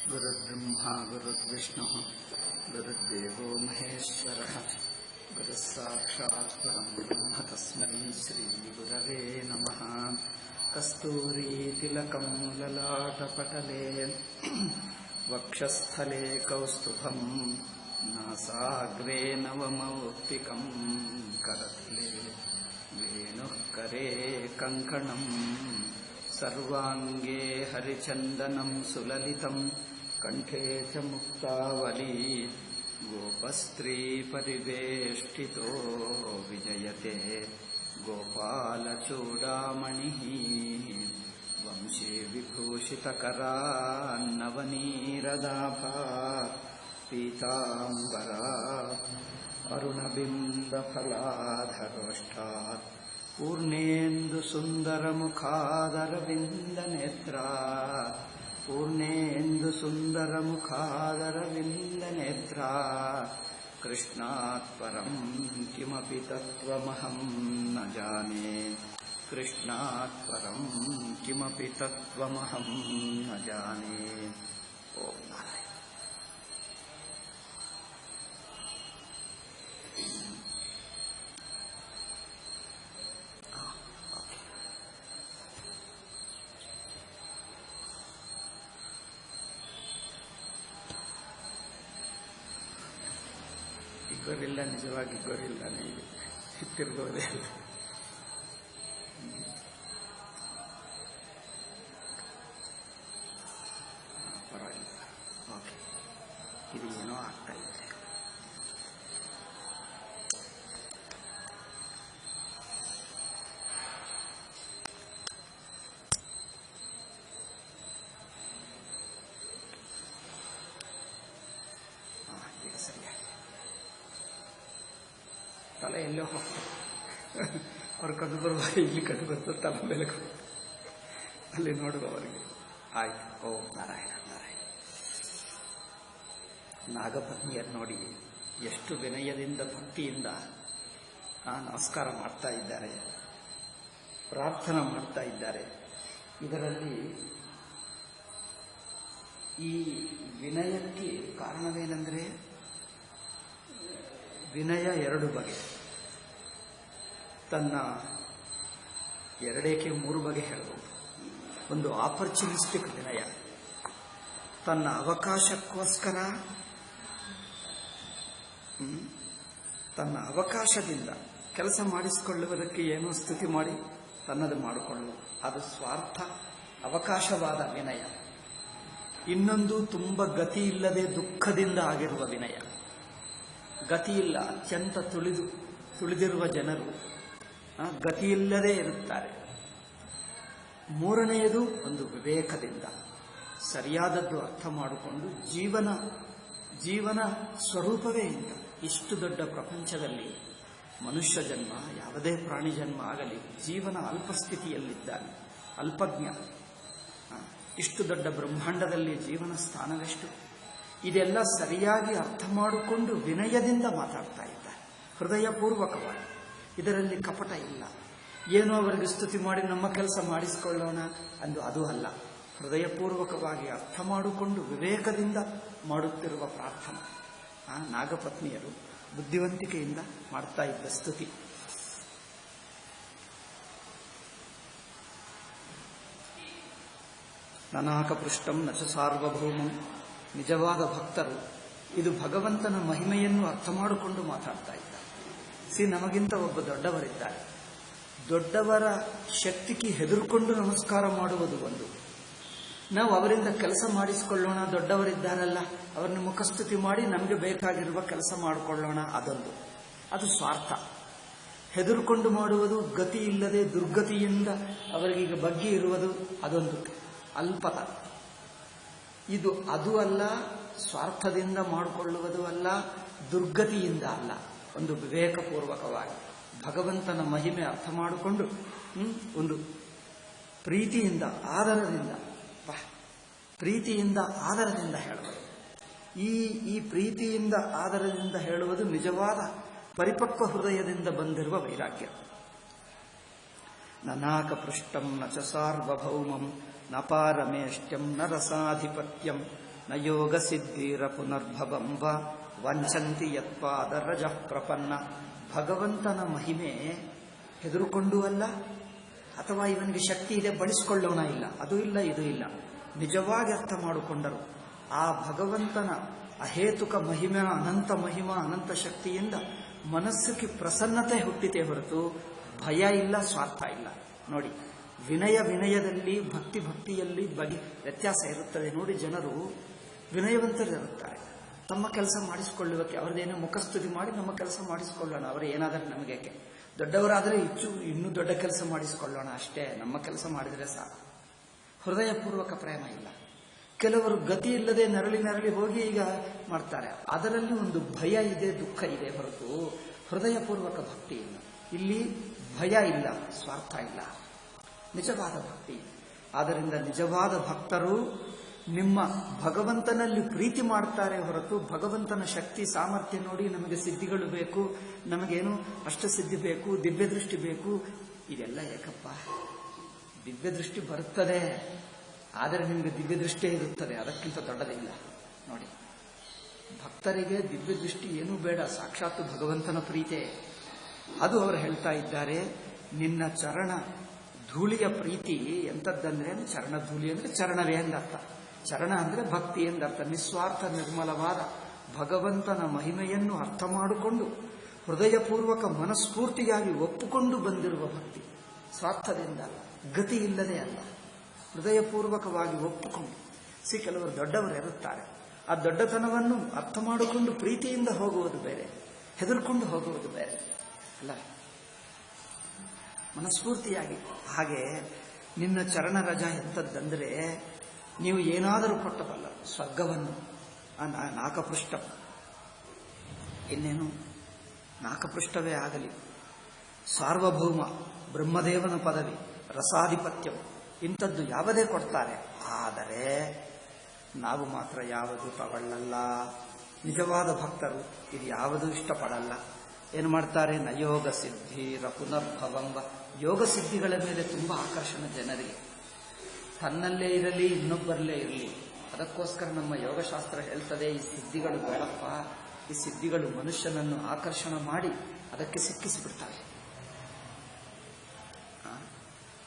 गुरुर्ब्रह्मा गुरुर्विष्णुः गुरुर्देवो महेश्वरः गुरुस्साक्षात् परं ब्रह्म तस्मै श्रीगुरवे नमः। कस्तूरीतिलकं ललाटपटले वक्षस्थले कौस्तुभं नासाग्रे नवमौक्तिकं करतले वेणुः करे कङ्कणम् सर्वाङ्गे हरिचन्दनं सुललितं कण्ठे च मुक्तावली गोपस्त्रीपरिवेष्टितो विजयते गोपालचूडामणिः वंशी विभूषितकरान्नवनीरदाभा पीताम्बरा अरुणबिम्बफलाधरोष्ठात् पूर्णेन्दु सुन्दरमुखादरविन्दनेत्रा पूर्णेन्दु सुन्दरमुखादरविन्दनेत्रा कृष्णात् परं किमपि तत्त्वमहं न जाने कृष्णात् परं किमपि तत्त्वमहं न जाने। ओम नारायण। ಗೊರಿಲ್ಲ, ನಿಜವಾಗಿ ಗೊರಿಲ್ಲನೇ ಇದೆ, ತಿರುಗೋದೇ ಇಲ್ಲ. ಪರವಾಗಿಲ್ಲ, ಓಕೆ. ಇದು ಏನೋ ಆಗ್ತಾ ಇದೆ. ಈಗ ಸರಿಯಾಗಿ ತಲೆ ಎಲ್ಲೋ ಹೋಗ್ತಾರೆ. ಅವ್ರು ಕಂಡು ಬರುವಾಗ ಇಲ್ಲಿ ಕಂಡು ಬರ್ತದೆ, ತಲೆ ಮೇಲೆ ಅಲ್ಲಿ ನೋಡುವ ಅವರಿಗೆ. ಆಯ್ತು. ಓಂ ನಾರಾಯಣ ನಾರಾಯಣ. ನಾಗಪತ್ನಿಯರು ನೋಡಿ ಎಷ್ಟು ವಿನಯದಿಂದ ಭಕ್ತಿಯಿಂದ ನಮಸ್ಕಾರ ಮಾಡ್ತಾ ಇದ್ದಾರೆ, ಪ್ರಾರ್ಥನಾ ಮಾಡ್ತಾ ಇದ್ದಾರೆ. ಇದರಲ್ಲಿ ಈ ವಿನಯಕ್ಕೆ ಕಾರಣವೇನೆಂದರೆ, ವಿನಯ ಎರಡು ಬಗೆ, ತನ್ನ ಎರಡೇಕೆ ಮೂರು ಬಗೆ ಹೇಳಬಹುದು. ಒಂದು ಆಪರ್ಚುನಿಸ್ಟಿಕ್ ವಿನಯ, ತನ್ನ ಅವಕಾಶಕ್ಕೋಸ್ಕರ ತನ್ನ ಅವಕಾಶದಿಂದ ಕೆಲಸ ಮಾಡಿಸಿಕೊಳ್ಳುವುದಕ್ಕೆ ಏನೋ ಸ್ತುತಿ ಮಾಡಿ ತನ್ನದು ಮಾಡಿಕೊಳ್ಳುವುದು, ಅದು ಸ್ವಾರ್ಥ ಅವಕಾಶವಾದ ವಿನಯ. ಇನ್ನೊಂದು ತುಂಬ ಗತಿ ಇಲ್ಲದೆ ದುಃಖದಿಂದ ಆಗಿರುವ ವಿನಯ. ಗತಿಯಿಲ್ಲ, ಅತ್ಯಂತ ತುಳಿದಿರುವ ಜನರು ಗತಿಯಿಲ್ಲದೆ ಇರುತ್ತಾರೆ. ಮೂರನೆಯದು ಒಂದು ವಿವೇಕದಿಂದ ಸರಿಯಾದದ್ದು ಅರ್ಥ ಮಾಡಿಕೊಂಡು ಜೀವನ ಸ್ವರೂಪವೇ ಇಂಥ. ಇಷ್ಟು ದೊಡ್ಡ ಪ್ರಪಂಚದಲ್ಲಿ ಮನುಷ್ಯ ಜನ್ಮ, ಯಾವುದೇ ಪ್ರಾಣಿ ಜನ್ಮ ಆಗಲಿ, ಜೀವನ ಅಲ್ಪಸ್ಥಿತಿಯಲ್ಲಿದ್ದಾನೆ, ಅಲ್ಪಜ್ಞ. ಇಷ್ಟು ದೊಡ್ಡ ಬ್ರಹ್ಮಾಂಡದಲ್ಲಿ ಜೀವನ ಸ್ಥಾನವೆಷ್ಟು? ಇದೆಲ್ಲ ಸರಿಯಾಗಿ ಅರ್ಥ ಮಾಡಿಕೊಂಡು ವಿನಯದಿಂದ ಮಾತಾಡ್ತಾ ಇದ್ದಾರೆ, ಹೃದಯಪೂರ್ವಕವಾಗಿ. ಇದರಲ್ಲಿ ಕಪಟ ಇಲ್ಲ. ಏನೋ ಅವರಿಗೆ ಸ್ತುತಿ ಮಾಡಿ ನಮ್ಮ ಕೆಲಸ ಮಾಡಿಸಿಕೊಳ್ಳೋಣ ಅಂದು ಅದು ಅಲ್ಲ. ಹೃದಯಪೂರ್ವಕವಾಗಿ ಅರ್ಥ ಮಾಡಿಕೊಂಡು ವಿವೇಕದಿಂದ ಮಾಡುತ್ತಿರುವ ಪ್ರಾರ್ಥನೆ. ನಾಗಪತ್ನಿಯರು ಬುದ್ಧಿವಂತಿಕೆಯಿಂದ ಮಾಡ್ತಾ ಇದ್ದ ಸ್ತುತಿ. ನನಾಕಪೃಷ್ಟಂ ನಚ ಸಾರ್ವಭೌಮಂ. ನಿಜವಾದ ಭಕ್ತರು ಇದು ಭಗವಂತನ ಮಹಿಮೆಯನ್ನು ಅರ್ಥ ಮಾಡಿಕೊಂಡು ಮಾತಾಡ್ತಾ ಇದ್ದಾರೆ. ನಮಗಿಂತ ಒಬ್ಬ ದೊಡ್ಡವರಿದ್ದಾರೆ, ದೊಡ್ಡವರ ಶಕ್ತಿಗೆ ಹೆದರುಕೊಂಡು ನಮಸ್ಕಾರ ಮಾಡುವುದು ಒಂದು. ನಾವು ಅವರಿಂದ ಕೆಲಸ ಮಾಡಿಸಿಕೊಳ್ಳೋಣ, ದೊಡ್ಡವರಿದ್ದಾರಲ್ಲ ಅವರನ್ನು ಮುಖಸ್ತುತಿ ಮಾಡಿ ನಮಗೆ ಬೇಕಾಗಿರುವ ಕೆಲಸ ಮಾಡಿಕೊಳ್ಳೋಣ, ಅದೊಂದು. ಅದು ಸ್ವಾರ್ಥ. ಹೆದರುಕೊಂಡು ಮಾಡುವುದು, ಗತಿ ಇಲ್ಲದೆ ದುರ್ಗತಿಯಿಂದ ಅವರಿಗೀಗ ಬಗ್ಗೆ ಇರುವುದು, ಅದೊಂದು ಅಲ್ಪತ. ಇದು ಅದು ಅಲ್ಲ, ಸ್ವಾರ್ಥದಿಂದ ಮಾಡಿಕೊಳ್ಳುವುದು ಅಲ್ಲ, ದುರ್ಗತಿಯಿಂದ ಅಲ್ಲ. ಒಂದು ವಿವೇಕಪೂರ್ವಕವಾಗಿ ಭಗವಂತನ ಮಹಿಮೆ ಅರ್ಥ ಮಾಡಿಕೊಂಡು ಒಂದು ಪ್ರೀತಿಯಿಂದ ಆದರದಿಂದ ಹೇಳುವುದು. ಈ ಪ್ರೀತಿಯಿಂದ ಆದರದಿಂದ ಹೇಳುವುದು ನಿಜವಾದ ಪರಿಪಕ್ವ ಹೃದಯದಿಂದ ಬಂದಿರುವ ವೈರಾಗ್ಯ. ನನಾಕಪೃಷ್ಟಂ ನ ಚ ಸಾರ್ವಭೌಮಂ ನ ಪಾರಮೇಷ್ಟ್ಯಂ ನ ರಸಾಧಿಪತ್ಯಂ ನ ಯೋಗ ಸಿದ್ಧಿರ ಪುನರ್ಭವಂಬ ವಂಚಂತಿ ಯತ್ಪಾದ ರಜ ಪ್ರಪನ್ನ. ಭಗವಂತನ ಮಹಿಮೆ ಹೆದರುಕೊಂಡು ಅಲ್ಲ, ಅಥವಾ ಇವನಿಗೆ ಶಕ್ತಿ ಇದೆ ಬಳಸಿಕೊಳ್ಳೋಣ ಇಲ್ಲ, ಅದು ಇಲ್ಲ ಇದು ಇಲ್ಲ. ನಿಜವಾಗಿ ಅರ್ಥ ಮಾಡಿಕೊಂಡರು ಆ ಭಗವಂತನ ಅಹೇತುಕ ಮಹಿಮೆ, ಅನಂತ ಮಹಿಮಾ, ಅನಂತ ಶಕ್ತಿಯಿಂದ ಮನಸ್ಸಿಗೆ ಪ್ರಸನ್ನತೆ ಹುಟ್ಟಿತೆ ಹೊರತು ಭಯ ಇಲ್ಲ, ಸ್ವಾರ್ಥ ಇಲ್ಲ. ನೋಡಿ, ವಿನಯದಲ್ಲಿ ಭಕ್ತಿಯಲ್ಲಿ ವ್ಯತ್ಯಾಸ ಇರುತ್ತದೆ. ನೋಡಿ, ಜನರು ವಿನಯವಂತರಿರುತ್ತಾರೆ. ತಮ್ಮ ಕೆಲಸ ಮಾಡಿಸಿಕೊಳ್ಳುವಕ್ಕೆ ಅವರದೇನೋ ಮುಖಸ್ತುತಿ ಮಾಡಿ ನಮ್ಮ ಕೆಲಸ ಮಾಡಿಸಿಕೊಳ್ಳೋಣ, ಅವರು ಏನಾದರೂ ನಮಗೇಕೆ, ದೊಡ್ಡವರಾದರೆ ಇನ್ನೂ ದೊಡ್ಡ ಕೆಲಸ ಮಾಡಿಸಿಕೊಳ್ಳೋಣ ಅಷ್ಟೇ, ನಮ್ಮ ಕೆಲಸ ಮಾಡಿದರೆ ಸಾಕು. ಹೃದಯಪೂರ್ವಕ ಪ್ರೇಮ ಇಲ್ಲ. ಕೆಲವರು ಗತಿ ಇಲ್ಲದೆ ನರಳಿ ಹೋಗಿ ಈಗ ಮಾಡ್ತಾರೆ. ಅದರಲ್ಲಿ ಒಂದು ಭಯ ಇದೆ, ದುಃಖ ಇದೆ ಹೊರತು ಹೃದಯಪೂರ್ವಕ ಭಕ್ತಿ ಇಲ್ಲ. ಇಲ್ಲಿ ಭಯ ಇಲ್ಲ, ಸ್ವಾರ್ಥ ಇಲ್ಲ, ನಿಜವಾದ ಭಕ್ತಿ. ಆದ್ದರಿಂದ ನಿಜವಾದ ಭಕ್ತರು ನಿಮ್ಮ ಭಗವಂತನಲ್ಲಿ ಪ್ರೀತಿ ಮಾಡ್ತಾರೆ ಹೊರತು ಭಗವಂತನ ಶಕ್ತಿ ಸಾಮರ್ಥ್ಯ ನೋಡಿ ನಮಗೆ ಸಿದ್ಧಿಗಳು ಬೇಕು, ನಮಗೇನು ಅಷ್ಟಸಿದ್ಧಿ ಬೇಕು, ದಿವ್ಯ ದೃಷ್ಟಿ ಬೇಕು, ಇದೆಲ್ಲ ಏಕಪ್ಪ. ದಿವ್ಯ ದೃಷ್ಟಿ ಬರುತ್ತದೆ, ಆದರೆ ನಿಮಗೆ ದಿವ್ಯ ದೃಷ್ಟಿಯೇ ಇರುತ್ತದೆ, ಅದಕ್ಕಿಂತ ದೊಡ್ಡದಿಲ್ಲ. ನೋಡಿ, ಭಕ್ತರಿಗೆ ದಿವ್ಯ ದೃಷ್ಟಿ ಏನೂ ಬೇಡ, ಸಾಕ್ಷಾತ್ ಭಗವಂತನ ಪ್ರೀತೆ. ಅದು ಅವರು ಹೇಳ್ತಾ ಇದ್ದಾರೆ. ನಿನ್ನ ಚರಣ ಧೂಳಿಯ ಪ್ರೀತಿ ಎಂಥದ್ದಂದ್ರೆ, ಚರಣ ಧೂಳಿ ಅಂದ್ರೆ ಚರಣವೇ ಎಂದರ್ಥ. ಚರಣ ಅಂದ್ರೆ ಭಕ್ತಿ ಎಂದರ್ಥ. ನಿಸ್ವಾರ್ಥ ನಿರ್ಮಲವಾದ ಭಗವಂತನ ಮಹಿಮೆಯನ್ನು ಅರ್ಥ ಮಾಡಿಕೊಂಡು ಹೃದಯಪೂರ್ವಕ ಮನಸ್ಫೂರ್ತಿಯಾಗಿ ಒಪ್ಪುಕೊಂಡು ಬಂದಿರುವ ಭಕ್ತಿ, ಸ್ವಾರ್ಥದಿಂದ ಅಲ್ಲ, ಗತಿ ಇಲ್ಲದೆ ಅಲ್ಲ, ಹೃದಯಪೂರ್ವಕವಾಗಿ ಒಪ್ಪಿಕೊಂಡು. ಕೆಲವರು ದೊಡ್ಡವರು ಇರುತ್ತಾರೆ, ಆ ದೊಡ್ಡತನವನ್ನು ಅರ್ಥ ಮಾಡಿಕೊಂಡು ಪ್ರೀತಿಯಿಂದ ಹೋಗುವುದು ಬೇರೆ, ಹೆದರ್ಕೊಂಡು ಹೋಗುವುದು ಬೇರೆ ಅಲ್ಲ, ಮನಸ್ಫೂರ್ತಿಯಾಗಿ. ಹಾಗೆ ನಿನ್ನ ಚರಣ ರಜ ಎಂಥದ್ದಂದ್ರೆ, ನೀವು ಏನಾದರೂ ಕೊಟ್ಟಬಲ್ಲ ಸ್ವರ್ಗವನ್ನು, ನಾಕಪೃಷ್ಠ, ಇನ್ನೇನು ನಾಕಪೃಷ್ಠವೇ ಆಗಲಿ, ಸಾರ್ವಭೌಮ ಬ್ರಹ್ಮದೇವನ ಪದವಿ, ರಸಾಧಿಪತ್ಯವು, ಇಂಥದ್ದು ಯಾವುದೇ ಕೊಡ್ತಾರೆ. ಆದರೆ ನಾವು ಮಾತ್ರ ಯಾವುದು ತಗೊಳ್ಳಲ್ಲ. ನಿಜವಾದ ಭಕ್ತರು ಇದು ಯಾವುದೂ ಇಷ್ಟಪಡಲ್ಲ. ಏನು ಮಾಡ್ತಾರೆ? ನಯೋಗ ಸಿದ್ಧಿ ಪುನರ್ಭವಂಬ. ಯೋಗ ಸಿದ್ಧಿಗಳ ಮೇಲೆ ತುಂಬ ಆಕರ್ಷಣ ಜನರಿಗೆ. ತನ್ನಲ್ಲೇ ಇರಲಿ, ಇನ್ನೊಬ್ಬರಲ್ಲೇ ಇರಲಿ. ಅದಕ್ಕೋಸ್ಕರ ನಮ್ಮ ಯೋಗಶಾಸ್ತ್ರ ಹೇಳ್ತದೆ, ಈ ಸಿದ್ಧಿಗಳು ಬೇಡಪ್ಪ, ಈ ಸಿದ್ಧಿಗಳು ಮನುಷ್ಯನನ್ನು ಆಕರ್ಷಣ ಮಾಡಿ ಅದಕ್ಕೆ ಸಿಕ್ಕಿಸಿಬಿಡ್ತವೆ.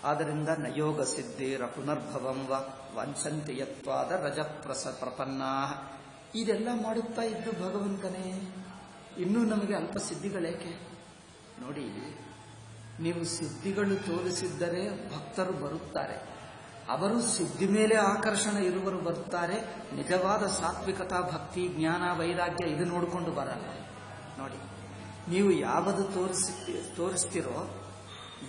ಆದ್ದರಿಂದ ನಯೋಗ ಸಿದ್ಧಿರ ಪುನರ್ಭವಂವ ವಂಚಂತಿ ಯತ್ವಾದ ರಜ ಪ್ರಪನ್ನಾ. ಇದೆಲ್ಲ ಮಾಡುತ್ತಾ ಇದ್ದು ಭಗವಂತನೇ, ಇನ್ನೂ ನಮಗೆ ಅಲ್ಪ ಸಿದ್ಧಿಗಳೇಕೆ? ನೋಡಿ, ನೀವು ಸಿದ್ಧಿಗಳು ತೋರಿಸಿದ್ದರೆ ಭಕ್ತರು ಬರುತ್ತಾರೆ. ಅವರು ಸಿದ್ಧಿ ಮೇಲೆ ಆಕರ್ಷಣ ಇರುವರು ಬರುತ್ತಾರೆ. ನಿಜವಾದ ಸಾತ್ವಿಕತಾ, ಭಕ್ತಿ, ಜ್ಞಾನ, ವೈರಾಗ್ಯ ಇದು ನೋಡಿಕೊಂಡು ಬರಲ್ಲ. ನೋಡಿ, ನೀವು ಯಾವುದು ತೋರಿಸ್ತಿರೋ,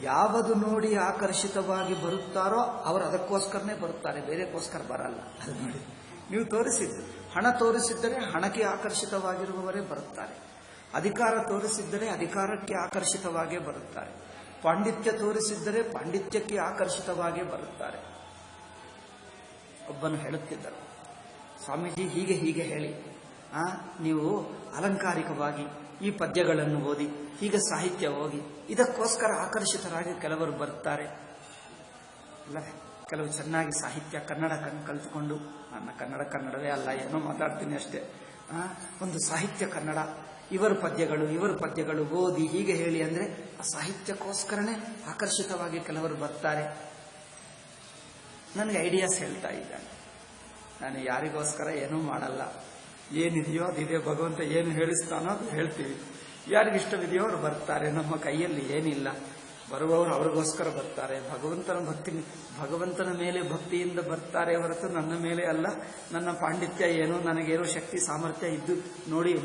ಯಾವುದು ನೋಡಿ ಆಕರ್ಷಿತವಾಗಿ ಬರುತ್ತಾರೋ ಅವರು ಅದಕ್ಕೋಸ್ಕರನೇ ಬರುತ್ತಾರೆ, ಬೇರೆಗೋಸ್ಕರ ಬರಲ್ಲ. ಅದು ನೋಡಿ, ನೀವು ತೋರಿಸಿದ್ದು ಹಣ ತೋರಿಸಿದ್ದರೆ ಹಣಕ್ಕೆ ಆಕರ್ಷಿತವಾಗಿರುವವರೇ ಬರುತ್ತಾರೆ. ಅಧಿಕಾರ ತೋರಿಸಿದ್ದರೆ ಅಧಿಕಾರಕ್ಕೆ ಆಕರ್ಷಿತವಾಗೇ ಬರುತ್ತಾರೆ. ಪಾಂಡಿತ್ಯ ತೋರಿಸಿದ್ದರೆ ಪಾಂಡಿತ್ಯಕ್ಕೆ ಆಕರ್ಷಿತವಾಗೇ ಬರುತ್ತಾರೆ. ಒಬ್ಬನು ಹೇಳುತ್ತಿದ್ದರು, ಸ್ವಾಮೀಜಿ ಹೀಗೆ ಹೇಳಿ, ನೀವು ಅಲಂಕಾರಿಕವಾಗಿ ಈ ಪದ್ಯಗಳನ್ನು ಓದಿ, ಹೀಗೆ ಸಾಹಿತ್ಯ ಓದಿ, ಇದಕ್ಕೋಸ್ಕರ ಆಕರ್ಷಿತರಾಗಿ ಕೆಲವರು ಬರುತ್ತಾರೆ. ಅಲ್ಲವೇ? ಕೆಲವು ಚೆನ್ನಾಗಿ ಸಾಹಿತ್ಯ ಕನ್ನಡ ಕಲಿತುಕೊಂಡು, ನನ್ನ ಕನ್ನಡವೇ ಅಲ್ಲ, ಏನೋ ಮಾತಾಡ್ತೀನಿ ಅಷ್ಟೇ, ಒಂದು ಸಾಹಿತ್ಯ ಕನ್ನಡ, ಇವರು ಪದ್ಯಗಳು ಓದಿ ಹೀಗೆ ಹೇಳಿ ಅಂದರೆ ಆ ಸಾಹಿತ್ಯಕ್ಕೋಸ್ಕರನೇ ಆಕರ್ಷಿತವಾಗಿ ಕೆಲವರು ಬರ್ತಾರೆ. ನನಗೆ ಐಡಿಯಾಸ್ ಹೇಳ್ತಾ ಇದ್ದಾನೆ. ನಾನು ಯಾರಿಗೋಸ್ಕರ ಏನೂ ಮಾಡಲ್ಲ, ಏನಿದೆಯೋ ಅದಿದೆ, ಭಗವಂತ ಏನು ಹೇಳಿಸ್ತಾನೋ ಅದು ಹೇಳ್ತೀವಿ. ಯಾರಿಗಿಷ್ಟವಿದೆಯೋ ಅವರು ಬರ್ತಾರೆ, ನಮ್ಮ ಕೈಯಲ್ಲಿ ಏನಿಲ್ಲ. ಬರುವವರು ಅವ್ರಿಗೋಸ್ಕರ ಬರ್ತಾರೆ. ಭಗವಂತನ ಮೇಲೆ ಭಕ್ತಿಯಿಂದ ಬರ್ತಾರೆ ಹೊರತು ನನ್ನ ಮೇಲೆ ಅಲ್ಲ. ನನ್ನ ಪಾಂಡಿತ್ಯ ಏನು, ನನಗೇನೋ ಶಕ್ತಿ ಸಾಮರ್ಥ್ಯ ಇದ್ದು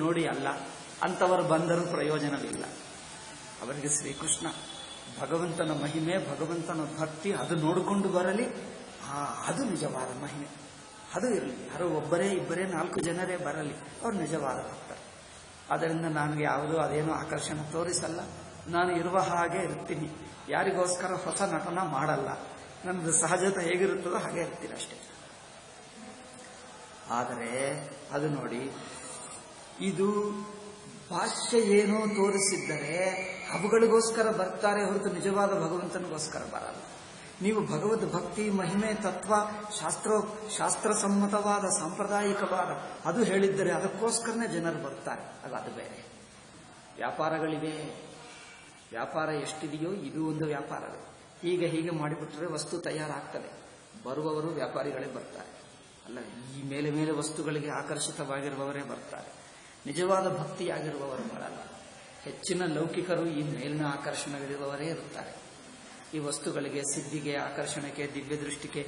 ನೋಡಿ ಅಲ್ಲ. ಅಂಥವರು ಬಂದರೂ ಪ್ರಯೋಜನವಿಲ್ಲ. ಅವರಿಗೆ ಶ್ರೀಕೃಷ್ಣ ಭಗವಂತನ ಮಹಿಮೆ, ಭಗವಂತನ ಭಕ್ತಿ ಅದು ನೋಡಿಕೊಂಡು ಬರಲಿ. ಅದು ನಿಜವಾದ ಮಹಿಮೆ. ಅದು ಇರಲಿ. ಯಾರೋ ಒಬ್ಬರೇ ಇಬ್ಬರೇ 4 ಜನರೇ ಬರಲಿ, ಅವ್ರು ನಿಜವಾದ ಭಕ್ತರು. ಆದ್ದರಿಂದ ನನಗೆ ಯಾವುದೂ ಅದೇನೋ ಆಕರ್ಷಣೆ ತೋರಿಸಲ್ಲ. ನಾನು ಇರುವ ಹಾಗೆ ಇರ್ತೀನಿ. ಯಾರಿಗೋಸ್ಕರ ಹೊಸ ನಟನ ಮಾಡಲ್ಲ. ನನ್ನದು ಸಹಜತೆ ಹೇಗಿರುತ್ತದೋ ಹಾಗೆ ಇರ್ತೀನಿ ಅಷ್ಟೇ. ಆದರೆ ಅದು ನೋಡಿ, ಇದು ಭಾಷ್ಯ ಏನೋ ತೋರಿಸಿದ್ದರೆ ಅವುಗಳಿಗೋಸ್ಕರ ಬರ್ತಾರೆ ಹೊರತು ನಿಜವಾದ ಭಗವಂತನಿಗೋಸ್ಕರ ಬರಲ್ಲ. ನೀವು ಭಗವದ್ ಭಕ್ತಿ ಮಹಿಮೆ ತತ್ವ ಶಾಸ್ತ್ರಸಮ್ಮತವಾದ ಸಾಂಪ್ರದಾಯಿಕವಾದ ಅದು ಹೇಳಿದ್ದರೆ ಅದಕ್ಕೋಸ್ಕರನೇ ಜನರು ಬರ್ತಾರೆ. ಅದು ಬೇರೆ. ವ್ಯಾಪಾರಗಳಿವೆ. ವ್ಯಾಪಾರ ಎಷ್ಟಿದೆಯೋ ಇದು ಒಂದು ವ್ಯಾಪಾರವೇ. ಹೀಗೆ ಮಾಡಿಬಿಟ್ರೆ ವಸ್ತು ತಯಾರಾಗ್ತದೆ. ಬರುವವರು ವ್ಯಾಪಾರಿಗಳೇ ಬರ್ತಾರೆ. ಅಲ್ಲ, ಈ ಮೇಲೆ ಮೇಲೆ ವಸ್ತುಗಳಿಗೆ ಆಕರ್ಷಿತವಾಗಿರುವವರೇ ಬರ್ತಾರೆ. ನಿಜವಾದ ಭಕ್ತಿಯಾಗಿರುವವರು ಬರಲ್ಲ. ಹೆಚ್ಚಿನ ಲೌಕಿಕರು ಈ ಮೇಲಿನ ಆಕರ್ಷಣೆಗಳಿರುವವರೇ ಇರುತ್ತಾರೆ. ಈ ವಸ್ತುಗಳಿಗೆ, ಸಿದ್ಧಿಗೆ, ಆಕರ್ಷಣೆಗೆ, ದಿವ್ಯ ದೃಷ್ಟಿಗೆ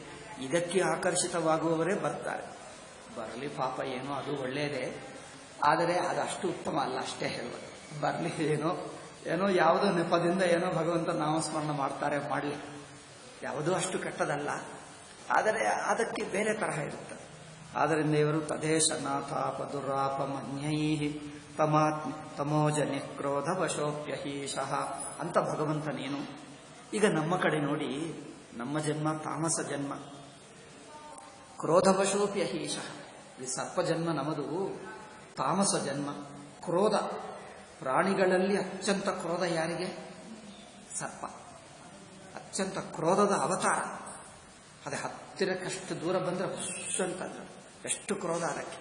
ಇದಕ್ಕೆ ಆಕರ್ಷಿತವಾಗುವವರೇ ಬರ್ತಾರೆ. ಬರಲಿ ಪಾಪ, ಏನೋ ಅದು ಒಳ್ಳೆಯದೇ, ಆದರೆ ಅದು ಅಷ್ಟು ಉತ್ತಮ ಅಲ್ಲ, ಅಷ್ಟೇ ಹೇಳುವುದು. ಬರಲಿ, ಏನೋ ಯಾವುದೋ ನೆಪದಿಂದ ಏನೋ ಭಗವಂತ ನಾಮಸ್ಮರಣ ಮಾಡ್ತಾರೆ, ಮಾಡಲಿ, ಯಾವುದೂ ಅಷ್ಟು ಕೆಟ್ಟದಲ್ಲ, ಆದರೆ ಅದಕ್ಕೆ ಬೇರೆ ತರಹ ಇರುತ್ತದೆ. ಆದ್ದರಿಂದ ಇವರು ತದೇಶನಾಥಾಪ ದುರಾಪ ಮನ್ಯೈ ತಮೋಜನಿ ಕ್ರೋಧವಶೋಪ್ಯಹೀಶಃ ಅಂತ ಭಗವಂತ ನೀನು. ಈಗ ನಮ್ಮ ಕಡೆ ನೋಡಿ, ನಮ್ಮ ಜನ್ಮ ತಾಮಸ ಜನ್ಮ, ಕ್ರೋಧವಶೋಪ್ಯಹೀಶಃ. ಈ ಸರ್ಪ ಜನ್ಮ ನಮ್ಮದು ತಾಮಸ ಜನ್ಮ. ಕ್ರೋಧ, ಪ್ರಾಣಿಗಳಲ್ಲಿ ಅತ್ಯಂತ ಕ್ರೋಧ ಯಾರಿಗೆ? ಸರ್ಪ. ಅತ್ಯಂತ ಕ್ರೋಧದ ಅವತಾರ. ಅದೇ ಹತ್ತಿರಕ್ಕಷ್ಟು ದೂರ ಬಂದರೆ ಹುಷ್ ಅಂತಂದ್ರೆ ಎಷ್ಟು ಕ್ರೋಧ ಅದಕ್ಕೆ.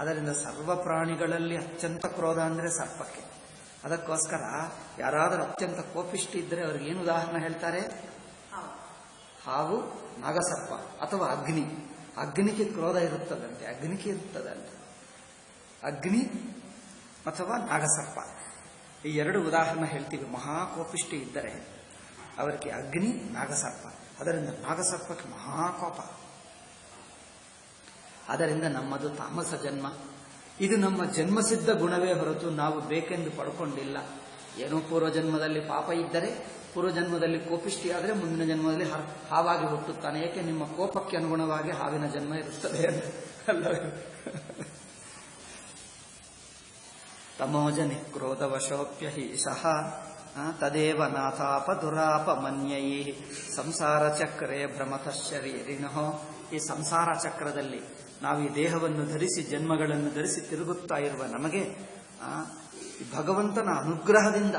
ಅದರಿಂದ ಸರ್ವ ಪ್ರಾಣಿಗಳಲ್ಲಿ ಅತ್ಯಂತ ಕ್ರೋಧ ಅಂದರೆ ಸರ್ಪಕ್ಕೆ. ಅದಕ್ಕೋಸ್ಕರ ಯಾರಾದರೂ ಅತ್ಯಂತ ಕೋಪಿಷ್ಟಿ ಇದ್ದರೆ ಅವ್ರಿಗೆ ಏನು ಉದಾಹರಣೆ ಹೇಳ್ತಾರೆ? ಹಾವು, ನಾಗಸರ್ಪ ಅಥವಾ ಅಗ್ನಿ. ಅಗ್ನಿಗೆ ಕ್ರೋಧ ಇರುತ್ತದಂತೆ, ಅಗ್ನಿಗೆ ಇರುತ್ತದಂತೆ. ಅಗ್ನಿ ಅಥವಾ ನಾಗಸರ್ಪ, ಈ ಎರಡು ಉದಾಹರಣೆ ಹೇಳ್ತೀವಿ. ಮಹಾಕೋಪಿಷ್ಟಿ ಇದ್ದರೆ ಅವರಿಗೆ ಅಗ್ನಿ, ನಾಗಸರ್ಪ. ಅದರಿಂದ ನಾಗಸರ್ಪಕ್ಕೆ ಮಹಾಕೋಪ. ಅದರಿಂದ ನಮ್ಮದು ತಾಮಸ ಜನ್ಮ. ಇದು ನಮ್ಮ ಜನ್ಮಸಿದ್ಧ ಗುಣವೇ ಹೊರತು ನಾವು ಬೇಕೆಂದು ಪಡ್ಕೊಂಡಿಲ್ಲ. ಏನೋ ಪೂರ್ವಜನ್ಮದಲ್ಲಿ ಪಾಪ ಇದ್ದರೆ, ಪೂರ್ವಜನ್ಮದಲ್ಲಿ ಕೋಪಿಷ್ಟಿಯಾದರೆ ಮುಂದಿನ ಜನ್ಮದಲ್ಲಿ ಹಾವಾಗಿ ಹುಟ್ಟುತ್ತಾನೆ. ಏಕೆ? ನಿಮ್ಮ ಕೋಪಕ್ಕೆ ಅನುಗುಣವಾಗಿ ಹಾವಿನ ಜನ್ಮ ಇರುತ್ತದೆ ಅಲ್ಲವೇ? ತಮೋಜನಿ ಕ್ರೋಧವಶೋಪ್ಯಹೀಶಃ ತದೇವ ನಾಥಾಪ ದುರಾಪ ಮನ್ಯೈ ಸಂಸಾರ ಚಕ್ರೇ ಭ್ರಮತಃ ಶರೀರಿಣಃ. ಈ ಸಂಸಾರ ಚಕ್ರದಲ್ಲಿ ನಾವು ಈ ದೇಹವನ್ನು ಧರಿಸಿ, ಜನ್ಮಗಳನ್ನು ಧರಿಸಿ ತಿರುಗುತ್ತಾ ಇರುವ ನಮಗೆ ಭಗವಂತನ ಅನುಗ್ರಹದಿಂದ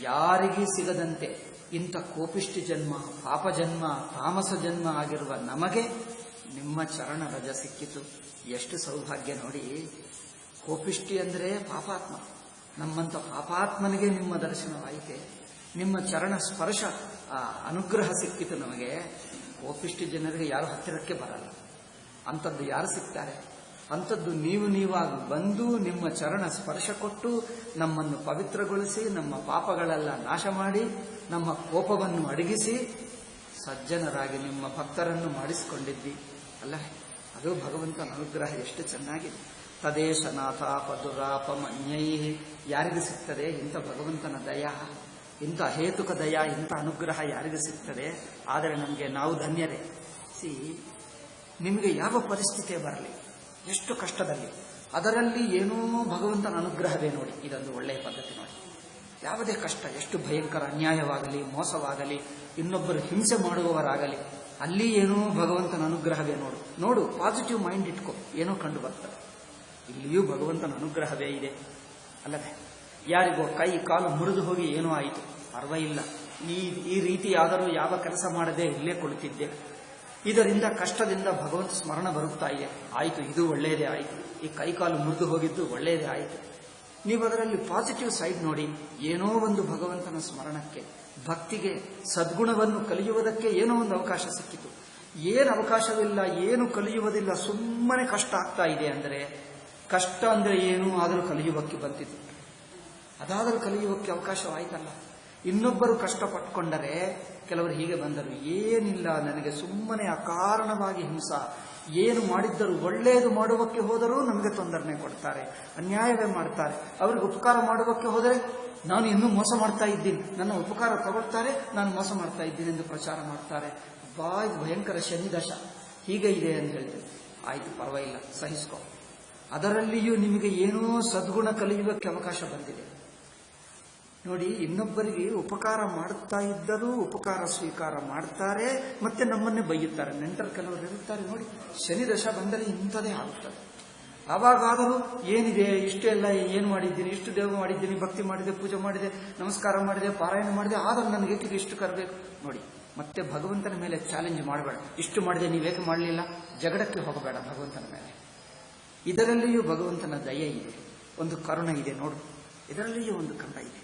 ಯಾರಿಗೂ ಸಿಗದಂತೆ ಇಂಥ ಕೋಪಿಷ್ಟಿ ಜನ್ಮ, ಪಾಪ ಜನ್ಮ, ತಾಮಸ ಜನ್ಮ ಆಗಿರುವ ನಮಗೆ ನಿಮ್ಮ ಚರಣ ರಜ ಸಿಕ್ಕಿತು. ಎಷ್ಟು ಸೌಭಾಗ್ಯ ನೋಡಿ. ಕೋಪಿಷ್ಟಿ ಅಂದರೆ ಪಾಪಾತ್ಮ. ನಮ್ಮಂಥ ಪಾಪಾತ್ಮನಿಗೆ ನಿಮ್ಮ ದರ್ಶನವಾಯಿತೆ, ನಿಮ್ಮ ಚರಣ ಸ್ಪರ್ಶ ಅನುಗ್ರಹ ಸಿಕ್ಕಿತು ನಮಗೆ. ಕೋಪಿಷ್ಟಿ ಜನರಿಗೆ ಯಾರು ಹತ್ತಿರಕ್ಕೆ ಬರಲ್ಲ. ಅಂಥದ್ದು ಯಾರು ಸಿಗ್ತಾರೆ? ಅಂಥದ್ದು ನೀವಾಗಿ ಬಂದು ನಿಮ್ಮ ಚರಣ ಸ್ಪರ್ಶ ಕೊಟ್ಟು ನಮ್ಮನ್ನು ಪವಿತ್ರಗೊಳಿಸಿ, ನಮ್ಮ ಪಾಪಗಳೆಲ್ಲ ನಾಶ ಮಾಡಿ, ನಮ್ಮ ಕೋಪವನ್ನು ಅಡಗಿಸಿ ಸಜ್ಜನರಾಗಿ ನಿಮ್ಮ ಭಕ್ತರನ್ನು ಮಾಡಿಸಿಕೊಂಡಿದ್ದಿ ಅಲ್ಲವೇ? ಅದು ಭಗವಂತನ ಅನುಗ್ರಹ ಎಷ್ಟು ಚೆನ್ನಾಗಿದೆ. ತದೇಶನಾಥಾಪ ದುರಾಪ ಮನ್ಯೈ. ಯಾರಿಗೂ ಸಿಗ್ತದೆ ಇಂಥ ಭಗವಂತನ ದಯ, ಇಂಥ ಅಹೇತುಕ ದಯ, ಇಂಥ ಅನುಗ್ರಹ ಯಾರಿಗೂ ಸಿಗ್ತದೆ? ಆದರೆ ನಮಗೆ ನಾವು ಧನ್ಯರೇ. ನಿಮಗೆ ಯಾವ ಪರಿಸ್ಥಿತಿ ಬರಲಿ, ಎಷ್ಟು ಕಷ್ಟದಲ್ಲಿ, ಅದರಲ್ಲಿ ಏನೋ ಭಗವಂತನ ಅನುಗ್ರಹವೇ ನೋಡಿ. ಇದೊಂದು ಒಳ್ಳೆಯ ಪದ್ಧತಿ ನೋಡಿ. ಯಾವುದೇ ಕಷ್ಟ, ಎಷ್ಟು ಭಯಂಕರ ಅನ್ಯಾಯವಾಗಲಿ, ಮೋಸವಾಗಲಿ, ಇನ್ನೊಬ್ಬರು ಹಿಂಸೆ ಮಾಡುವವರಾಗಲಿ, ಅಲ್ಲಿ ಏನೋ ಭಗವಂತನ ಅನುಗ್ರಹವೇ ನೋಡು. ಪಾಸಿಟಿವ್ ಮೈಂಡ್ ಇಟ್ಕೋ, ಏನೋ ಕಂಡು ಬರ್ತದೆ. ಇಲ್ಲಿಯೂ ಭಗವಂತನ ಅನುಗ್ರಹವೇ ಇದೆ ಅಲ್ಲವೇ? ಯಾರಿಗೋ ಕೈ ಕಾಲು ಮುರಿದು ಹೋಗಿ ಏನೋ ಆಯಿತು, ಪರ್ವಾಗಿಲ್ಲ, ಈ ರೀತಿಯಾದರೂ ಯಾವ ಕೆಲಸ ಮಾಡದೆ ಇಲ್ಲೇ ಕೊಡುತ್ತಿದ್ದೆ. ಇದರಿಂದ ಕಷ್ಟದಿಂದ ಭಗವಂತ ಸ್ಮರಣ ಬರುತ್ತಾ ಇದೆ. ಆಯಿತು, ಇದು ಒಳ್ಳೆಯದೇ ಆಯಿತು. ಈ ಕೈ ಕಾಲು ಮುರಿದು ಹೋಗಿದ್ದು ಒಳ್ಳೆಯದೇ ಆಯಿತು. ನೀವು ಅದರಲ್ಲಿ ಪಾಸಿಟಿವ್ ಸೈಡ್ ನೋಡಿ. ಏನೋ ಒಂದು ಭಗವಂತನ ಸ್ಮರಣಕ್ಕೆ, ಭಕ್ತಿಗೆ, ಸದ್ಗುಣವನ್ನು ಕಲಿಯುವುದಕ್ಕೆ ಏನೋ ಒಂದು ಅವಕಾಶ ಸಿಕ್ಕಿತು. ಏನು ಅವಕಾಶವಿಲ್ಲ, ಏನು ಕಲಿಯುವುದಿಲ್ಲ, ಸುಮ್ಮನೆ ಕಷ್ಟ ಆಗ್ತಾ ಇದೆ ಅಂದರೆ, ಕಷ್ಟ ಅಂದರೆ ಏನು ಆದರೂ ಕಲಿಯುವಕ್ಕೆ ಬಂತಿತ್ತು. ಅದಾದರೂ ಕಲಿಯುವಕ್ಕೆ ಅವಕಾಶವಾಯಿತಲ್ಲ. ಇನ್ನೊಬ್ಬರು ಕಷ್ಟಪಟ್ಟುಕೊಂಡರೆ ಕೆಲವರು ಹೀಗೆ ಬಂದರು, ಏನಿಲ್ಲ ನನಗೆ, ಸುಮ್ಮನೆ ಅಕಾರಣವಾಗಿ ಹಿಂಸ, ಏನು ಮಾಡಿದ್ದರೂ ಒಳ್ಳೆಯದು ಮಾಡುವಕ್ಕೆ ಹೋದರೂ ನಮಗೆ ತೊಂದರೆ ಕೊಡ್ತಾರೆ, ಅನ್ಯಾಯವೇ ಮಾಡ್ತಾರೆ. ಅವರಿಗೆ ಉಪಕಾರ ಮಾಡುವಕ್ಕೆ ಹೋದರೆ ನಾನು ಇನ್ನೂ ಮೋಸ ಮಾಡ್ತಾ ಇದ್ದೀನಿ, ನನ್ನ ಉಪಕಾರ ತಗೊಳ್ತಾರೆ, ನಾನು ಮೋಸ ಮಾಡ್ತಾ ಇದ್ದೀನಿ ಎಂದು ಪ್ರಚಾರ ಮಾಡ್ತಾರೆ. ಇದು ಭಯಂಕರ ಶನಿದಶ, ಹೀಗೆ ಇದೆ ಅಂತ ಹೇಳ್ತೇವೆ. ಆಯಿತು, ಪರವಾಗಿಲ್ಲ, ಸಹಿಸ್ಕೊ. ಅದರಲ್ಲಿಯೂ ನಿಮಗೆ ಏನೋ ಸದ್ಗುಣ ಕಲಿಯುವಕ್ಕೆ ಅವಕಾಶ ಬಂದಿದೆ ನೋಡಿ. ಇನ್ನೊಬ್ಬರಿಗೆ ಉಪಕಾರ ಮಾಡುತ್ತಾ ಇದ್ದರೂ ಉಪಕಾರ ಸ್ವೀಕಾರ ಮಾಡ್ತಾರೆ, ಮತ್ತೆ ನಮ್ಮನ್ನೇ ಬೈಯುತ್ತಾರೆ. ನೆಂಟರು ಕೆಲವರು ಇರುತ್ತಾರೆ ನೋಡಿ. ಶನಿ ದಶ ಬಂದರೆ ಇಂಥದೇ ಆಗುತ್ತದೆ. ಆವಾಗಾದರೂ ಏನಿದೆ, ಇಷ್ಟೆಲ್ಲ ಏನು ಮಾಡಿದ್ದೀನಿ, ಇಷ್ಟು ದೇವ ಮಾಡಿದ್ದೀನಿ, ಭಕ್ತಿ ಮಾಡಿದೆ, ಪೂಜೆ ಮಾಡಿದೆ, ನಮಸ್ಕಾರ ಮಾಡಿದೆ, ಪಾರಾಯಣ ಮಾಡಿದೆ, ಆದರೂ ನನಗೆ ಏಕೆ ಇಷ್ಟು ಕರಬೇಕು ನೋಡಿ. ಮತ್ತೆ ಭಗವಂತನ ಮೇಲೆ ಚಾಲೆಂಜ್ ಮಾಡಬೇಡ. ಇಷ್ಟು ಮಾಡಿದೆ, ನೀವೇಕೆ ಮಾಡಲಿಲ್ಲ, ಜಗಳಕ್ಕೆ ಹೋಗಬೇಡ ಭಗವಂತನ ಮೇಲೆ. ಇದರಲ್ಲಿಯೂ ಭಗವಂತನ ದಯೆ ಇದೆ, ಒಂದು ಕರುಣ ಇದೆ ನೋಡು. ಇದರಲ್ಲಿಯೂ ಒಂದು ಕಂಡ ಇದೆ.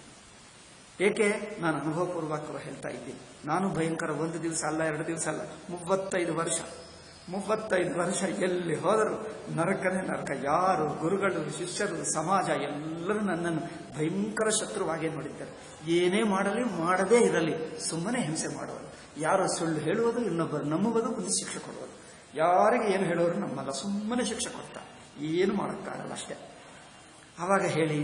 ಏಕೆ ನಾನು ಅನುಭವಪೂರ್ವಕವಾಗಿ ಹೇಳ್ತಾ ಇದ್ದೀನಿ. ನಾನು ಭಯಂಕರ 1 ದಿವಸ ಅಲ್ಲ, 2 ದಿವಸ ಅಲ್ಲ, 35 ವರ್ಷ ಎಲ್ಲಿ ಹೋದರೂ ನರಕನೇ ನರಕ. ಯಾರು ಗುರುಗಳು, ಶಿಷ್ಯರು, ಸಮಾಜ ಎಲ್ಲರೂ ನನ್ನನ್ನು ಭಯಂಕರ ಶತ್ರುವಾಗೇ ನೋಡಿದ್ದಾರೆ. ಏನೇ ಮಾಡಲಿ, ಮಾಡದೇ ಇರಲಿ, ಸುಮ್ಮನೆ ಹಿಂಸೆ ಮಾಡುವುದು. ಯಾರೋ ಸುಳ್ಳು ಹೇಳುವುದು, ಇನ್ನೊಬ್ಬರು ನಂಬುವುದು, ಒಂದು ಶಿಕ್ಷೆ ಕೊಡುವುದು. ಯಾರಿಗೆ ಏನು ಹೇಳೋರು ನಮ್ಮಲ್ಲ, ಸುಮ್ಮನೆ ಶಿಕ್ಷೆ ಕೊಡ್ತಾರೆ. ಏನು ಮಾಡೋಕ್ಕಾಗಲ್ಲ ಅಷ್ಟೇ. ಆವಾಗ ಹೇಳಿ,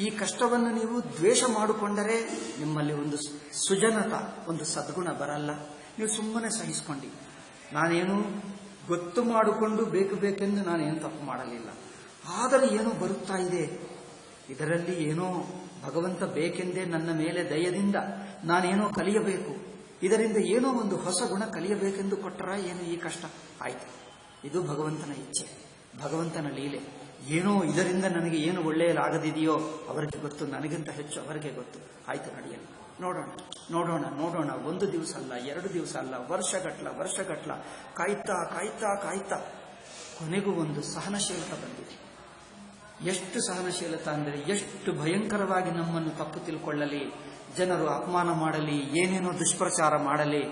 ಈ ಕಷ್ಟವನ್ನು ನೀವು ದ್ವೇಷ ಮಾಡಿಕೊಂಡರೆ ನಿಮ್ಮಲ್ಲಿ ಒಂದು ಸುಜನತ, ಒಂದು ಸದ್ಗುಣ ಬರಲ್ಲ. ನೀವು ಸುಮ್ಮನೆ ಸಹಿಸಿಕೊಂಡಿ. ನಾನೇನು ಗೊತ್ತು ಮಾಡಿಕೊಂಡು ಬೇಕೆಂದು ನಾನೇನು ತಪ್ಪು ಮಾಡಲಿಲ್ಲ, ಆದರೆ ಏನೋ ಬರುತ್ತಾ ಇದೆ, ಇದರಲ್ಲಿ ಏನೋ ಭಗವಂತ ಬೇಕೆಂದೇ ನನ್ನ ಮೇಲೆ ದಯದಿಂದ ನಾನೇನೋ ಕಲಿಯಬೇಕು, ಇದರಿಂದ ಏನೋ ಒಂದು ಹೊಸ ಗುಣ ಕಲಿಯಬೇಕೆಂದು ಕೊಟ್ಟರ ಏನು ಈ ಕಷ್ಟ ಆಯ್ತು. ಇದು ಭಗವಂತನ ಇಚ್ಛೆ, ಭಗವಂತನ ಲೀಲೆ. ಏನೋ ಇದರಿಂದ ನನಗೆ ಏನು ಒಳ್ಳೆಯದಾಗದಿದೆಯೋ ಅವರಿಗೆ ಗೊತ್ತು, ನನಗಿಂತ ಹೆಚ್ಚು ಅವರಿಗೆ ಗೊತ್ತು. ಆಯ್ತು, ನಡೆಯಲಿ, ನೋಡೋಣ. 1 ದಿವಸ ಅಲ್ಲ, 2 ದಿವಸ ಅಲ್ಲ, ವರ್ಷಗಟ್ಲ ಕಾಯ್ತಾ ಕೊನೆಗೂ ಒಂದು ಸಹನಶೀಲತೆ ಬಂದಿದೆ. ಎಷ್ಟು ಸಹನಶೀಲತೆ ಅಂದರೆ, ಎಷ್ಟು ಭಯಂಕರವಾಗಿ ನಮ್ಮನ್ನು ತಪ್ಪು ತಿಳ್ಕೊಳ್ಳಲಿ, ಜನರು ಅಪಮಾನ ಮಾಡಲಿ, ಏನೇನೋ ದುಷ್ಪ್ರಚಾರ ಮಾಡಲಿ,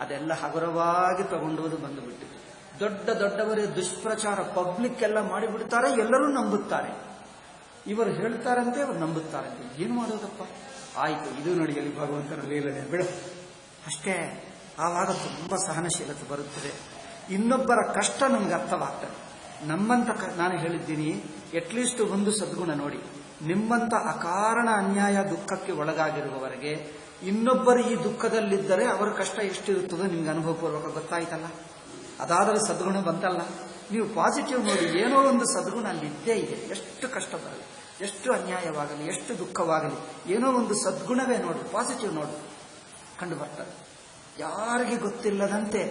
ಅದೆಲ್ಲ ಹಗುರವಾಗಿ ತಗೊಂಡುವುದು ಬಂದುಬಿಟ್ಟಿದೆ. ದೊಡ್ಡವರೇ ದುಷ್ಪ್ರಚಾರ ಪಬ್ಲಿಕ್ ಎಲ್ಲ ಮಾಡಿಬಿಡ್ತಾರೆ, ಎಲ್ಲರೂ ನಂಬುತ್ತಾರೆ. ಇವರು ಹೇಳ್ತಾರಂತೆ, ಅವರು ನಂಬುತ್ತಾರಂತೆ. ಏನು ಮಾಡೋದಪ್ಪ? ಆಯ್ತು, ಇದು ನಡೆಯಲಿ, ಭಗವಂತನ ಲೀಲನೆ ಬಿಡು ಅಷ್ಟೇ. ಆವಾಗ ತುಂಬಾ ಸಹನಶೀಲತೆ ಬರುತ್ತದೆ. ಇನ್ನೊಬ್ಬರ ಕಷ್ಟ ನಮ್ಗೆ ಅರ್ಥವಾಗ್ತದೆ. ನಮ್ಮಂತ ನಾನು ಹೇಳಿದ್ದೀನಿ, ಅಟ್ಲೀಸ್ಟ್ ಒಂದು ಸದ್ಗುಣ ನೋಡಿ. ನಿಮ್ಮಂತ ಅಕಾರಣ ಅನ್ಯಾಯ ದುಃಖಕ್ಕೆ ಒಳಗಾಗಿರುವವರೆಗೆ ಇನ್ನೊಬ್ಬರು ಈ ದುಃಖದಲ್ಲಿದ್ದರೆ ಅವರ ಕಷ್ಟ ಎಷ್ಟಿರುತ್ತದೋ ನಿಮ್ಗೆ ಅನುಭವಪೂರ್ವಕ ಗೊತ್ತಾಯ್ತಲ್ಲ. ಅದಾದರೆ ಸದ್ಗುಣ ಬಂತಲ್ಲ. ನೀವು ಪಾಸಿಟಿವ್ ನೋಡಿ, ಏನೋ ಒಂದು ಸದ್ಗುಣ ಅಲ್ಲಿ ಇದ್ದೇ ಇದೆ. ಎಷ್ಟು ಕಷ್ಟ ಬರಲಿ, ಎಷ್ಟು ಅನ್ಯಾಯವಾಗಲಿ, ಎಷ್ಟು ದುಃಖವಾಗಲಿ, ಏನೋ ಒಂದು ಸದ್ಗುಣವೇ ನೋಡು, ಪಾಸಿಟಿವ್ ನೋಡು, ಕಂಡು ಬರ್ತದೆ. ಯಾರಿಗೆ ಗೊತ್ತಿಲ್ಲದಂತೆ,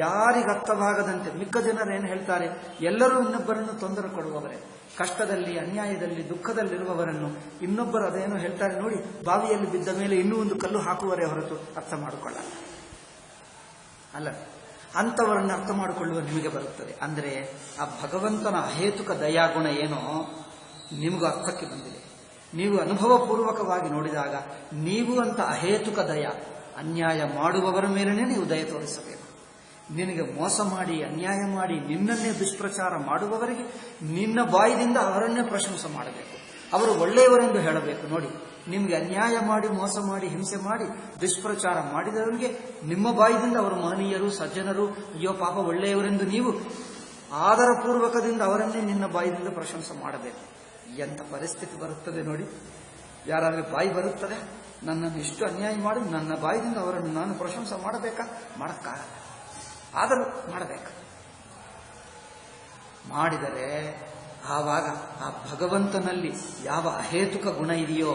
ಯಾರಿಗೆ ಅರ್ಥವಾಗದಂತೆ ಮಿಕ್ಕ ಜನರು ಏನು ಹೇಳ್ತಾರೆ, ಎಲ್ಲರೂ ಇನ್ನೊಬ್ಬರನ್ನು ತೊಂದರೆ ಕೊಡುವವರೇ. ಕಷ್ಟದಲ್ಲಿ, ಅನ್ಯಾಯದಲ್ಲಿ, ದುಃಖದಲ್ಲಿರುವವರನ್ನು ಇನ್ನೊಬ್ಬರು ಅದೇನೋ ಹೇಳ್ತಾರೆ ನೋಡಿ, ಬಾವಿಯಲ್ಲಿ ಬಿದ್ದ ಮೇಲೆ ಇನ್ನೂ ಒಂದು ಕಲ್ಲು ಹಾಕುವರೇ ಹೊರತು ಅರ್ಥ ಮಾಡಿಕೊಳ್ಳಲ್ಲ ಅಲ್ಲ. ಅಂಥವರನ್ನು ಅರ್ಥ ಮಾಡಿಕೊಳ್ಳುವ ನಿಮಗೆ ಬರುತ್ತದೆ. ಅಂದರೆ ಆ ಭಗವಂತನ ಅಹೇತುಕ ದಯಾಗುಣ ಏನೋ ನಿಮಗೂ ಅರ್ಥಕ್ಕೆ ಬಂದಿದೆ. ನೀವು ಅನುಭವಪೂರ್ವಕವಾಗಿ ನೋಡಿದಾಗ ನೀವು ಅಂತ ಅಹೇತುಕ ದಯ, ಅನ್ಯಾಯ ಮಾಡುವವರ ಮೇಲೇ ನೀವು ದಯ ತೋರಿಸಬೇಕು. ನಿನಗೆ ಮೋಸ ಮಾಡಿ, ಅನ್ಯಾಯ ಮಾಡಿ, ನಿನ್ನನ್ನೇ ದುಷ್ಪ್ರಚಾರ ಮಾಡುವವರಿಗೆ ನಿನ್ನ ಬಾಯಿದಿಂದ ಅವರನ್ನೇ ಪ್ರಶಂಸೆ ಮಾಡಬೇಕು. ಅವರು ಒಳ್ಳೆಯವರೆಂದು ಹೇಳಬೇಕು. ನೋಡಿ, ನಿಮಗೆ ಅನ್ಯಾಯ ಮಾಡಿ, ಮೋಸ ಮಾಡಿ, ಹಿಂಸೆ ಮಾಡಿ, ದುಷ್ಪ್ರಚಾರ ಮಾಡಿದವರಿಗೆ ನಿಮ್ಮ ಬಾಯಿದಿಂದ ಅವರು ಮಹನೀಯರು, ಸಜ್ಜನರು, ಅಯ್ಯೋ ಪಾಪ ಒಳ್ಳೆಯವರೆಂದು ನೀವು ಆದರಪೂರ್ವಕದಿಂದ ಅವರನ್ನೇ ನಿನ್ನ ಬಾಯಿದಿಂದ ಪ್ರಶಂಸೆ ಮಾಡಬೇಕು. ಎಂಥ ಪರಿಸ್ಥಿತಿ ಬರುತ್ತದೆ ನೋಡಿ. ಯಾರಾದರೂ ಬಾಯಿ ಬರುತ್ತದೆ, ನನ್ನನ್ನು ಇಷ್ಟು ಅನ್ಯಾಯ ಮಾಡಿ ನನ್ನ ಬಾಯಿದಿಂದ ಅವರನ್ನು ನಾನು ಪ್ರಶಂಸೆ ಮಾಡಬೇಕಾ? ಮಾಡೋಕ್ಕಾಗಲ್ಲ. ಆದರೂ ಮಾಡಬೇಕು. ಮಾಡಿದರೆ ಆವಾಗ ಆ ಭಗವಂತನಲ್ಲಿ ಯಾವ ಅಹೇತುಕ ಗುಣ ಇದೆಯೋ,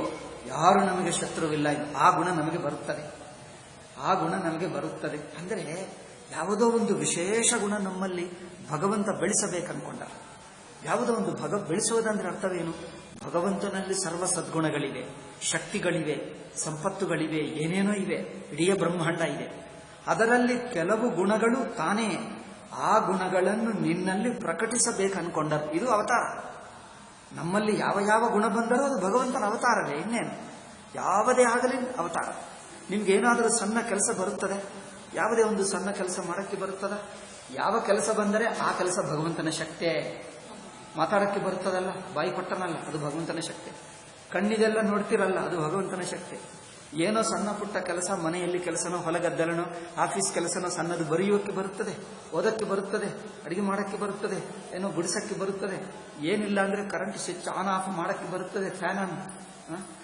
ಯಾರು ನಮಗೆ ಶತ್ರುವಿಲ್ಲ, ಆ ಗುಣ ನಮಗೆ ಬರುತ್ತದೆ. ಆ ಗುಣ ನಮಗೆ ಬರುತ್ತದೆ. ಅಂದರೆ ಯಾವುದೋ ಒಂದು ವಿಶೇಷ ಗುಣ ನಮ್ಮಲ್ಲಿ ಭಗವಂತ ಬೆಳೆಸಬೇಕನ್ಕೊಂಡ. ಯಾವುದೋ ಒಂದು ಬೆಳೆಸೋದಂದ್ರೆ ಅರ್ಥವೇನು? ಭಗವಂತನಲ್ಲಿ ಸರ್ವ ಸದ್ಗುಣಗಳಿವೆ, ಶಕ್ತಿಗಳಿವೆ, ಸಂಪತ್ತುಗಳಿವೆ, ಏನೇನೋ ಇವೆ, ಇಡೀ ಬ್ರಹ್ಮಾಂಡ ಇದೆ. ಅದರಲ್ಲಿ ಕೆಲವು ಗುಣಗಳು ತಾನೇ ಆ ಗುಣಗಳನ್ನು ನಿನ್ನಲ್ಲಿ ಪ್ರಕಟಿಸಬೇಕನ್ಕೊಂಡರು. ಇದು ಅವತಾರ. ನಮ್ಮಲ್ಲಿ ಯಾವ ಯಾವ ಗುಣ ಬಂದರೂ ಅದು ಭಗವಂತನ ಅವತಾರವೇ, ಇನ್ನೇನು. ಯಾವುದೇ ಆಗಲಿ ಅವತಾರ. ನಿಮ್ಗೇನಾದರೂ ಸಣ್ಣ ಕೆಲಸ ಬರುತ್ತದೆ, ಯಾವುದೇ ಒಂದು ಸಣ್ಣ ಕೆಲಸ ಮಾಡಕ್ಕೆ ಬರುತ್ತದ? ಯಾವ ಕೆಲಸ ಬಂದರೆ ಆ ಕೆಲಸ ಭಗವಂತನ ಶಕ್ತಿ. ಮಾತಾಡಕ್ಕೆ ಬರುತ್ತದಲ್ಲ, ಬಾಯಿ ಕೊಟ್ಟನಲ್ಲ, ಅದು ಭಗವಂತನ ಶಕ್ತಿ. ಕಣ್ಣಿದೆಲ್ಲ ನೋಡ್ತಿರಲ್ಲ, ಅದು ಭಗವಂತನ ಶಕ್ತಿ. ಏನೋ ಸಣ್ಣ ಪುಟ್ಟ ಕೆಲಸ, ಮನೆಯಲ್ಲಿ ಕೆಲಸನೋ, ಹೊಲಗದ್ದಲನೋ, ಆಫೀಸ್ ಕೆಲಸನೋ ಸಣ್ಣದು ಬರೆಯೋಕ್ಕೆ ಬರುತ್ತದೆ, ಓದಕ್ಕೆ ಬರುತ್ತದೆ, ಅಡಿಗೆ ಮಾಡಕ್ಕೆ ಬರುತ್ತದೆ, ಏನೋ ಗುಡಿಸಕ್ಕೆ ಬರುತ್ತದೆ. ಏನಿಲ್ಲ ಅಂದರೆ ಕರೆಂಟ್ ಸ್ವಿಚ್ ಆನ್ ಆಫ್ ಮಾಡಕ್ಕೆ ಬರುತ್ತದೆ, ಫ್ಯಾನ್ ಆನ್,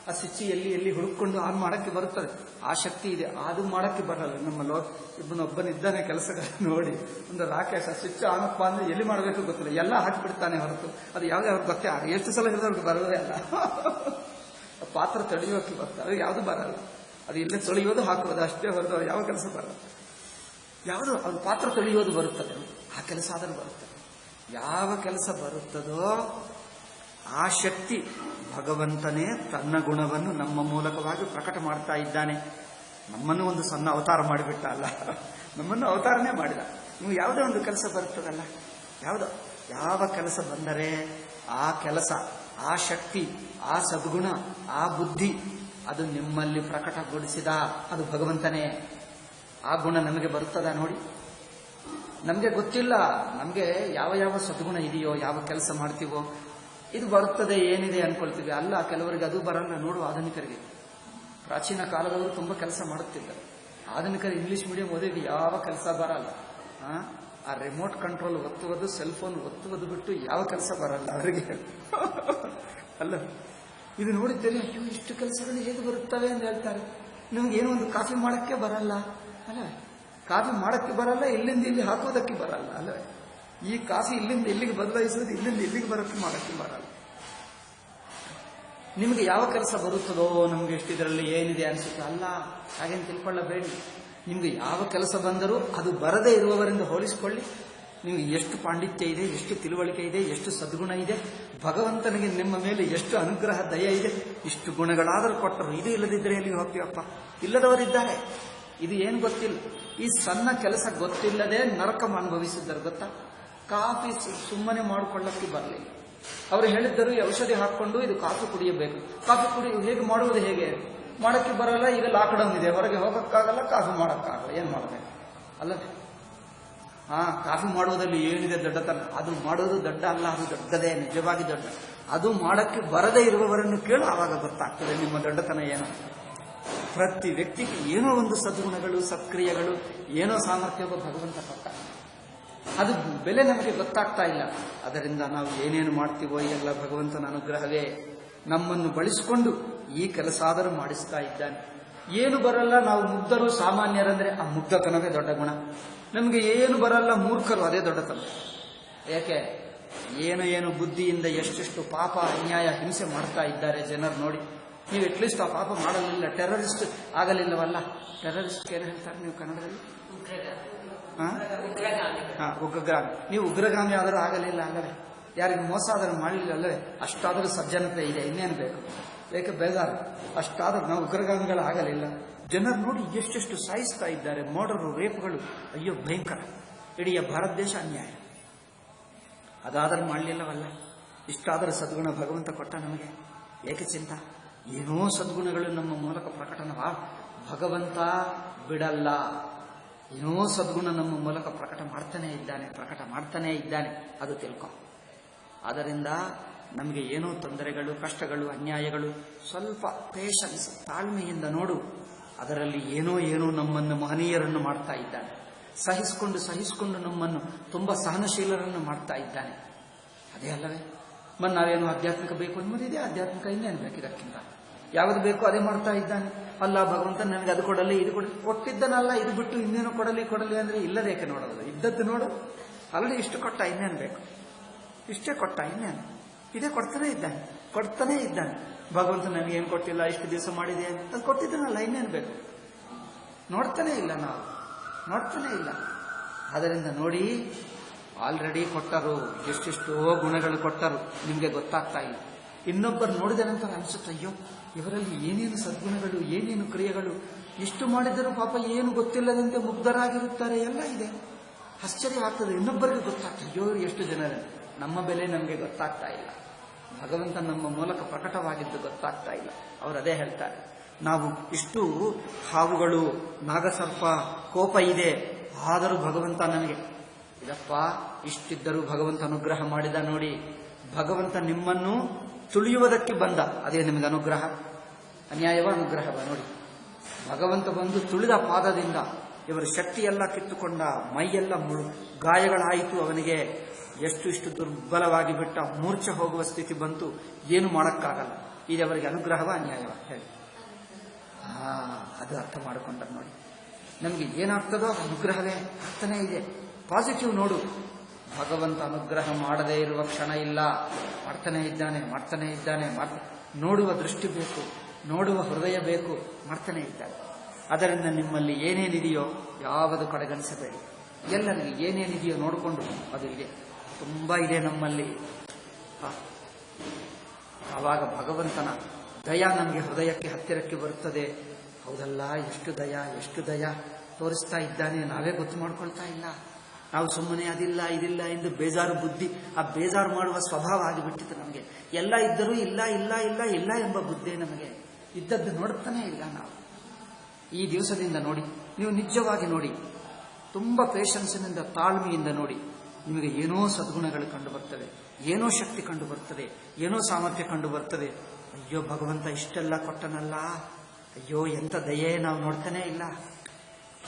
ಆ ಸ್ವಿಚ್ ಎಲ್ಲಿ ಹುಡುಕೊಂಡು ಆನ್ ಮಾಡಕ್ಕೆ ಬರುತ್ತದೆ. ಆ ಶಕ್ತಿ ಇದೆ. ಅದು ಮಾಡಕ್ಕೆ ಬರಲ್ಲ. ನಮ್ಮ ಒಬ್ಬನಿದ್ದಾನೆ ಕೆಲಸಗಾರ ನೋಡಿ, ಒಂದು ರಾಕೇಶ್ ಆ ಸ್ವಿಚ್ ಆನಪ್ಪ ಅಂದ್ರೆ ಎಲ್ಲಿ ಮಾಡಬೇಕು ಗೊತ್ತಿಲ್ಲ, ಎಲ್ಲ ಹಾಕಿಬಿಡ್ತಾನೆ ಹೊರತು ಅದು ಯಾವುದೇ ಅವ್ರಿಗೆ ಗೊತ್ತೇ ಆಗ. ಎಷ್ಟು ಸಲ ಹೇಳಿದ್ರೆ ಅವ್ರಿಗೆ ಬರೋದೇ ಅಲ್ಲ. ಪಾತ್ರ ತೊಳೆಯೋಕೆ ಬರ್ತಾರೆ, ಅದು ಯಾವುದು ಬರಲ್ಲ. ಅದು ಇಲ್ಲೇ ತೊಳೆಯೋದು ಹಾಕುವುದು ಅಷ್ಟೇ ಹೊರತು ಯಾವ ಕೆಲಸ ಬರಲ್ಲ. ಯಾವುದು ಅದು ಪಾತ್ರ ತೊಳೆಯೋದು ಬರುತ್ತದೆ, ಆ ಕೆಲಸ ಆದರೂ ಬರುತ್ತದೆ. ಯಾವ ಕೆಲಸ ಬರುತ್ತದೋ ಆ ಶಕ್ತಿ ಭಗವಂತನೇ ತನ್ನ ಗುಣವನ್ನು ನಮ್ಮ ಮೂಲಕವಾಗಿ ಪ್ರಕಟ ಮಾಡ್ತಾ ಇದ್ದಾನೆ. ನಮ್ಮನ್ನು ಒಂದು ಸಣ್ಣ ಅವತಾರ ಮಾಡಿಬಿಟ್ಟ ಅಲ್ಲ, ನಮ್ಮನ್ನು ಅವತಾರನೇ ಮಾಡಿದ. ನೀವು ಯಾವುದೇ ಒಂದು ಕೆಲಸ ಬರುತ್ತದಲ್ಲ, ಯಾವ ಕೆಲಸ ಬಂದರೆ ಆ ಕೆಲಸ, ಆ ಶಕ್ತಿ, ಆ ಸದ್ಗುಣ, ಆ ಬುದ್ಧಿ ಅದು ನಿಮ್ಮಲ್ಲಿ ಪ್ರಕಟಗೊಳಿಸಿದ ಅದು ಭಗವಂತನೇ. ಆ ಗುಣ ನಮಗೆ ಬರುತ್ತದ ನೋಡಿ. ನಮಗೆ ಗೊತ್ತಿಲ್ಲ, ನಮಗೆ ಯಾವ ಯಾವ ಸದ್ಗುಣ ಇದೆಯೋ, ಯಾವ ಕೆಲಸ ಮಾಡ್ತೀವೋ ಇದು ಬರುತ್ತದೆ, ಏನಿದೆ ಅನ್ಕೊಳ್ತೀವಿ. ಅಲ್ಲ, ಕೆಲವರಿಗೆ ಅದು ಬರಲ್ಲ. ನೋಡು ಆಧುನಿಕರಿಗೆ, ಪ್ರಾಚೀನ ಕಾಲದವರು ತುಂಬಾ ಕೆಲಸ ಮಾಡುತ್ತಿದ್ದರು. ಆಧುನಿಕರು ಇಂಗ್ಲಿಷ್ ಮೀಡಿಯಂ ಓದಿಗೆ ಯಾವ ಕೆಲಸ ಬರಲ್ಲ. ಆ ರಿಮೋಟ್ ಕಂಟ್ರೋಲ್ ಒತ್ತುವುದು, ಸೆಲ್ ಫೋನ್ ಒತ್ತುವುದು ಬಿಟ್ಟು ಯಾವ ಕೆಲಸ ಬರಲ್ಲ ಅವರಿಗೆ. ಅಲ್ಲ, ಇದು ನೋಡಿದ್ದೇನೆ, ಅಯ್ಯೋ ಇಷ್ಟು ಕೆಲಸಗಳು ಹೇಗೆ ಬರುತ್ತವೆ ಅಂತ ಹೇಳ್ತಾರೆ. ನಿಮ್ಗೆ ಏನೋ ಒಂದು ಕಾಫಿ ಮಾಡಕ್ಕೆ ಬರಲ್ಲ ಅಲ್ಲವೇ? ಕಾಫಿ ಮಾಡಕ್ಕೆ ಬರಲ್ಲ, ಇಲ್ಲಿಂದ ಇಲ್ಲಿ ಹಾಕೋದಕ್ಕೆ ಬರಲ್ಲ ಅಲ್ಲವೇ? ಈ ಕಾಫಿ ಇಲ್ಲಿಂದ ಇಲ್ಲಿಗೆ ಬದಲಾಯಿಸೋದು, ಇಲ್ಲಿಂದ ಇಲ್ಲಿಗೆ ಬರೋಕ್ಕೆ ಮಾಡಕ್ಕೆ ಬರಲ್ಲ. ನಿಮಗೆ ಯಾವ ಕೆಲಸ ಬರುತ್ತದೋ, ನಮ್ಗೆ ಎಷ್ಟಿದ್ರಲ್ಲಿ ಏನಿದೆ ಅನ್ಸುತ್ತೆ ಅಲ್ಲ, ಹಾಗೇನು ತಿಳ್ಕೊಳ್ಳಬೇಡಿ. ನಿಮ್ಗೆ ಯಾವ ಕೆಲಸ ಬಂದರೂ ಅದು ಬರದೇ ಇರುವವರಿಂದ ಹೋಲಿಸಿಕೊಳ್ಳಿ. ನಿಮ್ಗೆ ಎಷ್ಟು ಪಾಂಡಿತ್ಯ ಇದೆ, ಎಷ್ಟು ತಿಳುವಳಿಕೆ ಇದೆ, ಎಷ್ಟು ಸದ್ಗುಣ ಇದೆ, ಭಗವಂತನಿಗೆ ನಿಮ್ಮ ಮೇಲೆ ಎಷ್ಟು ಅನುಗ್ರಹ ದಯ ಇದೆ. ಇಷ್ಟು ಗುಣಗಳಾದರೂ ಕೊಟ್ಟರು. ಇದು ಇಲ್ಲದಿದ್ದರೆ ಎಲ್ಲಿಗೆ ಹೋಗ್ತೀವಪ್ಪ? ಇಲ್ಲದವರಿದ್ದಾರೆ. ಇದು ಏನು ಗೊತ್ತಿಲ್ಲ, ಈ ಸಣ್ಣ ಕೆಲಸ ಗೊತ್ತಿಲ್ಲದೆ ನರಕ ಅನುಭವಿಸಿದ್ದಾರೆ ಗೊತ್ತಾ? ಕಾಫಿ ಸುಮ್ಮನೆ ಮಾಡಿಕೊಳ್ಳಕ್ಕೆ ಬರಲಿಲ್ಲ. ಅವರು ಹೇಳಿದ್ದರು ಔಷಧಿ ಹಾಕೊಂಡು ಇದು ಕಾಫಿ ಕುಡಿಯಬೇಕು. ಕಾಫಿ ಹೇಗೆ ಮಾಡುವುದು, ಹೇಗೆ ಮಾಡಕ್ಕೆ ಬರಲ್ಲ. ಈಗ ಲಾಕ್ಡೌನ್ ಇದೆ, ಹೊರಗೆ ಹೋಗಕ್ಕಾಗಲ್ಲ, ಕಾಫಿ ಮಾಡಕ್ಕಾಗಲ್ಲ, ಏನ್ ಮಾಡಬೇಕು ಅಲ್ಲ? ಕಾಫಿ ಮಾಡುವುದಲ್ಲಿ ಏನಿದೆ ದೊಡ್ಡತನ? ಅದು ಮಾಡೋದು ದೊಡ್ಡ ಅಲ್ಲ, ಅದು ದೊಡ್ಡದೇ, ನಿಜವಾಗಿ ದೊಡ್ಡ. ಅದು ಮಾಡಕ್ಕೆ ಬರದೇ ಇರುವವರನ್ನು ಕೇಳು, ಆವಾಗ ಗೊತ್ತಾಗ್ತದೆ ನಿಮ್ಮ ದೊಡ್ಡತನ ಏನು. ಪ್ರತಿ ವ್ಯಕ್ತಿಗೆ ಏನೋ ಒಂದು ಸದ್ಗುಣಗಳು, ಸಕ್ರಿಯಗಳು, ಏನೋ ಸಾಮರ್ಥ್ಯವೋ ಭಗವಂತ ಕೊಟ್ಟ. ಅದು ಬೆಲೆ ನಮಗೆ ಗೊತ್ತಾಗ್ತಾ ಇಲ್ಲ. ಅದರಿಂದ ನಾವು ಏನೇನು ಮಾಡ್ತೀವೋ ಎಲ್ಲ ಭಗವಂತನ ಅನುಗ್ರಹವೇ. ನಮ್ಮನ್ನು ಬಳಸಿಕೊಂಡು ಈ ಕೆಲಸ ಆದರೂ ಮಾಡಿಸ್ತಾ ಇದ್ದಾನೆ. ಏನು ಬರಲ್ಲ, ನಾವು ಮುಗ್ಧರು, ಸಾಮಾನ್ಯರಂದ್ರೆ ಆ ಮುಗ್ಧತನವೇ ದೊಡ್ಡ ಗುಣ. ನಮಗೆ ಏನು ಬರಲ್ಲ, ಮೂರ್ಖರು, ಅದೇ ದೊಡ್ಡತನ. ಯಾಕೆ? ಏನು ಬುದ್ಧಿಯಿಂದ ಎಷ್ಟೆಷ್ಟು ಪಾಪ, ಅನ್ಯಾಯ, ಹಿಂಸೆ ಮಾಡ್ತಾ ಇದ್ದಾರೆ ಜನರು ನೋಡಿ. ನೀವು ಅಟ್ಲೀಸ್ಟ್ ಆ ಪಾಪ ಮಾಡಲಿಲ್ಲ, ಟೆರರಿಸ್ಟ್ ಆಗಲಿಲ್ಲವಲ್ಲ. ಟೆರರಿಸ್ಟ್ ಏನು ಹೇಳ್ತಾರೆ ನೀವು ಕನ್ನಡದಲ್ಲಿ? ಉಗ್ರಗಾಮಿ. ನೀವು ಉಗ್ರಗಾಮಿ ಆದರೂ ಆಗಲಿಲ್ಲ ಅಲ್ಲವೇ? ಯಾರಿಗೆ ಮೋಸ ಆದರೂ ಮಾಡಲಿಲ್ಲ ಅಲ್ಲವೇ? ಅಷ್ಟಾದರೂ ಸಜ್ಜನತೆ ಇದೆ, ಇನ್ನೇನು ಬೇಕು? ಏಕೆ ಬೇಜಾರು? ಅಷ್ಟಾದರೂ ನಾವು ಉಗ್ರಗಾಮಿಗಳಾಗಲಿಲ್ಲ. ಜನರು ನೋಡಿ ಎಷ್ಟೆಷ್ಟು ಸಾಯಿಸ್ತಾ ಇದ್ದಾರೆ, ಮರ್ಡರು, ರೇಪ್ಗಳು. ಅಯ್ಯೋ ಭಯಂಕರ. ಇಡೀ ಭಾರತ ದೇಶ ಅನ್ಯಾಯ. ಅದಾದರೂ ಮಾಡಲಿಲ್ಲವಲ್ಲ. ಇಷ್ಟಾದರೂ ಸದ್ಗುಣ ಭಗವಂತ ಕೊಟ್ಟ ನಮಗೆ. ಏಕೆ ಚಿಂತ? ಏನೋ ಸದ್ಗುಣಗಳು ನಮ್ಮ ಮೂಲಕ ಪ್ರಕಟನವ. ಭಗವಂತ ಬಿಡಲ್ಲ. ಏನೋ ಸದ್ಗುಣ ನಮ್ಮ ಮೂಲಕ ಪ್ರಕಟ ಮಾಡ್ತಾನೇ ಇದ್ದಾನೆ. ಅದು ತಿಳ್ಕೊ. ಆದ್ದರಿಂದ ನಮಗೆ ಏನೋ ತೊಂದರೆಗಳು, ಕಷ್ಟಗಳು, ಅನ್ಯಾಯಗಳು, ಸ್ವಲ್ಪ ಪೇಷನ್ಸ್, ತಾಳ್ಮೆಯಿಂದ ನೋಡು. ಅದರಲ್ಲಿ ಏನೋ ನಮ್ಮನ್ನು ಮಹನೀಯರನ್ನು ಮಾಡ್ತಾ ಇದ್ದಾನೆ. ಸಹಿಸಿಕೊಂಡು ನಮ್ಮನ್ನು ತುಂಬಾ ಸಹನಶೀಲರನ್ನು ಮಾಡ್ತಾ ಇದ್ದಾನೆ. ಅದೇ ಅಲ್ಲವೇ? ನಾವೇನು ಆಧ್ಯಾತ್ಮಿಕ ಬೇಕು ಅನ್ನೋದಿದೆ, ಆಧ್ಯಾತ್ಮಿಕ ಇನ್ನೇನು ಬೇಕು? ಇದಕ್ಕಿಂತ ಯಾವುದು ಬೇಕೋ ಅದೇ ಮಾಡ್ತಾ ಇದ್ದಾನೆ. ಅಲ್ಲ ಭಗವಂತ ನನಗೆ ಅದು ಕೊಡಲಿ, ಇದು ಕೊಟ್ಟಿದ್ದನಲ್ಲ, ಇದು ಬಿಟ್ಟು ಇನ್ನೇನು ಕೊಡಲಿ ಅಂದ್ರೆ ಇಲ್ಲದೇಕೆ ನೋಡೋದು? ಇದ್ದದ್ದು ನೋಡು. ಆಲ್ರೆಡಿ ಇಷ್ಟು ಕೊಟ್ಟ, ಇನ್ನೇನು ಬೇಕು? ಇಷ್ಟೇ ಕೊಟ್ಟ, ಇನ್ನೇನು? ಇದೇ ಕೊಡ್ತಾನೆ ಇದ್ದಾನೆ. ಭಗವಂತ ನನಗೇನು ಕೊಟ್ಟಿಲ್ಲ, ಇಷ್ಟು ದಿವಸ ಮಾಡಿದೆ ಅದು ಕೊಟ್ಟಿದ್ದನಲ್ಲ, ಇನ್ನೇನು ಬೇಕು? ನೋಡ್ತಾನೆ ಇಲ್ಲ. ಆದ್ದರಿಂದ ನೋಡಿ, ಆಲ್ರೆಡಿ ಕೊಟ್ಟರು, ಎಷ್ಟೆಷ್ಟೋ ಗುಣಗಳು ಕೊಟ್ಟರು, ನಿಮಗೆ ಗೊತ್ತಾಗ್ತಾ ಇಲ್ಲ. ಇನ್ನೊಬ್ಬರು ನೋಡಿದ ನಂತರ ಅನಿಸುತ್ತೆ, ಅಯ್ಯೋ ಇವರಲ್ಲಿ ಏನೇನು ಸದ್ಗುಣಗಳು, ಏನೇನು ಕ್ರಿಯೆಗಳು, ಇಷ್ಟು ಮಾಡಿದರೂ ಪಾಪ ಏನು ಗೊತ್ತಿಲ್ಲದಂತೆ ಮುಗ್ಧರಾಗಿರುತ್ತಾರೆ. ಎಲ್ಲ ಇದೆ. ಆಶ್ಚರ್ಯ ಆಗ್ತದೆ. ಇನ್ನೊಬ್ಬರಿಗೆ ಗೊತ್ತಾಗ್ತದೆ, ಅಯ್ಯೋ ಎಷ್ಟು ಜನರು. ನಮ್ಮ ಬೆಲೆ ನಮಗೆ ಗೊತ್ತಾಗ್ತಾ ಇಲ್ಲ. ಭಗವಂತ ನಮ್ಮ ಮೂಲಕ ಪ್ರಕಟವಾಗಿದ್ದು ಗೊತ್ತಾಗ್ತಾ ಇಲ್ಲ. ಅವರು ಅದೇ ಹೇಳ್ತಾರೆ, ನಾವು ಇಷ್ಟು ಹಾವುಗಳು, ನಾಗಸರ್ಪ, ಕೋಪ ಇದೆ, ಆದರೂ ಭಗವಂತ ನನಗೆ ಇದಪ್ಪ. ಇಷ್ಟಿದ್ದರೂ ಭಗವಂತ ಅನುಗ್ರಹ ಮಾಡಿದ ನೋಡಿ. ಭಗವಂತ ನಿಮ್ಮನ್ನು ತುಳಿಯುವುದಕ್ಕೆ ಬಂದ, ಅದೇ ನಿಮಗೆ ಅನುಗ್ರಹ. ಅನ್ಯಾಯವ ಅನುಗ್ರಹವ ನೋಡಿ. ಭಗವಂತ ಬಂದು ತುಳಿದ ಪಾದದಿಂದ ಇವರ ಶಕ್ತಿಯೆಲ್ಲ ಕಿತ್ತುಕೊಂಡ, ಮೈಯೆಲ್ಲ ಗಾಯಗಳಾಯಿತು. ಅವನಿಗೆ ಇಷ್ಟು ದುರ್ಬಲವಾಗಿ ಬಿಟ್ಟ, ಮೂರ್ಛೆ ಹೋಗುವ ಸ್ಥಿತಿ ಬಂತು. ಏನು ಮಾಡಕ್ಕಾಗಲ್ಲ. ಇದು ಅವರಿಗೆ ಅನುಗ್ರಹವ ಅನ್ಯಾಯವ ಹೇಳಿ? ಅದು ಅರ್ಥ ಮಾಡಿಕೊಂಡ ನೋಡಿ. ನಮಗೆ ಏನಾಗ್ತದೋ ಅದು ಅನುಗ್ರಹವೇ ಆಗ್ತಾನೇ ಇದೆ. ಪಾಸಿಟಿವ್ ನೋಡು. ಭಗವಂತ ಅನುಗ್ರಹ ಮಾಡದೇ ಇರುವ ಕ್ಷಣ ಇಲ್ಲ. ಮಾಡ್ತಾನೇ ಇದ್ದಾನೆ. ನೋಡುವ ದೃಷ್ಟಿ ಬೇಕು, ನೋಡುವ ಹೃದಯ ಬೇಕು, ಮಾಡ್ತಾನೇ ಇದ್ದಾನೆ. ಅದರಿಂದ ನಿಮ್ಮಲ್ಲಿ ಏನೇನಿದೆಯೋ ಯಾವುದು ಕಡೆಗಣಿಸಬೇಡಿ. ಎಲ್ಲರಿಗೆ ಏನೇನಿದೆಯೋ ನೋಡಿಕೊಂಡು ಅದು ಇದೆ. ತುಂಬ ಇದೆ ನಮ್ಮಲ್ಲಿ. ಆವಾಗ ಭಗವಂತನ ದಯ ನಮಗೆ ಹೃದಯಕ್ಕೆ ಹತ್ತಿರಕ್ಕೆ ಬರುತ್ತದೆ. ಹೌದಲ್ಲ, ಎಷ್ಟು ದಯ ತೋರಿಸ್ತಾ ಇದ್ದಾನೆ, ನಾವೇ ಗೊತ್ತು ಮಾಡ್ಕೊಳ್ತಾ ಇಲ್ಲ. ನಾವು ಸುಮ್ಮನೆ ಅದಿಲ್ಲ ಇದಿಲ್ಲ ಎಂದು ಬೇಜಾರು ಬುದ್ಧಿ, ಆ ಬೇಜಾರು ಮಾಡುವ ಸ್ವಭಾವ ಆಗಿಬಿಟ್ಟಿತ್ತು ನಮಗೆ. ಎಲ್ಲ ಇದ್ದರೂ ಇಲ್ಲ ಇಲ್ಲ ಇಲ್ಲ ಇಲ್ಲ ಎಂಬ ಬುದ್ಧಿ ನಮಗೆ. ಇದ್ದದ್ದು ನೋಡುತ್ತಾನೆ ಇಲ್ಲ ನಾವು. ಈ ದಿವಸದಿಂದ ನೋಡಿ, ನೀವು ನಿಜವಾಗಿ ನೋಡಿ, ತುಂಬ ಪೇಷನ್ಸಿನಿಂದ ತಾಳ್ಮೆಯಿಂದ ನೋಡಿ, ನಿಮಗೆ ಏನೋ ಸದ್ಗುಣಗಳು ಕಂಡು ಬರ್ತವೆ, ಏನೋ ಶಕ್ತಿ ಕಂಡು ಬರ್ತದೆ, ಏನೋ ಸಾಮರ್ಥ್ಯ ಕಂಡು ಬರ್ತದೆ. ಅಯ್ಯೋ ಭಗವಂತ ಇಷ್ಟೆಲ್ಲ ಕೊಟ್ಟನಲ್ಲ, ಅಯ್ಯೋ ಎಂಥ ದಯೆ ನಾವು ನೋಡ್ತಾನೇ ಇಲ್ಲ.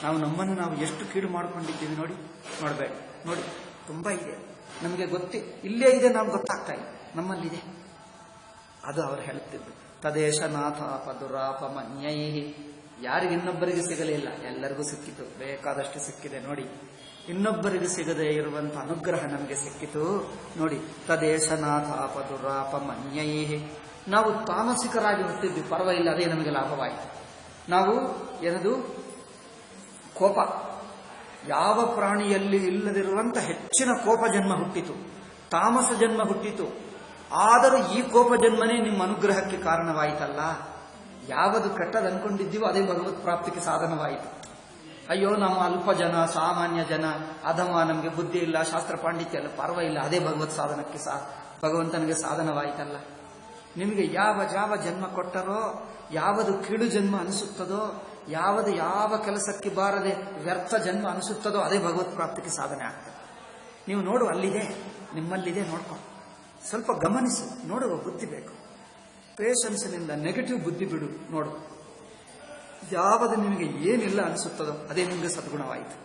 ನಾವು ನಮ್ಮನ್ನು ನಾವು ಎಷ್ಟು ಕೀಳು ಮಾಡಿಕೊಂಡಿದ್ದೀವಿ ನೋಡಬೇಡಿ. ನೋಡಿ, ತುಂಬ ಇದೆ ನಮಗೆ ಗೊತ್ತೇ, ಇಲ್ಲೇ ಇದೆ, ನಾವು ಗೊತ್ತಾಗ್ತಾ ಇಲ್ಲ, ನಮ್ಮಲ್ಲಿದೆ. ಅದು ಅವರು ಹೇಳುತ್ತಿದ್ದು, ತದೇಶನಾಥ ಪದುರಾಪಮನ್ಯೈ. ಯಾರಿಗೆ ಇನ್ನೊಬ್ಬರಿಗೆ ಸಿಗಲಿಲ್ಲ, ಎಲ್ಲರಿಗೂ ಸಿಕ್ಕಿತು, ಬೇಕಾದಷ್ಟು ಸಿಕ್ಕಿದೆ ನೋಡಿ. ಇನ್ನೊಬ್ಬರಿಗೆ ಸಿಗದೆ ಇರುವಂಥ ಅನುಗ್ರಹ ನಮಗೆ ಸಿಕ್ಕಿತು ನೋಡಿ. ತದೇಶನಾಥ ಪದುರಾಪಮನ್ಯೈ. ನಾವು ತಾಮಸಿಕರಾಗಿ ಹುಟ್ಟಿದ್ವಿ, ಪರವಾಗಿಲ್ಲ, ಅದೇ ನಮಗೆ ಲಾಭವಾಯಿತು. ನಾವು ಏನದು ಕೋಪ, ಯಾವ ಪ್ರಾಣಿಯಲ್ಲಿ ಇಲ್ಲದಿರುವಂಥ ಹೆಚ್ಚಿನ ಕೋಪ ಜನ್ಮ ಹುಟ್ಟಿತು, ತಾಮಸ ಜನ್ಮ ಹುಟ್ಟಿತು. ಆದರೂ ಈ ಕೋಪ ಜನ್ಮನೇ ನಿಮ್ಮ ಅನುಗ್ರಹಕ್ಕೆ ಕಾರಣವಾಯಿತಲ್ಲ. ಯಾವುದು ಕೆಟ್ಟದ್ದು ಅನ್ಕೊಂಡಿದ್ದೀವೋ ಅದೇ ಭಗವತ್ ಪ್ರಾಪ್ತಿಗೆ ಸಾಧನವಾಯಿತು. ಅಯ್ಯೋ ನಾವು ಅಲ್ಪ ಜನ, ಸಾಮಾನ್ಯ ಜನ, ಅಧಮ, ನಮಗೆ ಬುದ್ಧಿ ಇಲ್ಲ, ಶಾಸ್ತ್ರ ಪಾಂಡಿತ್ಯ ಇಲ್ಲ, ಪರವಾಗಿಲ್ಲ, ಅದೇ ಭಗವತ್ ಸಾಧನಕ್ಕೆ ಭಗವಂತನಿಗೆ ಸಾಧನವಾಯಿತಲ್ಲ. ನಿಮಗೆ ಯಾವ ಜನ್ಮ ಕೊಟ್ಟರೋ, ಯಾವುದು ಕೀಳು ಜನ್ಮ ಅನಿಸುತ್ತದೋ, ಯಾವ ಕೆಲಸಕ್ಕೆ ಬಾರದೆ ವ್ಯರ್ಥ ಜನ್ಮ ಅನಿಸುತ್ತದೋ ಅದೇ ಭಗವತ್ ಪ್ರಾಪ್ತಿಗೆ ಸಾಧನೆ ಆಗ್ತದೆ. ನೀವು ನೋಡು, ಅಲ್ಲಿದೆ, ನಿಮ್ಮಲ್ಲಿದೆ, ನೋಡ್ಕೊ, ಸ್ವಲ್ಪ ಗಮನಿಸು, ನೋಡುವ ಬುದ್ಧಿ ಬೇಕು. ಪೇಷನ್ಸ್ನಿಂದ ನೆಗೆಟಿವ್ ಬುದ್ಧಿ ಬಿಡು, ನೋಡು. ಯಾವುದು ನಿಮಗೆ ಏನಿಲ್ಲ ಅನಿಸುತ್ತದೋ ಅದೇ ನಿಮಗೆ ಸದ್ಗುಣವಾಯಿತು.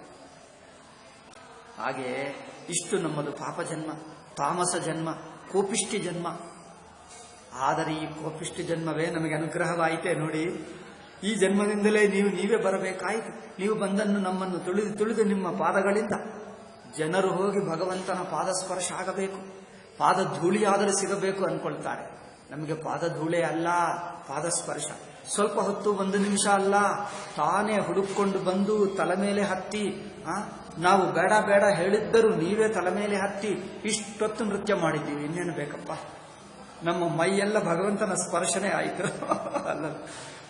ಹಾಗೆ ಇಷ್ಟು ನಮ್ಮದು ಪಾಪ ಜನ್ಮ, ತಾಮಸ ಜನ್ಮ, ಕೋಪಿಷ್ಟಿ ಜನ್ಮ. ಆದರೆ ಈ ಕೋಪಿಷ್ಟಿ ಜನ್ಮವೇ ನಮಗೆ ಅನುಗ್ರಹವಾಯಿತೆ ನೋಡಿ. ಈ ಜನ್ಮದಿಂದಲೇ ನೀವೇ ಬರಬೇಕಾಯಿತು. ನೀವು ಬಂದನ್ನು ನಮ್ಮನ್ನು ತುಳಿದು ನಿಮ್ಮ ಪಾದಗಳಿಂದ ಜನರು ಹೋಗಿ ಭಗವಂತನ ಪಾದ ಸ್ಪರ್ಶ ಆಗಬೇಕು, ಪಾದ ಧೂಳಿಯಾದರೂ ಸಿಗಬೇಕು ಅನ್ಕೊಳ್ತಾರೆ. ನಮಗೆ ಪಾದ ಧೂಳೆ ಅಲ್ಲ, ಪಾದ ಸ್ಪರ್ಶ. ಸ್ವಲ್ಪ ಹೊತ್ತು, 1 ನಿಮಿಷ ಅಲ್ಲ, ತಾನೇ ಹುಡುಕೊಂಡು ಬಂದು ತಲೆ ಮೇಲೆ ಹತ್ತಿ, ನಾವು ಬೇಡ ಬೇಡ ಹೇಳಿದ್ದರೂ ನೀವೇ ತಲೆ ಮೇಲೆ ಹತ್ತಿ ಇಷ್ಟೊತ್ತು ನೃತ್ಯ ಮಾಡಿದ್ದೀವಿ. ಇನ್ನೇನು ಬೇಕಪ್ಪ? ನಮ್ಮ ಮೈಯೆಲ್ಲ ಭಗವಂತನ ಸ್ಪರ್ಶನೇ ಆಯಿತು ಅಲ್ಲ.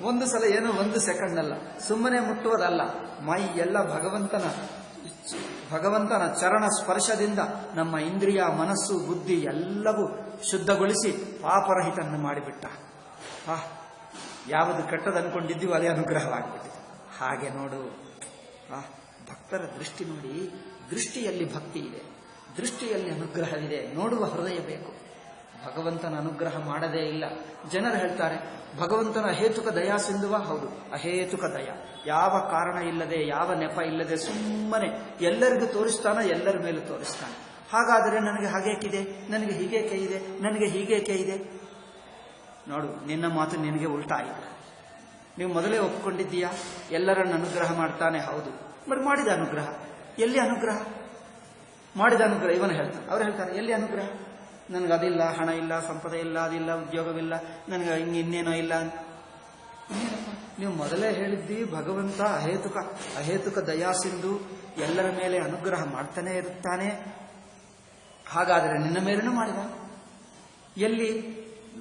ಒಂದು ಸಲ ಏನೋ 1 ಸೆಕೆಂಡ್ ಅಲ್ಲ, ಸುಮ್ಮನೆ ಮುಟ್ಟುವುದಲ್ಲ, ಮೈ ಎಲ್ಲ ಭಗವಂತನ ಚರಣ ಸ್ಪರ್ಶದಿಂದ ನಮ್ಮ ಇಂದ್ರಿಯ, ಮನಸ್ಸು, ಬುದ್ಧಿ ಎಲ್ಲವೂ ಶುದ್ಧಗೊಳಿಸಿ ಪಾಪರಹಿತನ್ನು ಮಾಡಿಬಿಟ್ಟ. ಯಾವುದು ಕೆಟ್ಟದ್ದು ಅನ್ಕೊಂಡಿದ್ದೀವೋ ಅದೇ ಅನುಗ್ರಹವಾಗಿಬಿಟ್ಟಿದೆ. ಹಾಗೆ ನೋಡು, ಭಕ್ತರ ದೃಷ್ಟಿ ನೋಡಿ. ದೃಷ್ಟಿಯಲ್ಲಿ ಭಕ್ತಿ ಇದೆ, ದೃಷ್ಟಿಯಲ್ಲಿ ಅನುಗ್ರಹವಿದೆ. ನೋಡುವ ಹೃದಯ ಬೇಕು. ಭಗವಂತನ ಅನುಗ್ರಹ ಮಾಡದೇ ಇಲ್ಲ. ಜನರು ಹೇಳ್ತಾರೆ ಭಗವಂತನ ಅಹೇತುಕ ದಯಾ ಸಿಂಧುವ. ಹೌದು, ಅಹೇತುಕ ದಯ. ಯಾವ ಕಾರಣ ಇಲ್ಲದೆ, ಯಾವ ನೆಪ ಇಲ್ಲದೆ ಸುಮ್ಮನೆ ಎಲ್ಲರಿಗೂ ತೋರಿಸ್ತಾನೆ, ಎಲ್ಲರ ಮೇಲೂ ತೋರಿಸ್ತಾನೆ. ಹಾಗಾದರೆ ನನಗೆ ಹಾಗೇಕಿದೆ, ನನಗೆ ಹೀಗೇಕೆ ಇದೆ, ನನಗೆ ಹೀಗೇಕೆ ಇದೆ? ನೋಡು, ನಿನ್ನ ಮಾತು ನಿನಗೆ ಉಲ್ಟಾ ಆಯಿತು. ನೀವು ಮೊದಲೇ ಒಪ್ಕೊಂಡಿದ್ದೀಯಾ ಎಲ್ಲರನ್ನು ಅನುಗ್ರಹ ಮಾಡ್ತಾನೆ? ಹೌದು. ಬಟ್ ಮಾಡಿದ ಅನುಗ್ರಹ ಎಲ್ಲಿ? ಅನುಗ್ರಹ ಮಾಡಿದ ಅನುಗ್ರಹ ಇವನು ಹೇಳ್ತಾನೆ, ಅವ್ರು ಹೇಳ್ತಾರೆ ಎಲ್ಲಿ ಅನುಗ್ರಹ? ನನಗೆ ಅದಿಲ್ಲ, ಹಣ ಇಲ್ಲ, ಸಂಪದ ಇಲ್ಲ, ಅದಿಲ್ಲ, ಉದ್ಯೋಗವಿಲ್ಲ, ನನಗೆ ಇನ್ನೇನೋ ಇಲ್ಲ. ನೀವು ಮೊದಲೇ ಹೇಳಿದ್ದಿ ಭಗವಂತ ಅಹೇತುಕ ದಯಾಸಿಂಧು, ಎಲ್ಲರ ಮೇಲೆ ಅನುಗ್ರಹ ಮಾಡ್ತಾನೆ ಇರುತ್ತಾನೆ. ಹಾಗಾದರೆ ನಿನ್ನ ಮೇಲೇನೂ ಮಾಡಿದ. ಎಲ್ಲಿ?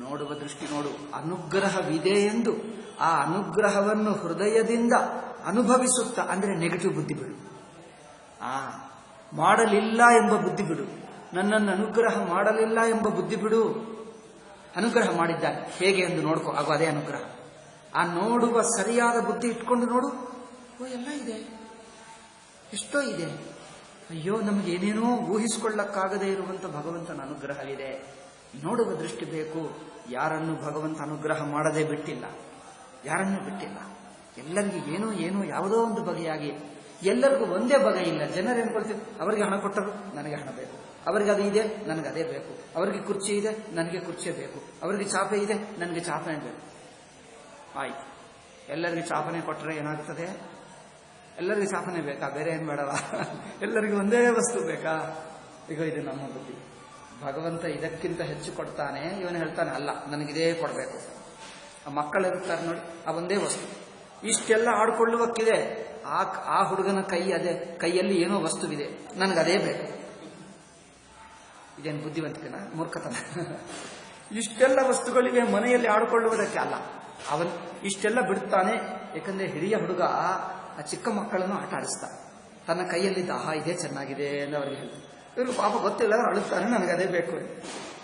ನೋಡುವ ದೃಷ್ಟಿ ನೋಡು. ಅನುಗ್ರಹವಿದೆ ಎಂದು ಆ ಅನುಗ್ರಹವನ್ನು ಹೃದಯದಿಂದ ಅನುಭವಿಸುತ್ತಾ, ಅಂದರೆ ನೆಗೆಟಿವ್ ಬುದ್ಧಿ ಬಿಡು. ಮಾಡಲಿಲ್ಲ ಎಂಬ ಬುದ್ಧಿ ಬಿಡು. ನನ್ನನ್ನು ಅನುಗ್ರಹ ಮಾಡಲಿಲ್ಲ ಎಂಬ ಬುದ್ಧಿ ಬಿಡು. ಅನುಗ್ರಹ ಮಾಡಿದ್ದಾನೆ ಹೇಗೆ ಎಂದು ನೋಡ್ಕೋ, ಆಗೋ ಅದೇ ಅನುಗ್ರಹ. ಆ ನೋಡುವ ಸರಿಯಾದ ಬುದ್ಧಿ ಇಟ್ಕೊಂಡು ನೋಡು. ಎಲ್ಲ ಇದೆ, ಎಷ್ಟೋ ಇದೆ. ಅಯ್ಯೋ, ನಮಗೆ ಏನೇನೋ ಊಹಿಸಿಕೊಳ್ಳಕ್ಕಾಗದೇ ಇರುವಂಥ ಭಗವಂತನ ಅನುಗ್ರಹವಿದೆ. ನೋಡುವ ದೃಷ್ಟಿ ಬೇಕು. ಯಾರನ್ನು ಭಗವಂತ ಅನುಗ್ರಹ ಮಾಡದೇ ಬಿಟ್ಟಿಲ್ಲ, ಯಾರನ್ನೂ ಬಿಟ್ಟಿಲ್ಲ. ಎಲ್ಲರಿಗೂ ಏನೋ ಯಾವುದೋ ಒಂದು ಬಗೆಯಾಗಿ, ಎಲ್ಲರಿಗೂ ಒಂದೇ ಬಗೆ ಇಲ್ಲ. ಜನರು ಏನ್ಕೊಳ್ತೀವಿ, ಅವರಿಗೆ ಹಣ ಕೊಟ್ಟರು ನನಗೆ ಹಣ ಬೇಕು, ಅವರಿಗೆ ಅದು ಇದೆ ನನಗೆ ಅದೇ ಬೇಕು, ಅವರಿಗೆ ಕುರ್ಚಿ ಇದೆ ನನಗೆ ಕುರ್ಚಿ ಬೇಕು, ಅವರಿಗೆ ಚಾಪೆ ಇದೆ ನನಗೆ ಚಾಪೆ ಬೇಕು. ಆಯ್ತು, ಎಲ್ಲರಿಗೂ ಚಾಪನೆ ಕೊಟ್ಟರೆ ಏನಾಗ್ತದೆ? ಎಲ್ಲರಿಗೂ ಚಾಪನೆ ಬೇಕಾ? ಬೇರೆ ಏನು ಬೇಡವಾ? ಎಲ್ಲರಿಗೂ ಒಂದೇ ವಸ್ತು ಬೇಕಾ? ಈಗ ಇದು ನಮ್ಮ ಬುದ್ಧಿ. ಭಗವಂತ ಇದಕ್ಕಿಂತ ಹೆಚ್ಚು ಕೊಡ್ತಾನೆ. ಇವನು ಹೇಳ್ತಾನೆ ಅಲ್ಲ, ನನಗಿದೇ ಕೊಡಬೇಕು. ಆ ಮಕ್ಕಳಿರುತ್ತಾರೆ ನೋಡಿ, ಆ ಒಂದೇ ವಸ್ತು. ಇಷ್ಟೆಲ್ಲ ಆಡ್ಕೊಳ್ಳುವಕ್ಕಿದೆ. ಆ ಹುಡುಗನ ಕೈಯಲ್ಲಿ ಏನೋ ವಸ್ತುವಿದೆ, ನನಗದೇ ಬೇಕು. ಇದೇನು ಬುದ್ಧಿವಂತಿಕೆನ, ಮೂರ್ಖತನ? ಇಷ್ಟೆಲ್ಲ ವಸ್ತುಗಳಿಗೆ ಮನೆಯಲ್ಲಿ ಆಡಿಕೊಳ್ಳುವುದಕ್ಕೆ ಅಲ್ಲ. ಅವನ್ ಇಷ್ಟೆಲ್ಲ ಬಿಡ್ತಾನೆ. ಯಾಕಂದ್ರೆ ಹಿರಿಯ ಹುಡುಗ ಆ ಚಿಕ್ಕ ಮಕ್ಕಳನ್ನು ಆಟ ಆಡಿಸ್ತಾನೆ. ತನ್ನ ಕೈಯಲ್ಲಿದ್ದ ಆಹಾ ಇದೇ ಚೆನ್ನಾಗಿದೆ ಎಂದು ಅವರಿಗೆ ಹೇಳ್ತಾರೆ. ಇವರು ಪಾಪ ಗೊತ್ತಿಲ್ಲ, ಅವ್ರು ಅಳುತ್ತಾರೆ, ನನಗೆ ಅದೇ ಬೇಕು.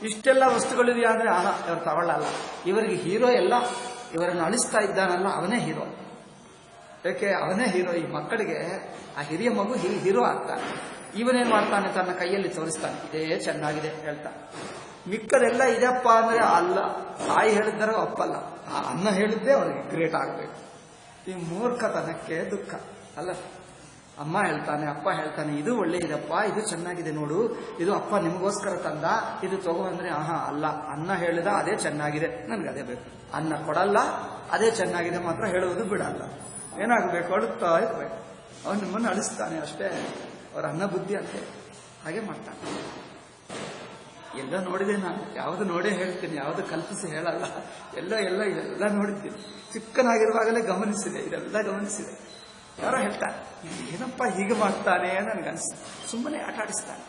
ಇಷ್ಟೆಲ್ಲ ವಸ್ತುಗಳಿವೆ ಅಂದ್ರೆ ಆಹಾ ಇವರು ತಗೊಳ್ಳಲ್ಲ. ಇವರಿಗೆ ಹೀರೋ ಎಲ್ಲ, ಇವರನ್ನು ಅಳಿಸ್ತಾ ಇದ್ದಾನಲ್ಲ ಅವನೇ ಹೀರೋ. ಯಾಕೆ ಅವನೇ ಹೀರೋ. ಈ ಮಕ್ಕಳಿಗೆ ಆ ಹಿರಿಯ ಮಗು ಹೀರೋ ಆಗ್ತಾನೆ. ಇವನೇನ್ ಮಾಡ್ತಾನೆ, ತನ್ನ ಕೈಯಲ್ಲಿ ತೋರಿಸ್ತಾನೆ, ಇದೇ ಚೆನ್ನಾಗಿದೆ ಹೇಳ್ತಾನೆ. ಮಿಕ್ಕದೆಲ್ಲ ಇದೆಪ್ಪ ಅಂದ್ರೆ ಅಲ್ಲ, ತಾಯಿ ಹೇಳಿದ್ದಾರೆ ಒಪ್ಪಲ್ಲ, ಆ ಅನ್ನ ಹೇಳಿದ್ದೇ ಅವರಿಗೆ ಗ್ರೇಟ್ ಆಗಬೇಕು. ಈ ಮೂರ್ಖತನಕ್ಕೆ ದುಃಖ ಅಲ್ಲ. ಅಮ್ಮ ಹೇಳ್ತಾನೆ, ಅಪ್ಪ ಹೇಳ್ತಾನೆ, ಇದು ಒಳ್ಳೆ ಇದಪ್ಪ, ಇದು ಚೆನ್ನಾಗಿದೆ ನೋಡು, ಇದು ಅಪ್ಪ ನಿಮಗೋಸ್ಕರ ತಂದ, ಇದು ತಗೋ ಅಂದ್ರೆ ಆಹಾ ಅಲ್ಲ, ಅನ್ನ ಹೇಳಿದ ಅದೇ ಚೆನ್ನಾಗಿದೆ, ನನ್ಗೆ ಅದೇ ಬೇಕು. ಅನ್ನ ಕೊಡಲ್ಲ, ಅದೇ ಚೆನ್ನಾಗಿದೆ ಮಾತ್ರ ಹೇಳುವುದು ಬಿಡಲ್ಲ. ಏನಾಗಬೇಕು, ಅಳುತ್ತಾ ಇರ್ಬೇಕು. ಅವನು ನಿಮ್ಮನ್ನು ಅಳಿಸ್ತಾನೆ ಅಷ್ಟೇ. ಅವರ ಅನ್ನ ಬುದ್ಧಿ ಅಂತೆ ಹಾಗೆ ಮಾಡ್ತಾನೆ. ಎಲ್ಲ ನೋಡಿದೆ ನಾನು, ಯಾವುದು ನೋಡೇ ಹೇಳ್ತೀನಿ, ಯಾವುದು ಕಲ್ಪಿಸಿ ಹೇಳಲ್ಲ. ಇದೆಲ್ಲ ನೋಡಿದ್ದೀನಿ. ಚಿಕ್ಕನಾಗಿರುವಾಗಲೇ ಗಮನಿಸಿದೆ, ಇದೆಲ್ಲ ಗಮನಿಸಿದೆ. ಯಾರೋ ಹೇಳ್ತಾರೆ, ಏನಪ್ಪ ಹೀಗೆ ಮಾಡ್ತಾನೆ ನನಗನ್ನಿಸ್ತು. ಸುಮ್ಮನೆ ಆಟ ಆಡಿಸ್ತಾನೆ.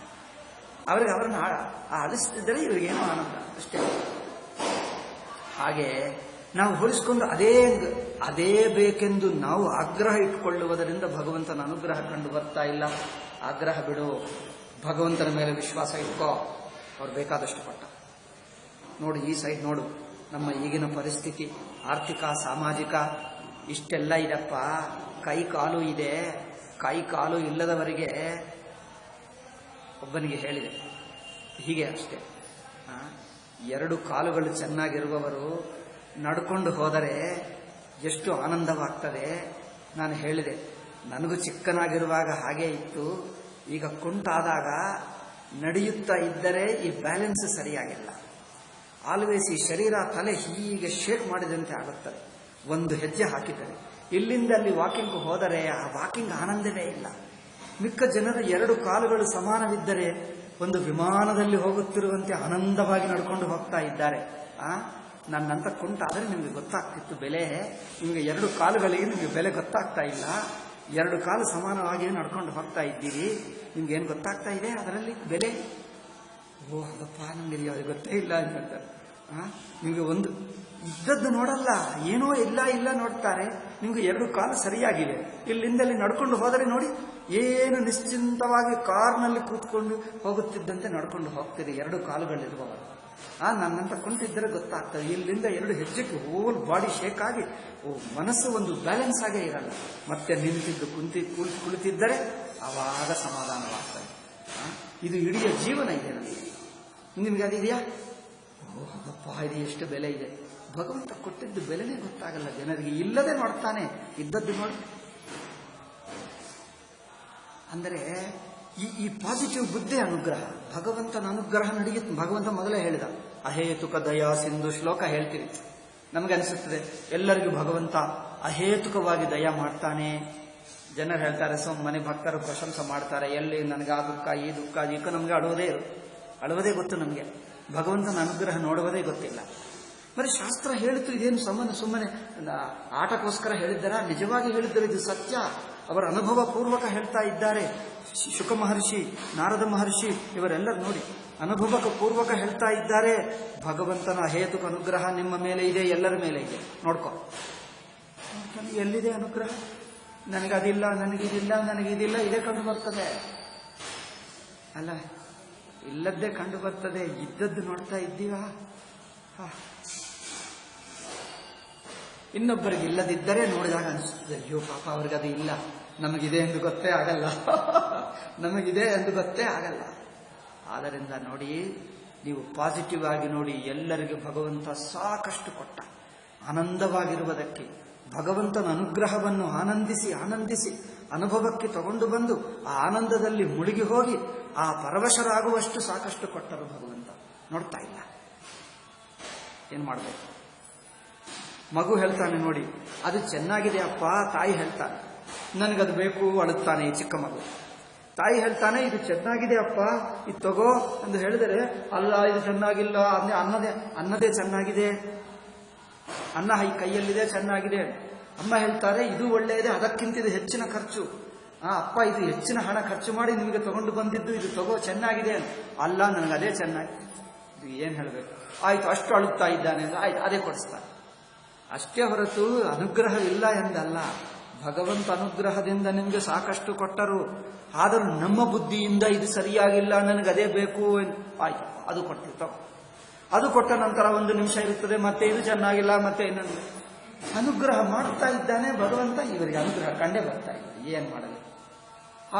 ಅವರನ್ನು ಆಡಿಸ್ತಿದ್ದರೆ ಇವರಿಗೇನೋ ಆನಂದ ಅಷ್ಟೇ. ಹಾಗೆ ನಾವು ಹೋಲಿಸಿಕೊಂಡು ಅದೇ ಬೇಕೆಂದು ನಾವು ಆಗ್ರಹ ಇಟ್ಕೊಳ್ಳುವುದರಿಂದ ಭಗವಂತನ ಅನುಗ್ರಹ ಕಂಡು ಬರ್ತಾ ಇಲ್ಲ. ಆಗ್ರಹ ಬಿಡು, ಭಗವಂತನ ಮೇಲೆ ವಿಶ್ವಾಸ ಇಟ್ಕೋ. ಅವ್ರು ಬೇಕಾದಷ್ಟು ಪಟ್ಟ. ನೋಡು, ಈ ಸೈಡ್ ನೋಡು, ನಮ್ಮ ಈಗಿನ ಪರಿಸ್ಥಿತಿ ಆರ್ಥಿಕ ಸಾಮಾಜಿಕ ಇಷ್ಟೆಲ್ಲ ಇದಪ್ಪ. ಕೈ ಕಾಲು ಇದೆ, ಕೈ ಕಾಲು ಇಲ್ಲದವರಿಗೆ ಒಬ್ಬನಿಗೆ ಹೇಳಿದೆ ಹೀಗೆ ಅಷ್ಟೇ. 2 ಕಾಲುಗಳು ಚೆನ್ನಾಗಿರುವವರು ನಡ್ಕೊಂಡು ಹೋದರೆ ಎಷ್ಟು ಆನಂದವಾಗ್ತದೆ. ನಾನು ಹೇಳಿದೆ, ನನಗೂ ಚಿಕ್ಕನಾಗಿರುವಾಗ ಹಾಗೆ ಇತ್ತು. ಈಗ ಕುಂಟಾದಾಗ ನಡೆಯುತ್ತಾ ಇದ್ದರೆ ಈ ಬ್ಯಾಲೆನ್ಸ್ ಸರಿಯಾಗಿಲ್ಲ. ಆಲ್ವೇಸ್ ಈ ಶರೀರ ತಲೆ ಹೀಗೆ ಶೇಕ್ ಮಾಡಿದಂತೆ ಆಗುತ್ತದೆ. ಒಂದು ಹೆಜ್ಜೆ ಹಾಕಿದರೆ ಇಲ್ಲಿಂದ ಅಲ್ಲಿ ವಾಕಿಂಗ್ ಹೋದರೆ ಆ ವಾಕಿಂಗ್ ಆನಂದವೇ ಇಲ್ಲ. ಮಿಕ್ಕ ಜನರು 2 ಕಾಲುಗಳು ಸಮಾನವಿದ್ದರೆ ಒಂದು ವಿಮಾನದಲ್ಲಿ ಹೋಗುತ್ತಿರುವಂತೆ ಆನಂದವಾಗಿ ನಡ್ಕೊಂಡು ಹೋಗ್ತಾ ಇದ್ದಾರೆ. ನನ್ನಂತ ಕುಂಟಾದರೆ ನಿಮಗೆ ಗೊತ್ತಾಗ್ತಿತ್ತು ಬೆಲೆ. ನಿಮಗೆ 2 ಕಾಲುಗಳಿಗೆ ನಿಮಗೆ ಬೆಲೆ ಗೊತ್ತಾಗ್ತಾ ಇಲ್ಲ. 2 ಕಾಲು ಸಮಾನವಾಗಿ ನಡ್ಕೊಂಡು ಹೋಗ್ತಾ ಇದ್ದೀರಿ, ನಿಮ್ಗೇನು ಗೊತ್ತಾಗ್ತಾ ಇದೆ ಅದರಲ್ಲಿ ಬೆಲೆ? ಓ ಅದಪ್ಪ, ನಮಗೆ ಅವ್ರಿಗೆ ಗೊತ್ತೇ ಇಲ್ಲ ಅಂತ ಹೇಳ್ತಾರೆ. ನಿಮಗೆ ಒಂದು ಇದ್ದದ್ದು ನೋಡಲ್ಲ, ಏನೋ ಇಲ್ಲ ನೋಡ್ತಾರೆ. ನಿಮ್ಗೆ 2 ಕಾಲು ಸರಿಯಾಗಿವೆ. ಇಲ್ಲಿಂದಲ್ಲಿ ನಡ್ಕೊಂಡು ಹೋದರೆ ನೋಡಿ, ಏನು ನಿಶ್ಚಿಂತವಾಗಿ ಕಾರ್ನಲ್ಲಿ ಕೂತ್ಕೊಂಡು ಹೋಗುತ್ತಿದ್ದಂತೆ ನಡ್ಕೊಂಡು ಹೋಗ್ತೀರಿ 2 ಕಾಲುಗಳಿರುವವರು. ನನ್ನಂತ ಕುಂತಿದ್ದರೆ ಗೊತ್ತಾಗ್ತದೆ. ಇಲ್ಲಿಂದ 2 ಹೆಜ್ಜೆಗೆ ಹೋಲ್ ಬಾಡಿ ಶೇಕ್ ಆಗಿ ಮನಸ್ಸು ಒಂದು ಬ್ಯಾಲೆನ್ಸ್ ಆಗೇ ಇರಲ್ಲ. ಮತ್ತೆ ನಿಂತಿದ್ದು ಕುಳಿತಿದ್ದರೆ ಆವಾಗ ಸಮಾಧಾನವಾಗ್ತದೆ. ಇದು ಇಡೀ ಜೀವನ ಇದೆ ನನಗೆ. ನಿಮ್ಗೆ ಅದಿದೆಯಾ? ಅದಪ್ಪ, ಇದು ಎಷ್ಟು ಬೆಲೆ ಇದೆ. ಭಗವಂತ ಕೊಟ್ಟಿದ್ದು ಬೆಲೆನೇ ಗೊತ್ತಾಗಲ್ಲ ಜನರಿಗೆ. ಇಲ್ಲದೆ ನೋಡ್ತಾನೆ, ಇದ್ದದ್ದು ನೋಡಿ. ಅಂದರೆ ಈ ಪಾಸಿಟಿವ್ ಬುದ್ಧಿ ಅನುಗ್ರಹ, ಭಗವಂತನ ಅನುಗ್ರಹ ನಡೆಯುತ್ತೆ. ಭಗವಂತ ಮೊದಲೇ ಹೇಳಿದ, ಅಹೇತುಕ ದಯಾ ಸಿಂಧು ಶ್ಲೋಕ ಹೇಳ್ತೀವಿ. ನಮಗನ್ಸುತ್ತದೆ ಎಲ್ಲರಿಗೂ ಭಗವಂತ ಅಹೇತುಕವಾಗಿ ದಯ ಮಾಡ್ತಾನೆ. ಜನರು ಹೇಳ್ತಾರೆ, ಮನೆ ಭಕ್ತರು ಪ್ರಶಂಸೆ ಮಾಡ್ತಾರೆ, ಎಲ್ಲಿ ನನಗೆ ಆ ದುಃಖ ಈ ದುಃಖ ಈಗ ನಮಗೆ ಅಳುವುದೇ ಗೊತ್ತು. ನಮಗೆ ಭಗವಂತನ ಅನುಗ್ರಹ ನೋಡುವುದೇ ಗೊತ್ತಿಲ್ಲ. మరి ಶಾಸ್ತ್ರ ಹೇಳಿತು ಇದೇನು ಸುಮ್ಮನೆ ಆಟಕ್ಕೋಸ್ಕರ ಹೇಳಿದ್ದಾರ? ನಿಜವಾಗಿ ಹೇಳಿದ್ದರು, ಇದು ಸತ್ಯ. ಅವರ ಅನುಭವ ಪೂರ್ವಕ ಹೇಳ್ತಾ ಇದ್ದಾರೆ. ಶುಕ ಮಹರ್ಷಿ, ನಾರದ ಮಹರ್ಷಿ ಇವರೆಲ್ಲರೂ ನೋಡಿ ಅನುಭವಕ ಪೂರ್ವಕ ಹೇಳ್ತಾ ಇದ್ದಾರೆ. ಭಗವಂತನ ಅಹೇತುಕ ಅನುಗ್ರಹ ನಿಮ್ಮ ಮೇಲೆ ಇದೆ, ಎಲ್ಲರ ಮೇಲೆ ಇದೆ. ನೋಡ್ಕೊ, ಎಲ್ಲಿದೆ ಅನುಗ್ರಹ? ನನಗದಿಲ್ಲ, ನನಗಿದಿಲ್ಲ, ಇದೇ ಕಂಡು ಬರ್ತದೆ ಅಲ್ಲ? ಇಲ್ಲದ್ದೇ ಕಂಡು ಬರ್ತದೆ. ಇದ್ದದ್ದು ನೋಡ್ತಾ ಇದ್ದೀವಾ? ಇನ್ನೊಬ್ಬರಿಗೆ ಇಲ್ಲದಿದ್ದರೆ ನೋಡಿದಾಗ ಅನಿಸುತ್ತದೆ, ಅಯ್ಯೋ ಪಾಪ ಅವ್ರಿಗದು ಇಲ್ಲ, ನಮಗಿದೆ ಎಂದು ಗೊತ್ತೇ ಆಗಲ್ಲ. ಆದ್ದರಿಂದ ನೋಡಿ, ನೀವು ಪಾಸಿಟಿವ್ ಆಗಿ ನೋಡಿ. ಎಲ್ಲರಿಗೂ ಭಗವಂತ ಸಾಕಷ್ಟು ಕೊಟ್ಟ. ಆನಂದವಾಗಿರುವುದಕ್ಕೆ ಭಗವಂತನ ಅನುಗ್ರಹವನ್ನು ಆನಂದಿಸಿ ಅನುಭವಕ್ಕೆ ತಗೊಂಡು ಬಂದು ಆ ಆನಂದದಲ್ಲಿ ಮುಳುಗಿ ಹೋಗಿ ಆ ಪರವಶರಾಗುವಷ್ಟು ಸಾಕಷ್ಟು ಕೊಟ್ಟರು ಭಗವಂತ. ನೋಡ್ತಾ ಇಲ್ಲ, ಏನ್ ಮಾಡಬೇಕು? ಮಗು ಹೇಳ್ತಾನೆ ನೋಡಿ, ಅದು ಚೆನ್ನಾಗಿದೆ ಅಪ್ಪ. ತಾಯಿ ಹೇಳ್ತಾನೆ, ನನಗದು ಬೇಕು, ಅಳುತ್ತಾನೆ ಈ ಚಿಕ್ಕ ಮಗು. ತಾಯಿ ಹೇಳ್ತಾನೆ, ಇದು ಚೆನ್ನಾಗಿದೆ ಅಪ್ಪ, ಇದು ತಗೋ ಎಂದು ಹೇಳಿದರೆ, ಅಲ್ಲ ಇದು ಚೆನ್ನಾಗಿಲ್ಲ, ಅನ್ನದೇ ಚೆನ್ನಾಗಿದೆ, ಅನ್ನ ಕೈಯಲ್ಲಿದೆ ಚೆನ್ನಾಗಿದೆ. ಅಮ್ಮ ಹೇಳ್ತಾರೆ, ಇದು ಒಳ್ಳೆಯದೇ, ಅದಕ್ಕಿಂತ ಇದು ಹೆಚ್ಚಿನ ಖರ್ಚು. ಅಪ್ಪ ಇದು ಹೆಚ್ಚಿನ ಹಣ ಖರ್ಚು ಮಾಡಿ ನಿಮಗೆ ತಗೊಂಡು ಬಂದಿದ್ದು, ಇದು ತಗೋ ಚೆನ್ನಾಗಿದೆ ಅಲ್ಲ, ನನಗೆ ಅದೇ ಚೆನ್ನಾಗಿ. ಇದು ಏನ್ ಹೇಳಬೇಕು? ಆಯ್ತು, ಅಷ್ಟು ಅಳುತ್ತಾ ಇದ್ದಾನೆ ಅಂದ್ರೆ ಆಯ್ತು ಅದೇ ಕೊಡಿಸ್ತಾನೆ. ಅಷ್ಟೇ ಹೊರತು ಅನುಗ್ರಹವಿಲ್ಲ ಎಂದಲ್ಲ. ಭಗವಂತ ಅನುಗ್ರಹದಿಂದ ನಿಮಗೆ ಸಾಕಷ್ಟು ಕೊಟ್ಟರು. ಆದರೂ ನಮ್ಮ ಬುದ್ಧಿಯಿಂದ ಇದು ಸರಿಯಾಗಿಲ್ಲ, ನನಗೆ ಅದೇ ಬೇಕು, ಆಯ್ತು ಅದು ಕೊಟ್ಟು ತಗೋ. ಅದು ಕೊಟ್ಟ ನಂತರ ಒಂದು ನಿಮಿಷ ಇರುತ್ತದೆ, ಮತ್ತೆ ಇದು ಚೆನ್ನಾಗಿಲ್ಲ, ಮತ್ತೆ ಇನ್ನೊಂದು. ಅನುಗ್ರಹ ಮಾಡ್ತಾ ಇದ್ದಾನೆ ಭಗವಂತ, ಇವರಿಗೆ ಅನುಗ್ರಹ ಕಂಡೇ ಬರ್ತಾ ಇಲ್ಲ, ಏನ್ ಮಾಡಲಿ.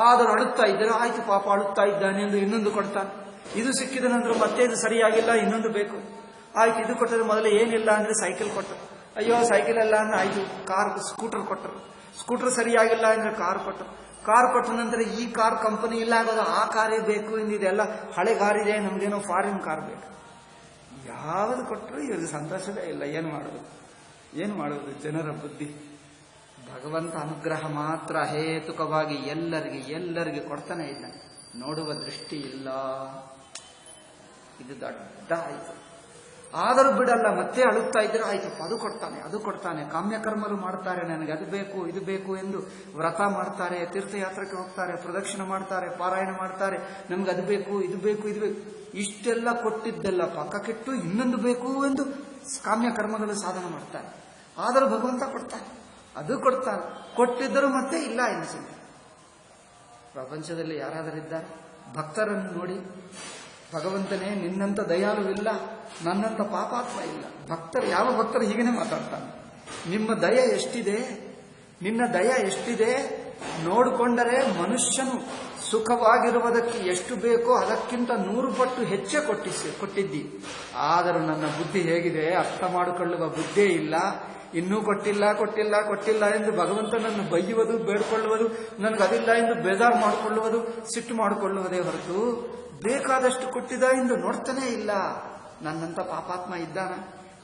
ಆದರೂ ಅಳುತ್ತಾ ಇದ್ದಾರೆ, ಆಯ್ತು ಪಾಪ ಅಳುತ್ತಾ ಇದ್ದಾನೆ ಎಂದು ಇನ್ನೊಂದು ಕೊಡ್ತಾನೆ. ಇದು ಸಿಕ್ಕಿದ ನಂತರ ಮತ್ತೆ ಇದು ಸರಿಯಾಗಿಲ್ಲ, ಇನ್ನೊಂದು ಬೇಕು. ಆಯ್ತು ಇದು ಕೊಟ್ಟರೆ ಮೊದಲು ಏನಿಲ್ಲ ಅಂದ್ರೆ ಸೈಕಲ್ ಕೊಟ್ಟರು, ಅಯ್ಯೋ ಸೈಕಲ್ ಎಲ್ಲ ಅಂದ್ರೆ ಆಯ್ತು ಸ್ಕೂಟರ್ ಕೊಟ್ಟರು. ಸ್ಕೂಟರ್ ಸರಿಯಾಗಿಲ್ಲ ಅಂದ್ರೆ ಕಾರ್ ಕೊಟ್ಟರು. ಕಾರ್ ಕೊಟ್ಟ ನಂತರ ಈ ಕಾರ್ ಕಂಪನಿ ಇಲ್ಲ ಆಗೋದು, ಆ ಕಾರೇ ಬೇಕು ಎಂದಿದೆಲ್ಲ ಹಳೆ ಕಾರ್ ಇದೆ, ನಮ್ಗೇನೋ ಫಾರಿನ್ ಕಾರ್ ಬೇಕು. ಯಾವುದು ಕೊಟ್ಟರು ಇವ್ರಿಗೆ ಸಂತೋಷವೇ ಇಲ್ಲ. ಏನು ಮಾಡುವುದು ಜನರ ಬುದ್ಧಿ. ಭಗವಂತ ಅನುಗ್ರಹ ಮಾತ್ರ ಹೇತುಕವಾಗಿ ಎಲ್ಲರಿಗೆ ಕೊಡ್ತಾನೆ ಇದ್ದಾನೆ. ನೋಡುವ ದೃಷ್ಟಿ ಇಲ್ಲ. ಇದು ದೊಡ್ಡ ಆಯ್ತು. ಆದರೂ ಬಿಡಲ್ಲ, ಮತ್ತೆ ಅಳುತ್ತಾ ಇದ್ರೆ ಆಯ್ತಪ್ಪ ಅದು ಕೊಡ್ತಾನೆ. ಕಾಮ್ಯಕರ್ಮರು ಮಾಡ್ತಾರೆ, ನನಗೆ ಅದು ಬೇಕು ಇದು ಬೇಕು ಎಂದು ವ್ರತ ಮಾಡ್ತಾರೆ, ತೀರ್ಥಯಾತ್ರಕ್ಕೆ ಹೋಗ್ತಾರೆ, ಪ್ರದಕ್ಷಿಣೆ ಮಾಡ್ತಾರೆ, ಪಾರಾಯಣ ಮಾಡ್ತಾರೆ, ನಮ್ಗೆ ಅದು ಬೇಕು ಇದು ಬೇಕು ಇದು ಬೇಕು. ಇಷ್ಟೆಲ್ಲ ಕೊಟ್ಟಿದ್ದೆಲ್ಲ ಪಕ್ಕಕ್ಕಿಟ್ಟು ಇನ್ನೊಂದು ಬೇಕು ಎಂದು ಕಾಮ್ಯಕರ್ಮಗಳು ಸಾಧನ ಮಾಡ್ತಾರೆ. ಆದರೂ ಭಗವಂತ ಕೊಡ್ತಾನೆ, ಅದು ಕೊಡ್ತಾನೆ. ಕೊಟ್ಟಿದ್ದರೂ ಮತ್ತೆ ಇಲ್ಲ ಎನಿಸಿದೆ. ಪ್ರಪಂಚದಲ್ಲಿ ಯಾರಾದರಿದ್ದಾರೆ? ಭಕ್ತರನ್ನು ನೋಡಿ, ಭಗವಂತನೇ ನಿನ್ನಂತ ದಯಾಳುವಿಲ್ಲ, ನನ್ನಂತ ಪಾಪಾತ್ಮ ಇಲ್ಲ. ಯಾವ ಭಕ್ತರು ಹೀಗೇನೆ ಮಾತಾಡ್ತಾನೆ. ನಿಮ್ಮ ದಯ ಎಷ್ಟಿದೆ, ನಿನ್ನ ದಯ ಎಷ್ಟಿದೆ ನೋಡಿಕೊಂಡರೆ ಮನುಷ್ಯನು ಸುಖವಾಗಿರುವುದಕ್ಕೆ ಎಷ್ಟು ಬೇಕೋ ಅದಕ್ಕಿಂತ 100 ಪಟ್ಟು ಹೆಚ್ಚೇ ಕೊಟ್ಟಿದ್ದಿ. ಆದರೂ ನನ್ನ ಬುದ್ಧಿ ಹೇಗಿದೆ ಅರ್ಥ ಮಾಡಿಕೊಳ್ಳುವ ಬುದ್ಧೇ ಇಲ್ಲ. ಇನ್ನೂ ಕೊಟ್ಟಿಲ್ಲ ಎಂದು ಭಗವಂತನನ್ನು ಬೈಯುವುದು, ಬೇಡ್ಕೊಳ್ಳುವುದು, ನನಗದಿಲ್ಲ ಎಂದು ಬೇಜಾರು ಮಾಡಿಕೊಳ್ಳುವುದು, ಸಿಟ್ಟು ಮಾಡಿಕೊಳ್ಳುವುದೇ ಹೊರತು ಬೇಕಾದಷ್ಟು ಕೊಟ್ಟಿದ ಎಂದು ನೋಡ್ತಾನೇ ಇಲ್ಲ. ನನ್ನಂತ ಪಾಪಾತ್ಮ ಇದ್ದಾನ?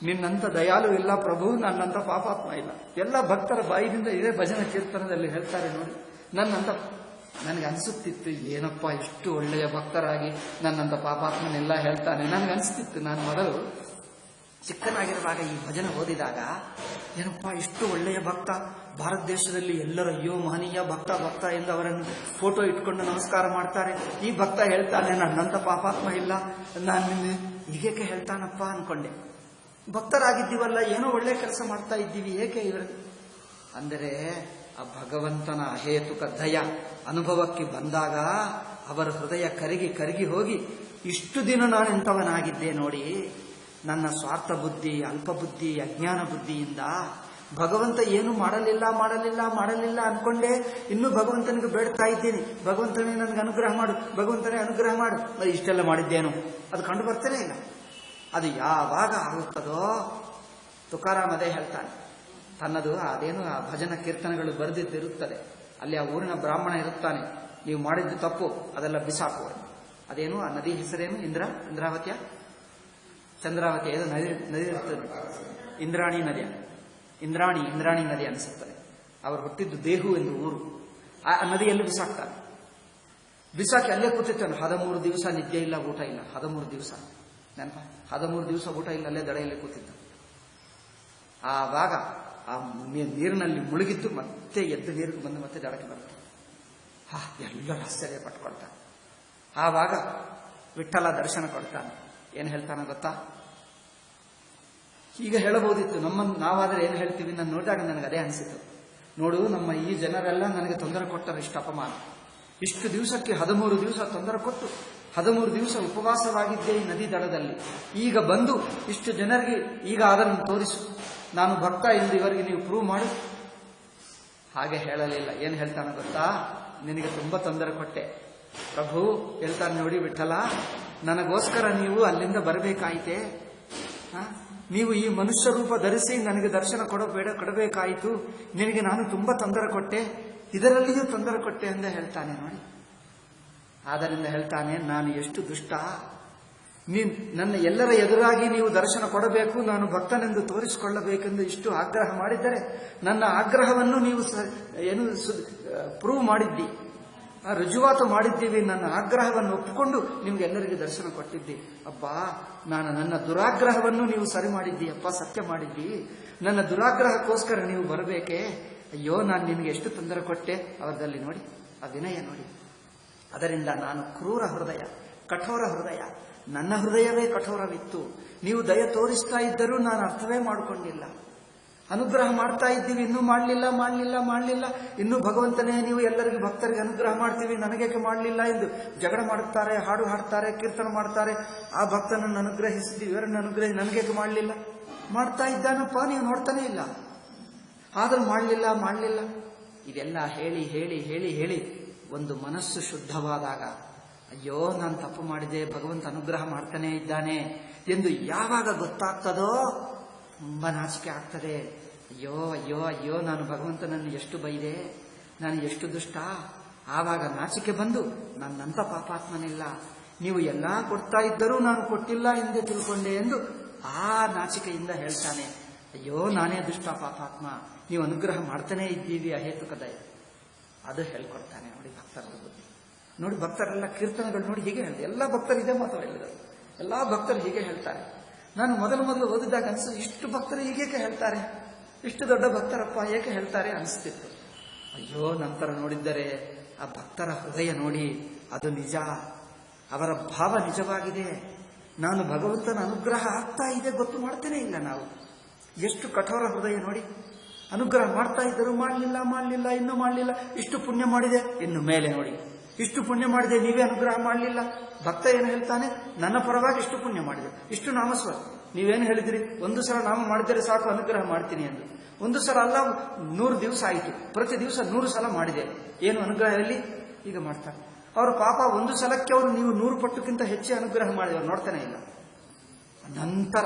ನಿನ್ನಂತ ದಯಾಳು ಇಲ್ಲ ಪ್ರಭು, ನನ್ನಂತ ಪಾಪಾತ್ಮ ಇಲ್ಲ. ಎಲ್ಲ ಭಕ್ತರ ಬಾಯಿನಿಂದ ಇದೇ ಭಜನೆ ಕೀರ್ತನದಲ್ಲಿ ಹೇಳ್ತಾರೆ ನೋಡಿ. ನನಗೆ ಅನಿಸುತ್ತಿತ್ತು, ಏನಪ್ಪ ಇಷ್ಟು ಒಳ್ಳೆಯ ಭಕ್ತರಾಗಿ ನನ್ನಂತ ಪಾಪಾತ್ಮನೆಲ್ಲ ಹೇಳ್ತಾನೆ. ನನಗನ್ಸುತ್ತಿತ್ತು, ನಾನು ಮೊದಲು ಚಿಕ್ಕನಾಗಿರುವಾಗ ಈ ಭಜನೆ ಓದಿದಾಗ, ಏನಪ್ಪ ಇಷ್ಟು ಒಳ್ಳೆಯ ಭಕ್ತ, ಭಾರತ ದೇಶದಲ್ಲಿ ಎಲ್ಲರ ಅಯ್ಯೋ ಮಹನೀಯ ಭಕ್ತ ಎಂದು ಅವರನ್ನು ಫೋಟೋ ಇಟ್ಕೊಂಡು ನಮಸ್ಕಾರ ಮಾಡ್ತಾರೆ. ಈ ಭಕ್ತ ಹೇಳ್ತಾನೆ ನನ್ನಂತ ಪಾಪಾತ್ಮ ಇಲ್ಲ, ನಾನು ಹೀಗೇಕೆ ಹೇಳ್ತಾನಪ್ಪ ಅನ್ಕೊಂಡೆ. ಭಕ್ತರಾಗಿದ್ದೀವಲ್ಲ, ಏನೋ ಒಳ್ಳೆ ಕೆಲಸ ಮಾಡ್ತಾ ಇದ್ದೀವಿ, ಏಕೆ ಇವರಿಗೆ ಅಂದರೆ ಆ ಭಗವಂತನ ಅಹೇತುಕ ದಯ ಅನುಭವಕ್ಕೆ ಬಂದಾಗ ಅವರ ಹೃದಯ ಕರಗಿ ಹೋಗಿ, ಇಷ್ಟು ದಿನ ನಾನೆಂಥವನಾಗಿದ್ದೆ ನೋಡಿ, ನನ್ನ ಸ್ವಾರ್ಥ ಬುದ್ಧಿ, ಅಲ್ಪ ಬುದ್ಧಿ, ಅಜ್ಞಾನ ಬುದ್ಧಿಯಿಂದ ಭಗವಂತ ಏನು ಮಾಡಲಿಲ್ಲ ಅನ್ಕೊಂಡೆ. ಇನ್ನೂ ಭಗವಂತನಿಗೆ ಬೇಡ್ತಾ ಇದ್ದೀನಿ, ಭಗವಂತನೇ ನನಗೆ ಅನುಗ್ರಹ ಮಾಡು, ಭಗವಂತನೇ ಅನುಗ್ರಹ ಮಾಡು. మరి ಇಷ್ಟೆಲ್ಲ ಮಾಡಿದ್ದೇನು? ಅದು ಕಂಡು ಬರ್ತಾನೆ ಇಲ್ಲ. ಅದು ಯಾವಾಗ ಆಗುತ್ತದೋ, ತುಕಾರಾಮ್ ಅದೇ ಹೇಳ್ತಾನೆ. ತನ್ನದು ಅದೇನು ಆ ಭಜನ ಕೀರ್ತನೆಗಳು ಬರೆದಿದ್ದಿರುತ್ತದೆ. ಅಲ್ಲಿ ಆ ಊರಿನ ಬ್ರಾಹ್ಮಣ ಇರುತ್ತಾನೆ, ನೀವು ಮಾಡಿದ್ದು ತಪ್ಪು, ಅದೆಲ್ಲ ಬಿಸಾಕು. ಅದೇನು ಆ ನದಿ ಹೆಸರೇನು? ಇಂದ್ರಾವತಿಯ ಚಂದ್ರಾವತಿ, ಏదో ನದಿ ಇರ್ತದೆ, ಇಂದ್ರಾಣಿ ನದಿ ಅನಿಸುತ್ತದೆ. ಅವರು ಹುಟ್ಟಿದ್ದು ದೇಹು ಎಂದು ಊರು. ಆ ನದಿಯಲ್ಲಿ ಬಿಸಾಕ್ತಾರೆ. ಬಿಸಾಕಿ ಅಲ್ಲೇ ಕೂತಿರ್ತಾನೆ. 13 ದಿವಸ ನಿದ್ದೆ ಇಲ್ಲ, ಊಟ ಇಲ್ಲ. 13 ದಿವಸ ನೆನಪ, 13 ದಿವಸ ಊಟ ಇಲ್ಲ, ಅಲ್ಲೇ ದಡೆಯಲ್ಲಿ ಕೂತಿದ್ದ. ಆವಾಗ ಆ ನೀರಿನಲ್ಲಿ ಮುಳುಗಿದ್ದು ಮತ್ತೆ ಎದ್ದು ನೀರಿಗೆ ಬಂದು ಮತ್ತೆ ದಡಕ್ಕೆ ಬರುತ್ತೆ. ಎಲ್ಲರೂ ಆಶ್ಚರ್ಯ ಪಟ್ಕೊಳ್ತಾನೆ. ಆವಾಗ ವಿಠ್ಠಲ ದರ್ಶನ ಕೊಡ್ತಾನೆ. ಏನು ಹೇಳ್ತಾನೆ ಗೊತ್ತಾ? ಈಗ ಹೇಳಬಹುದಿತ್ತು, ನಾವಾದರೆ ಏನು ಹೇಳ್ತೀವಿ? ನಾನು ನೋಡಿದಾಗ ನನಗೆ ಅದೇ ಅನಿಸಿತು. ನೋಡು, ನಮ್ಮ ಈ ಜನರೆಲ್ಲ ನನಗೆ ತೊಂದರೆ ಕೊಟ್ಟರು, ಇಷ್ಟು ಅಪಮಾನ. ಇಷ್ಟು ದಿವಸಕ್ಕೆ 13 ದಿವಸ ತೊಂದರೆ ಕೊಟ್ಟು 13 ದಿವಸ ಉಪವಾಸವಾಗಿದ್ದೆ ಈ ನದಿ ದಡದಲ್ಲಿ. ಈಗ ಬಂದು ಇಷ್ಟು ಜನರಿಗೆ ಈಗ ಅದನ್ನು ತೋರಿಸು, ನಾನು ಭಕ್ತ ಎಂದು ಇವರಿಗೆ ನೀವು ಪ್ರೂವ್ ಮಾಡಿ. ಹಾಗೆ ಹೇಳಲಿಲ್ಲ. ಏನು ಹೇಳ್ತಾನೆ ಗೊತ್ತಾ? ನಿನಗೆ ತುಂಬಾ ತೊಂದರೆ ಕೊಟ್ಟೆ ಪ್ರಭು. ಹೇಳ್ತಾನೆ ನೋಡಿ ವಿಠಲ, ನನಗೋಸ್ಕರ ನೀವು ಅಲ್ಲಿಂದ ಬರಬೇಕಾಯಿತೆ. ನೀವು ಈ ಮನುಷ್ಯ ರೂಪ ಧರಿಸಿ ನನಗೆ ದರ್ಶನ ಕೊಡಬೇಕಾಯಿತು. ನಿನಗೆ ನಾನು ತುಂಬಾ ತೊಂದರೆ ಕೊಟ್ಟೆ, ಇದರಲ್ಲಿಯೂ ತೊಂದರೆ ಕೊಟ್ಟೆ ಅಂತ ಹೇಳ್ತಾನೆ ನೋಡಿ. ಆದ್ದರಿಂದ ಹೇಳ್ತಾನೆ, ನಾನು ಎಷ್ಟು ದುಷ್ಟ. ನನ್ನ ಎಲ್ಲರ ಎದುರಾಗಿ ನೀವು ದರ್ಶನ ಕೊಡಬೇಕು, ನಾನು ಭಕ್ತನೆಂದು ತೋರಿಸಿಕೊಳ್ಳಬೇಕೆಂದು ಇಷ್ಟು ಆಗ್ರಹ ಮಾಡಿದ್ದರೆ, ನನ್ನ ಆಗ್ರಹವನ್ನು ನೀವು ಪ್ರೂವ್ ಮಾಡಿದ್ದಿ, ರುಜುವಾತು ಮಾಡಿದ್ದೀವಿ. ನನ್ನ ಆಗ್ರಹವನ್ನು ಒಪ್ಪಿಕೊಂಡು ನಿಮ್ಗೆಲ್ಲರಿಗೂ ದರ್ಶನ ಕೊಟ್ಟಿದ್ದಿ. ಅಬ್ಬಾ, ನನ್ನ ದುರಾಗ್ರಹವನ್ನು ನೀವು ಸರಿ ಮಾಡಿದ್ದಿ ಅಪ್ಪ, ಸತ್ಯ ಮಾಡಿದ್ದಿ. ನನ್ನ ದುರಾಗ್ರಹಕ್ಕೋಸ್ಕರ ನೀವು ಬರಬೇಕೆ? ಅಯ್ಯೋ, ನಾನು ನಿಮಗೆ ಎಷ್ಟು ತೊಂದರೆ ಕೊಟ್ಟೆ. ಅವರಲ್ಲಿ ನೋಡಿ ಆ ವಿನಯ ನೋಡಿ. ಅದರಿಂದ ನಾನು ಕ್ರೂರ ಹೃದಯ, ಕಠೋರ ಹೃದಯ, ನನ್ನ ಹೃದಯವೇ ಕಠೋರವಿತ್ತು. ನೀವು ದಯ ತೋರಿಸ್ತಾ ಇದ್ದರೂ ನಾನು ಅರ್ಥವೇ ಮಾಡಿಕೊಂಡಿಲ್ಲ. ಅನುಗ್ರಹ ಮಾಡ್ತಾ ಇದ್ದೀವಿ, ಇನ್ನೂ ಮಾಡಲಿಲ್ಲ, ಇನ್ನೂ ಭಗವಂತನೇ ನೀವು ಎಲ್ಲರಿಗೂ ಭಕ್ತರಿಗೆ ಅನುಗ್ರಹ ಮಾಡ್ತೀವಿ, ನನಗೇಕೆ ಮಾಡಲಿಲ್ಲ ಎಂದು ಜಗಳ ಮಾಡುತ್ತಾರೆ, ಹಾಡು ಹಾಡ್ತಾರೆ, ಕೀರ್ತನ ಮಾಡ್ತಾರೆ. ಆ ಭಕ್ತನನ್ನು ಅನುಗ್ರಹಿಸಿದ್ದೀವಿ, ಇವರನ್ನು ಅನುಗ್ರಹಿಸಿ ನನಗೇಕೆ ಮಾಡಲಿಲ್ಲ? ಮಾಡ್ತಾ ಇದ್ದಾನಪ್ಪ, ನೀವು ನೋಡ್ತಾನೆ ಇಲ್ಲ, ಆದರೂ ಮಾಡಲಿಲ್ಲ. ಇದೆಲ್ಲ ಹೇಳಿ ಹೇಳಿ ಹೇಳಿ ಹೇಳಿ ಒಂದು ಮನಸ್ಸು ಶುದ್ಧವಾದಾಗ, ಅಯ್ಯೋ ನಾನು ತಪ್ಪು ಮಾಡಿದೆ, ಭಗವಂತ ಅನುಗ್ರಹ ಮಾಡ್ತಾನೆ ಇದ್ದಾನೆ ಎಂದು ಯಾವಾಗ ಗೊತ್ತಾಗ್ತದೋ ತುಂಬ ನಾಚಿಕೆ ಆಗ್ತದೆ. ಅಯ್ಯೋ ನಾನು ಭಗವಂತನನ್ನು ಎಷ್ಟು ಬೈದೆ, ನಾನು ಎಷ್ಟು ದುಷ್ಟ. ಆವಾಗ ನಾಚಿಕೆ ಬಂದು ನನ್ನಂಥ ಪಾಪಾತ್ಮನಿಲ್ಲ, ನೀವು ಎಲ್ಲ ಕೊಡ್ತಾ ಇದ್ದರೂ ನಾನು ಕೊಟ್ಟಿಲ್ಲ ಎಂದೇ ತಿಳ್ಕೊಂಡೆ ಎಂದು ಆ ನಾಚಿಕೆಯಿಂದ ಹೇಳ್ತಾನೆ, ಅಯ್ಯೋ ನಾನೇ ದುಷ್ಟ ಪಾಪಾತ್ಮ, ನೀವು ಅನುಗ್ರಹ ಮಾಡ್ತಾನೇ ಇದ್ದೀವಿ ಅಹೇತುಕ ದಯ. ಅದು ಹೇಳ್ಕೊಡ್ತಾನೆ ನೋಡಿ ಭಕ್ತರ ಬುದ್ಧಿ. ನೋಡಿ ಭಕ್ತರೆಲ್ಲ ಕೀರ್ತನೆಗಳು ನೋಡಿ ಹೀಗೆ ಹೇಳಿದೆ. ಎಲ್ಲ ಭಕ್ತರು ಇದೇ ಮಾತು ಹೇಳಿದರು, ಎಲ್ಲ ಭಕ್ತರು ಹೀಗೆ ಹೇಳ್ತಾರೆ. ನಾನು ಮೊದಲು ಓದಿದಾಗ ಅನಿಸಿತು, ಇಷ್ಟು ಭಕ್ತರು ಹೀಗೇಕೆ ಹೇಳ್ತಾರೆ, ಇಷ್ಟು ದೊಡ್ಡ ಭಕ್ತರಪ್ಪ ಏಕೆ ಹೇಳ್ತಾರೆ ಅನಿಸ್ತಿತ್ತು. ಅಯ್ಯೋ ನಂತರ ನೋಡಿದ್ದರೆ ಆ ಭಕ್ತರ ಹೃದಯ ನೋಡಿ, ಅದು ನಿಜ, ಅವರ ಭಾವ ನಿಜವಾಗಿದೆ. ನಾನು ಭಗವಂತನ ಅನುಗ್ರಹ ಆಗ್ತಾ ಇದೆ ಗೊತ್ತು ಮಾಡ್ತೇನೆ ಇಲ್ಲ. ನಾವು ಎಷ್ಟು ಕಠೋರ ಹೃದಯ ನೋಡಿ. ಅನುಗ್ರಹ ಮಾಡ್ತಾ ಇದ್ದರು, ಮಾಡಲಿಲ್ಲ, ಇನ್ನೂ ಮಾಡಲಿಲ್ಲ. ಇಷ್ಟು ಪುಣ್ಯ ಮಾಡಿದೆ, ಇನ್ನು ಮೇಲೆ ನೋಡಿ, ಇಷ್ಟು ಪುಣ್ಯ ಮಾಡಿದೆ, ನೀವೇ ಅನುಗ್ರಹ ಮಾಡಲಿಲ್ಲ. ಭಕ್ತ ಏನು ಹೇಳ್ತಾನೆ, ನನ್ನ ಪರವಾಗಿ ಇಷ್ಟು ಪುಣ್ಯ ಮಾಡಿದೆ, ಇಷ್ಟು ನಾಮಸ್ವರ. ನೀವೇನು ಹೇಳಿದ್ರಿ, ಒಂದು ಸಲ ನಾಮ ಮಾಡಿದರೆ ಸಾಕು ಅನುಗ್ರಹ ಮಾಡ್ತೀನಿ ಎಂದು. ಒಂದು ಸಲ ಅಲ್ಲ, 100 ದಿವಸ ಆಯಿತು, ಪ್ರತಿ ದಿವಸ 100 ಸಲ ಮಾಡಿದೆ, ಏನು ಅನುಗ್ರಹ ಎಲ್ಲಿ? ಈಗ ಮಾಡ್ತಾರೆ ಅವರು. ಪಾಪ ಒಂದು ಸಲಕ್ಕೆ ಅವರು ನೀವು 100 ಪಟ್ಟಕ್ಕಿಂತ ಹೆಚ್ಚು ಅನುಗ್ರಹ ಮಾಡಿದವರು ನೋಡ್ತಾನೆ ಇಲ್ಲ. ನಂತರ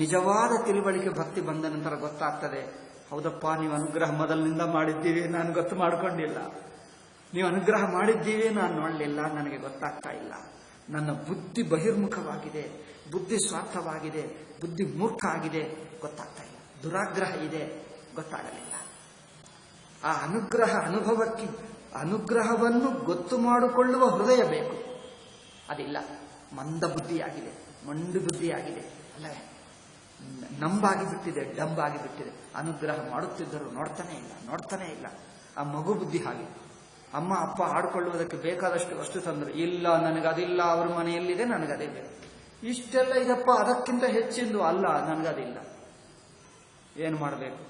ನಿಜವಾದ ತಿಳುವಳಿಕೆ ಭಕ್ತಿ ಬಂದ ನಂತರ ಗೊತ್ತಾಗ್ತದೆ, ಹೌದಪ್ಪ ನೀವು ಅನುಗ್ರಹ ಮೊದಲಿನಿಂದ ಮಾಡಿದ್ದೀವಿ, ನಾನು ಗೊತ್ತು ಮಾಡಿಕೊಂಡಿಲ್ಲ. ನೀವು ಅನುಗ್ರಹ ಮಾಡಿದ್ದೀವಿ, ನಾನು ನೋಡಲಿಲ್ಲ, ನನಗೆ ಗೊತ್ತಾಗ್ತಾ ಇಲ್ಲ. ನನ್ನ ಬುದ್ಧಿ ಬಹಿರ್ಮುಖವಾಗಿದೆ, ಬುದ್ಧಿ ಸ್ವಾರ್ಥವಾಗಿದೆ, ಬುದ್ಧಿ ಮೂರ್ಖ ಆಗಿದೆ, ಗೊತ್ತಾಗ್ತಾ ಇಲ್ಲ. ದುರಾಗ್ರಹ ಇದೆ, ಗೊತ್ತಾಗಲಿಲ್ಲ. ಆ ಅನುಗ್ರಹ ಅನುಭವಕ್ಕೆ, ಅನುಗ್ರಹವನ್ನು ಗೊತ್ತು ಮಾಡಿಕೊಳ್ಳುವ ಹೃದಯ ಬೇಕು, ಅದಿಲ್ಲ. ಮಂದ ಬುದ್ಧಿಯಾಗಿದೆ, ಮಂಡು ಬುದ್ಧಿಯಾಗಿದೆ, ಅಲ್ಲವೇ? ನಂಬಾಗಿ ಬಿಟ್ಟಿದೆ, ಡಂಬಾಗಿ ಬಿಟ್ಟಿದೆ. ಅನುಗ್ರಹ ಮಾಡುತ್ತಿದ್ದರೂ ನೋಡ್ತಾನೆ ಇಲ್ಲ. ಆ ಮಗು ಬುದ್ಧಿ ಹಾಗೆ. ಅಮ್ಮ ಅಪ್ಪ ಆಡ್ಕೊಳ್ಳುವುದಕ್ಕೆ ಬೇಕಾದಷ್ಟು ವಸ್ತು ತಂದರು, ಇಲ್ಲ ನನಗದಿಲ್ಲ, ಅವ್ರ ಮನೆಯಲ್ಲಿದೆ, ನನಗದೇ ಬೇಕು. ಇಷ್ಟೆಲ್ಲ ಇದಪ್ಪ, ಅದಕ್ಕಿಂತ ಹೆಚ್ಚಿಂದು ಅಲ್ಲ, ನನಗದಿಲ್ಲ. ಏನು ಮಾಡಬೇಕು?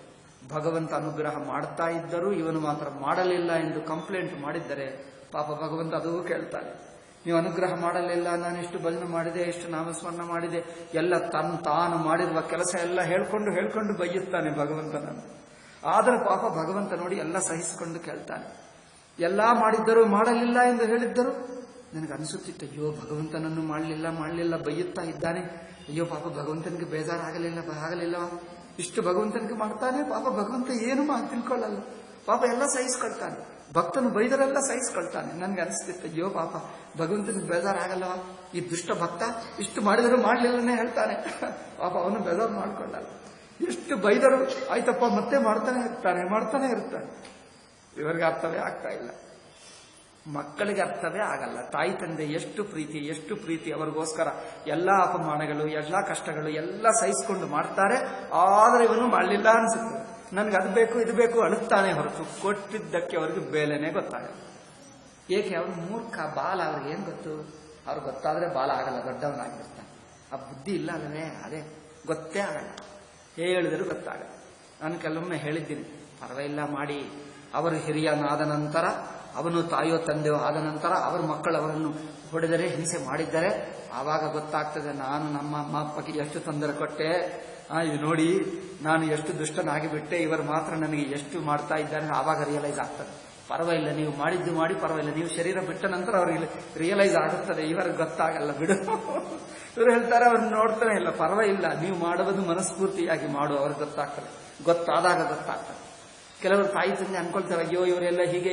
ಭಗವಂತ ಅನುಗ್ರಹ ಮಾಡ್ತಾ ಇದ್ದರೂ ಇವನು ಮಾತ್ರ ಮಾಡಲಿಲ್ಲ ಎಂದು ಕಂಪ್ಲೇಂಟ್ ಮಾಡಿದ್ದರೆ ಪಾಪ ಭಗವಂತ ಅದೂ ಕೇಳ್ತಾನೆ. ನೀವು ಅನುಗ್ರಹ ಮಾಡಲಿಲ್ಲ, ನಾನು ಎಷ್ಟು ಭಜನೆ ಮಾಡಿದೆ, ಎಷ್ಟು ನಾಮಸ್ಮರಣ ಮಾಡಿದೆ, ಎಲ್ಲ ತಾನು ಮಾಡಿರುವ ಕೆಲಸ ಎಲ್ಲ ಹೇಳ್ಕೊಂಡು ಬೈಯುತ್ತಾನೆ ಭಗವಂತನನ್ನು. ಆದರೆ ಪಾಪ ಭಗವಂತ ನೋಡಿ ಎಲ್ಲ ಸಹಿಸಿಕೊಂಡು ಕೇಳ್ತಾನೆ. ಎಲ್ಲ ಮಾಡಿದ್ದರೂ ಮಾಡಲಿಲ್ಲ ಎಂದು ಹೇಳಿದ್ದರು ನನಗೆ ಅನಿಸುತ್ತಿತ್ತು, ಅಯ್ಯೋ ಭಗವಂತನನ್ನು ಮಾಡಲಿಲ್ಲ ಬೈಯುತ್ತಾ ಇದ್ದಾನೆ, ಅಯ್ಯೋ ಪಾಪ ಭಗವಂತನಿಗೆ ಬೇಜಾರಾಗಲಿಲ್ಲವ, ಇಷ್ಟು ಭಗವಂತನಿಗೆ ಮಾಡ್ತಾನೆ, ಪಾಪ ಭಗವಂತ ಏನು ತಿಳ್ಕೊಳ್ಳಲ್ಲ, ಪಾಪ ಎಲ್ಲ ಸಹಿಸ್ಕೊಳ್ತಾನೆ, ಭಕ್ತನು ಬೈದರೆಲ್ಲ ಸಹಿಸ್ಕೊಳ್ತಾನೆ. ನನಗೆ ಅನಿಸ್ತಿತ್ತು, ಅಯ್ಯೋ ಪಾಪ ಭಗವಂತನಿಗೆ ಬೇಜಾರಾಗಲ್ಲವ, ಈ ದುಷ್ಟ ಭಕ್ತ ಇಷ್ಟು ಮಾಡಿದರೂ ಮಾಡಲಿಲ್ಲನೇ ಹೇಳ್ತಾನೆ, ಪಾಪ ಅವನು ಬೇಜಾರು ಮಾಡ್ಕೊಳ್ಳಲ್ಲ. ಎಷ್ಟು ಬೈದರು ಆಯ್ತಪ್ಪ, ಮತ್ತೆ ಮಾಡ್ತಾನೆ ಇರ್ತಾನೆ. ಇವರಿಗೆ ಅರ್ಥವೇ ಆಗ್ತಾ ಇಲ್ಲ, ಮಕ್ಕಳಿಗೆ ಅರ್ಥವೇ ಆಗಲ್ಲ. ತಾಯಿ ತಂದೆ ಎಷ್ಟು ಪ್ರೀತಿ ಅವರಿಗೋಸ್ಕರ ಎಲ್ಲ ಅಪಮಾನಗಳು, ಎಲ್ಲ ಕಷ್ಟಗಳು ಎಲ್ಲ ಸಹಿಸಿಕೊಂಡು ಮಾಡ್ತಾರೆ. ಆದರೆ ಇವನು ಮಾಡಲಿಲ್ಲ ಅನ್ಸುತ್ತೆ, ನನಗೆ ಅದು ಬೇಕು ಇದು ಬೇಕು ಅಳುತ್ತಾನೆ ಹೊರತು ಕೊಟ್ಟಿದ್ದಕ್ಕೆ ಅವ್ರಿಗೆ ಬೇಲೆನೇ ಗೊತ್ತಾಗಲ್ಲ. ಏಕೆ? ಅವನು ಮೂರ್ಖ, ಬಾಲ. ಅವ್ರಿಗೆ ಏನು ಗೊತ್ತು? ಅವ್ರಿಗೆ ಗೊತ್ತಾದ್ರೆ ಬಾಲ ಆಗಲ್ಲ, ದೊಡ್ಡವನಾಗಿರ್ತಾನೆ. ಆ ಬುದ್ಧಿ ಇಲ್ಲ ಅಲ್ಲವೇ, ಅದೇ ಗೊತ್ತೇ ಆಗಲ್ಲ, ಹೇಳಿದರೂ ಗೊತ್ತಾಗಲ್ಲ. ನಾನು ಕೆಲವೊಮ್ಮೆ ಹೇಳಿದ್ದೀನಿ, ಪರವಾಗಿಲ್ಲ ಮಾಡಿ, ಅವರು ಹಿರಿಯನಾದ ನಂತರ, ಅವನು ತಾಯಿಯೋ ತಂದೆಯೋ ಆದ ನಂತರ ಅವರ ಮಕ್ಕಳು ಅವರನ್ನು ಹೊಡೆದರೆ, ಹಿಂಸೆ ಮಾಡಿದ್ದರೆ ಆವಾಗ ಗೊತ್ತಾಗ್ತದೆ, ನಾನು ನಮ್ಮ ಅಮ್ಮ ಅಪ್ಪಗೆ ಎಷ್ಟು ತೊಂದರೆ ಕೊಟ್ಟೆ, ಇದು ನೋಡಿ ನಾನು ಎಷ್ಟು ದುಷ್ಟನಾಗಿಬಿಟ್ಟೆ, ಇವರು ಮಾತ್ರ ನನಗೆ ಎಷ್ಟು ಮಾಡ್ತಾ ಇದ್ದಾರೆ, ಆವಾಗ ರಿಯಲೈಸ್ ಆಗ್ತದೆ. ಪರವಾಗಿಲ್ಲ, ನೀವು ಮಾಡಿದ್ದು ಮಾಡಿ ಪರವಾಗಿಲ್ಲ, ನೀವು ಶರೀರ ಬಿಟ್ಟ ನಂತರ ಅವ್ರಿಗೆ ರಿಯಲೈಸ್ ಆಗುತ್ತದೆ, ಇವರಿಗೆ ಗೊತ್ತಾಗಲ್ಲ ಬಿಡು. ಇವರು ಹೇಳ್ತಾರೆ, ಅವ್ರನ್ನ ನೋಡ್ತಾನೆ ಇಲ್ಲ, ಪರವಾಗಿಲ್ಲ, ನೀವು ಮಾಡುವುದು ಮನಸ್ಫೂರ್ತಿಯಾಗಿ ಮಾಡು, ಅವ್ರಿಗೆ ಗೊತ್ತಾಗ್ತದೆ, ಗೊತ್ತಾದಾಗ ಗೊತ್ತಾಗ್ತದೆ. ಕೆಲವರು ತಾಯಿ ತಂದೆ ಅನ್ಕೊಳ್ತಾರೆ, ಅಯ್ಯೋ ಇವರೆಲ್ಲ ಹೀಗೆ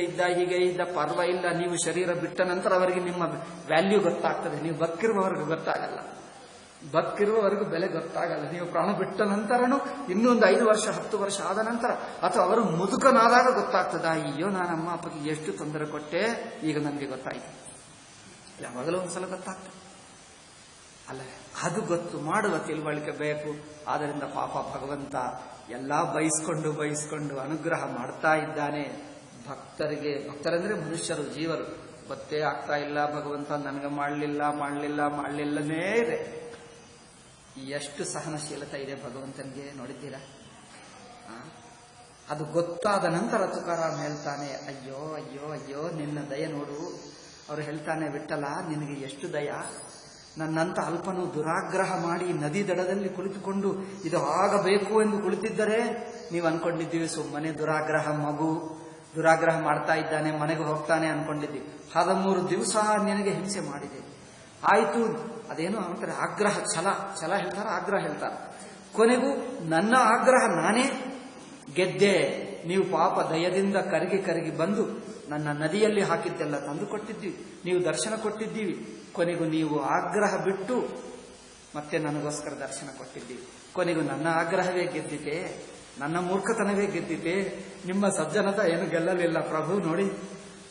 ಇದ್ದ, ಪರವಾಗಿಲ್ಲ, ನೀವು ಶರೀರ ಬಿಟ್ಟ ನಂತರ ಅವರಿಗೆ ನಿಮ್ಮ ವ್ಯಾಲ್ಯೂ ಗೊತ್ತಾಗ್ತದೆ, ನೀವು ಬದುಕಿರುವವರೆಗೂ ಗೊತ್ತಾಗಲ್ಲ, ಬದುಕಿರುವವರೆಗೂ ಬೆಲೆ ಗೊತ್ತಾಗಲ್ಲ. ನೀವು ಪ್ರಾಣ ಬಿಟ್ಟ ನಂತರನೂ ಇನ್ನೊಂದು 5 ವರ್ಷ 10 ವರ್ಷ ಆದ ನಂತರ, ಅಥವಾ ಅವರು ಮುದುಕನಾದಾಗ ಗೊತ್ತಾಗ್ತದ, ಅಯ್ಯೋ ನಾನು ಅಮ್ಮ ಅಪ್ಪಗೆ ಎಷ್ಟು ತೊಂದರೆ ಕೊಟ್ಟೆ, ಈಗ ನನಗೆ ಗೊತ್ತಾಯ್ತು. ಯಾವಾಗಲೂ ಒಂದ್ಸಲ ಗೊತ್ತಾಗ್ತದೆ ಅಲ್ಲವೇ? ಅದು ಗೊತ್ತು ಮಾಡುವ ತಿಳುವಳಿಕೆ ಬೇಕು. ಆದ್ದರಿಂದ ಪಾಪ ಭಗವಂತ ಎಲ್ಲ ಬಯಸ್ಕೊಂಡು ಅನುಗ್ರಹ ಮಾಡ್ತಾ ಇದ್ದಾನೆ. ಭಕ್ತರಂದ್ರೆ ಮನುಷ್ಯರು, ಜೀವರು ಗೊತ್ತೇ ಆಗ್ತಾ ಇಲ್ಲ, ಭಗವಂತ ನನಗೆ ಮಾಡಲಿಲ್ಲನೇ ಇದೆ. ಎಷ್ಟು ಸಹನಶೀಲತೆ ಇದೆ ಭಗವಂತನಿಗೆ ನೋಡಿದ್ದೀರಾ? ಅದು ಗೊತ್ತಾದ ನಂತರ ತುಕಾರಾಮ್ ಹೇಳ್ತಾನೆ, ಅಯ್ಯೋ ಅಯ್ಯೋ ಅಯ್ಯೋ ನಿನ್ನ ದಯ ನೋಡು. ಅವರು ಹೇಳ್ತಾನೆ, ವಿಠ್ಠಲ ನಿನಗೆ ಎಷ್ಟು ದಯ. ನನ್ನಂತ ಅಲ್ಪನು ದುರಾಗ್ರಹ ಮಾಡಿ ನದಿ ದಡದಲ್ಲಿ ಕುಳಿತುಕೊಂಡು ಇದು ಆಗಬೇಕು ಎಂದು ಕುಳಿತಿದ್ದರೆ ನೀವು ಅನ್ಕೊಂಡಿದ್ದೀವಿ ಸುಮ್ಮನೆ ದುರಾಗ್ರಹ ಮಾಡ್ತಾ ಇದ್ದಾನೆ, ಮನೆಗೆ ಹೋಗ್ತಾನೆ ಅನ್ಕೊಂಡಿದ್ದೀವಿ. 13 ದಿವಸ ನಿನಗೆ ಹಿಂಸೆ ಮಾಡಿದೆ. ಆಯಿತು, ಅದೇನೋ ಅಂತಾರೆ ಆಗ್ರಹ, ಛಲ ಹೇಳ್ತಾರೆ, ಆಗ್ರಹ ಹೇಳ್ತಾರೆ. ಕೊನೆಗೂ ನನ್ನ ಆಗ್ರಹ ನಾನೇ ಗೆದ್ದೆ. ನೀವು ಪಾಪ ದಯದಿಂದ ಕರಗಿ ಬಂದು ನನ್ನ ನದಿಯಲ್ಲಿ ಹಾಕಿದ್ದೆಲ್ಲ ತಂದು ಕೊಟ್ಟಿದ್ದೀವಿ, ನೀವು ದರ್ಶನ ಕೊಟ್ಟಿದ್ದೀವಿ. ಕೊನೆಗೂ ನೀವು ಆಗ್ರಹ ಬಿಟ್ಟು ಮತ್ತೆ ನನಗೋಸ್ಕರ ದರ್ಶನ ಕೊಟ್ಟಿದ್ದೀವಿ. ಕೊನೆಗೂ ನನ್ನ ಆಗ್ರಹವೇ ಗೆದ್ದಿತೆ, ನನ್ನ ಮೂರ್ಖತನವೇ ಗೆದ್ದಿತೆ, ನಿಮ್ಮ ಸಜ್ಜನತ ಏನು ಗೆಲ್ಲಲಿಲ್ಲ ಪ್ರಭು. ನೋಡಿ,